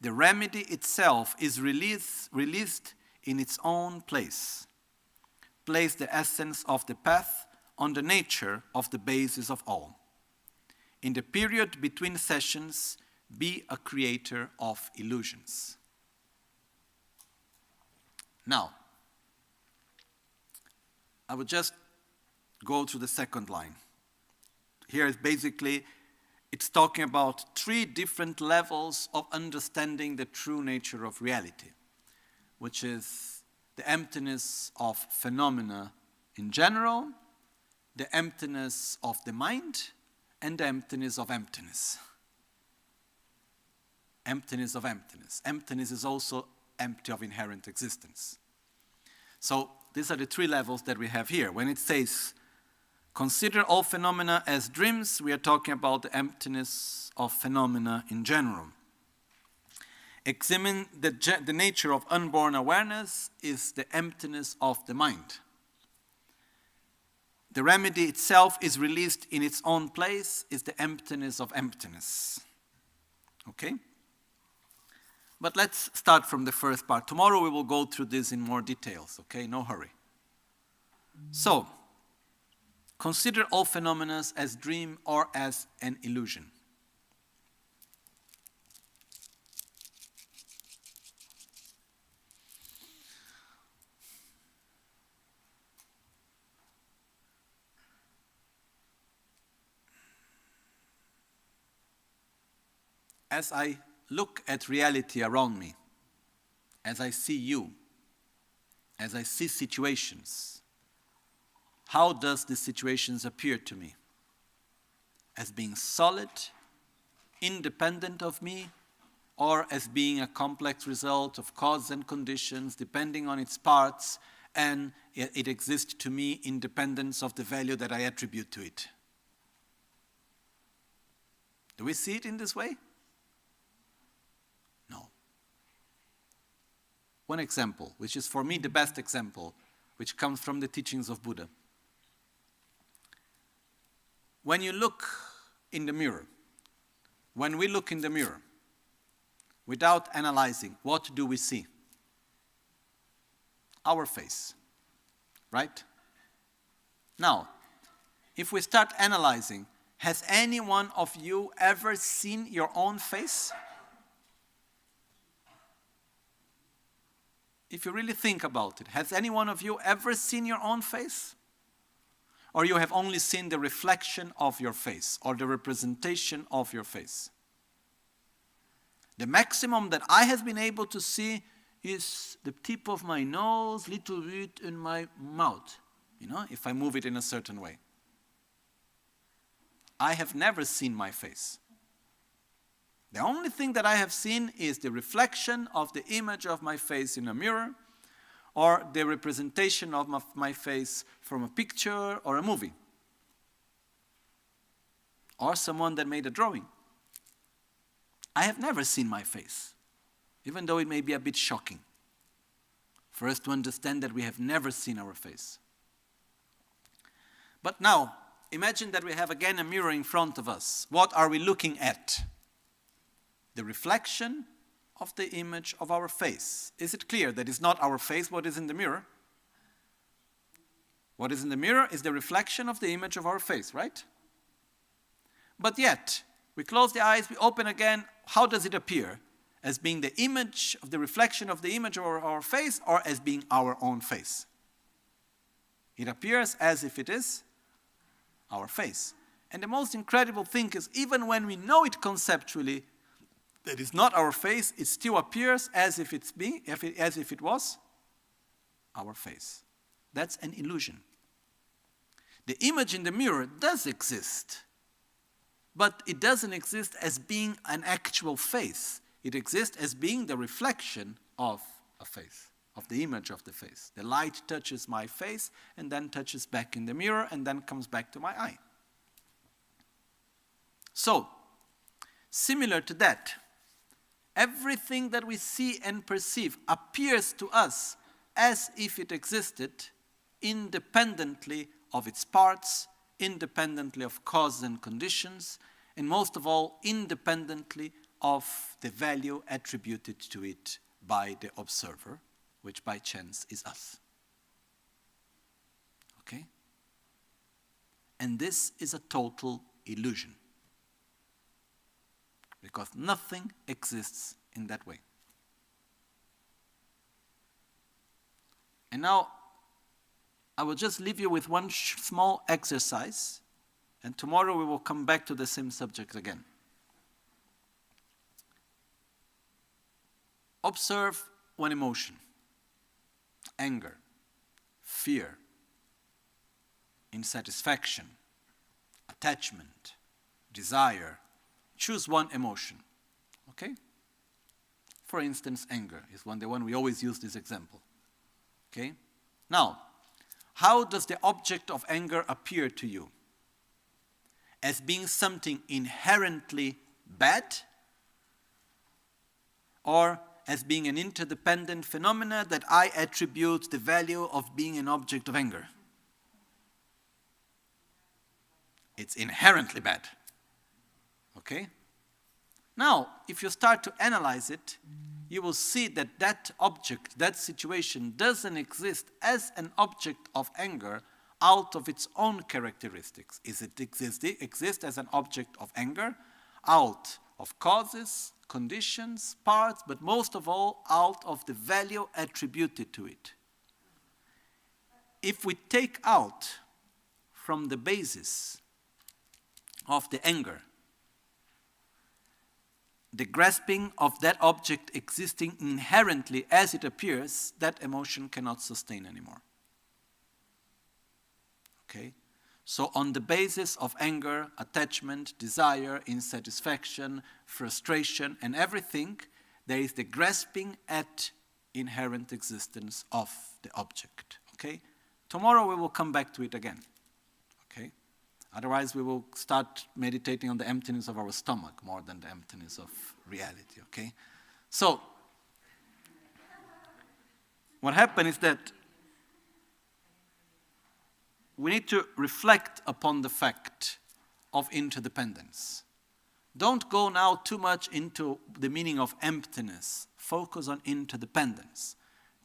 The remedy itself is released in its own place. Place the essence of the path on the nature of the basis of all. In the period between sessions, be a creator of illusions. Now, I will just go to the second line. Here is basically, it's talking about 3 different levels of understanding the true nature of reality, which is the emptiness of phenomena in general, the emptiness of the mind, and the emptiness of emptiness. emptiness of emptiness. Emptiness is also empty of inherent existence. So these are the three levels that we have here. When it says, consider all phenomena as dreams, we are talking about the emptiness of phenomena in general. Examine the nature of unborn awareness is the emptiness of the mind. The remedy itself is released in its own place, is the emptiness of emptiness. Okay? But let's start from the first part. Tomorrow we will go through this in more details, okay? No hurry. So, consider all phenomena as dream or as an illusion. As I look at reality around me, as I see you, as I see situations, how does the situations appear to me? As being solid, independent of me, or as being a complex result of cause and conditions, depending on its parts, and it exists to me independent of the value that I attribute to it? Do we see it in this way? No. One example, which is for me the best example, which comes from the teachings of Buddha. When you look in the mirror, when we look in the mirror, without analyzing, what do we see? Our face, right? Now, if we start analyzing, has any one of you ever seen your own face? If you really think about it, has any one of you ever seen your own face? Or you have only seen the reflection of your face or the representation of your face? The maximum that I have been able to see is the tip of my nose, little bit in my mouth, if I move it in a certain way. I have never seen my face. The only thing that I have seen is the reflection of the image of my face in a mirror, or the representation of my face from a picture or a movie, or someone that made a drawing. I have never seen my face, even though it may be a bit shocking for us to understand that we have never seen our face. But now, imagine that we have again a mirror in front of us. What are we looking at? The reflection of the image of our face. Is it clear that it's not our face what is in the mirror? What is in the mirror is the reflection of the image of our face, right? But yet, we close the eyes, we open again. How does it appear? As being the image of the reflection of the image of our face, or as being our own face? It appears as if it is our face. And the most incredible thing is, even when we know it conceptually, that is not our face, it still appears as if it was our face. That's an illusion. The image in the mirror does exist, but it doesn't exist as being an actual face. It exists as being the reflection of a face, of the image of the face. The light touches my face and then touches back in the mirror and then comes back to my eye. So, similar to that, everything that we see and perceive appears to us as if it existed independently of its parts, independently of cause and conditions, and most of all, independently of the value attributed to it by the observer, which by chance is us. Okay? And this is a total illusion, because nothing exists in that way. And now, I will just leave you with one small exercise, and tomorrow we will come back to the same subject again. Observe one emotion: anger, fear, insatisfaction, attachment, desire. Choose one emotion, okay? For instance, anger is the one we always use this example. Okay? Now, how does the object of anger appear to you? As being something inherently bad, or as being an interdependent phenomena that I attribute the value of being an object of anger? It's inherently bad. Okay? Now, if you start to analyze it, you will see that that object, that situation, doesn't exist as an object of anger out of its own characteristics. It exists as an object of anger out of causes, conditions, parts, but most of all, out of the value attributed to it. If we take out from the basis of the anger the grasping of that object existing inherently as it appears, that emotion cannot sustain anymore. Okay? So on the basis of anger, attachment, desire, insatisfaction, frustration, and everything, there is the grasping at inherent existence of the object. Okay? Tomorrow we will come back to it again. Okay? Otherwise, we will start meditating on the emptiness of our stomach more than the emptiness of reality, okay? So, what happened is that we need to reflect upon the fact of interdependence. Don't go now too much into the meaning of emptiness. Focus on interdependence.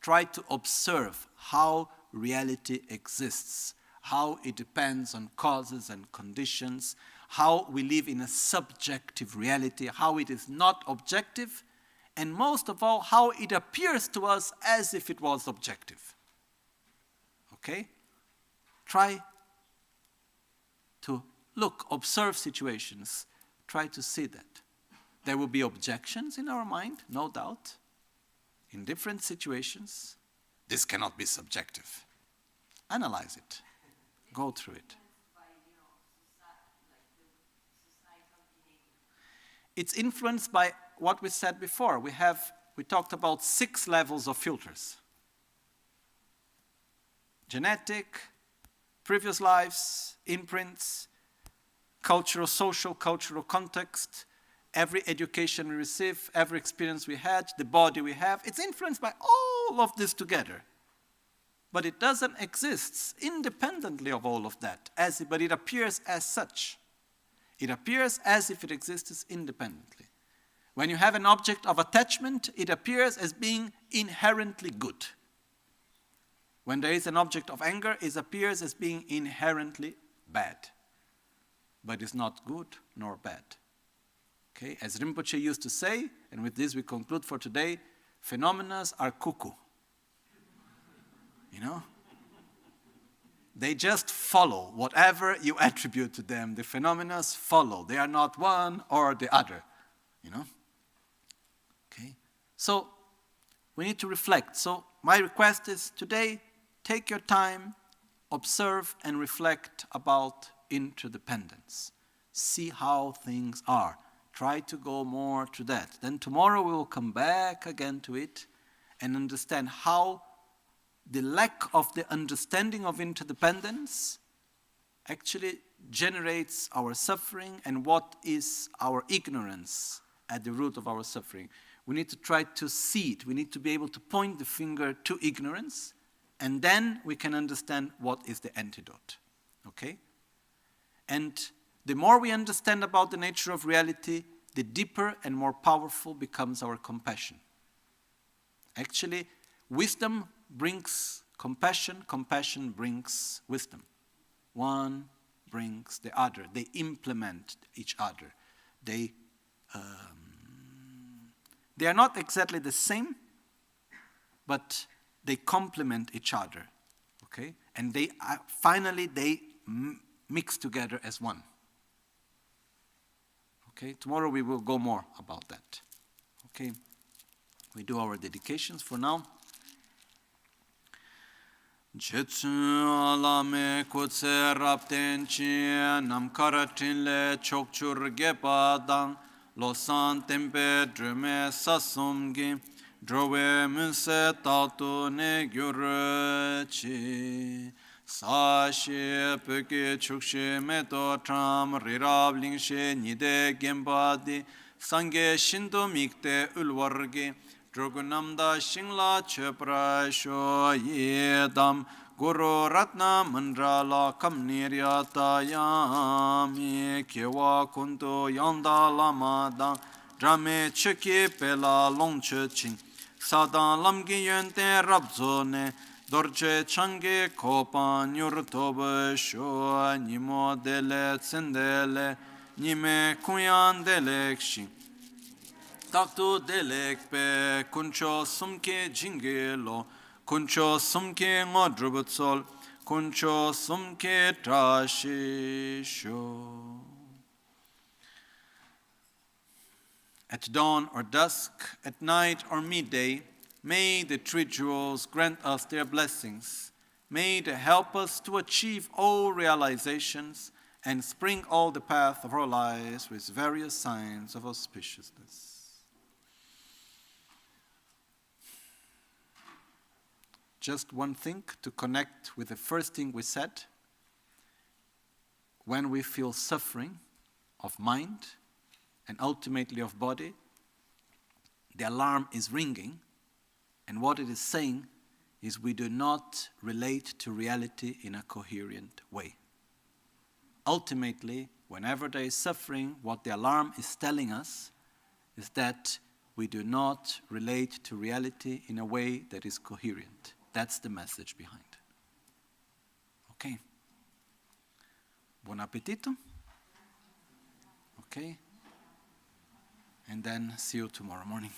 Try to observe how reality exists, how it depends on causes and conditions, how we live in a subjective reality, how it is not objective, and most of all, how it appears to us as if it was objective. Okay? Try to observe situations, try to see that. There will be objections in our mind, no doubt, in different situations. This cannot be subjective. Analyze it. Go through it. It's influenced by what we said before. We talked about 6 levels of filters. Genetic, previous lives, imprints, social, cultural context, every education we receive, every experience we had, the body we have. It's influenced by all of this together. But it doesn't exist independently of all of that, but it appears as such. It appears as if it exists independently. When you have an object of attachment, it appears as being inherently good. When there is an object of anger, it appears as being inherently bad. But it's not good nor bad. Okay? As Rinpoche used to say, and with this we conclude for today, phenomena are cuckoo. You know? They just follow whatever you attribute to them. The phenomena follow. They are not one or the other. You know? Okay? So, we need to reflect. So, my request is today, take your time, observe and reflect about interdependence. See how things are. Try to go more to that. Then tomorrow we will come back again to it and understand how the lack of the understanding of interdependence actually generates our suffering and what is our ignorance at the root of our suffering. We need to try to see it. We need to be able to point the finger to ignorance, and then we can understand what is the antidote. Okay? And the more we understand about the nature of reality, the deeper and more powerful becomes our compassion. Actually, wisdom brings compassion, compassion brings wisdom. One brings the other. They implement each other. They are not exactly the same, but they complement each other. Okay? And they finally mix together as one. Okay? Tomorrow we will go more about that. Okay? We do our dedications for now. Jetsu alame kutse rapten chi nam karatin le chokchur gepa dang lo san tempe drume sasumgi, drove munse tatu ne gyurchi. Sashi peke chukshe meto tram rirab lingshe nide gembadi, sange shinto mikte ulwargi, drogunamda shingla chepra sho yedam, Guru Ratna Mandrala Kamniryata Yami Kewa Kunto Yanda Lama Dan Drame Cheki Pela Longche Ching Sadan Lamgi Yente Rabzone Dorje Change Kopa Nyurtobe Sho Nimo Dele Tsendele Nime Kunyan Delek Shing Taktu Delek Pe Kuncho Sumke Jingelo Kuncho sumke ngodrubutsol, kuncho sumke trashisho. At dawn or dusk, at night or midday, may the three jewels grant us their blessings. May they help us to achieve all realizations and spring all the path of our lives with various signs of auspiciousness. Just one thing to connect with the first thing we said. When we feel suffering of mind and ultimately of body, the alarm is ringing, and what it is saying is we do not relate to reality in a coherent way. Ultimately, whenever there is suffering, what the alarm is telling us is that we do not relate to reality in a way that is coherent. That's the message behind. Okay. Buon appetito. Okay. And then see you tomorrow morning.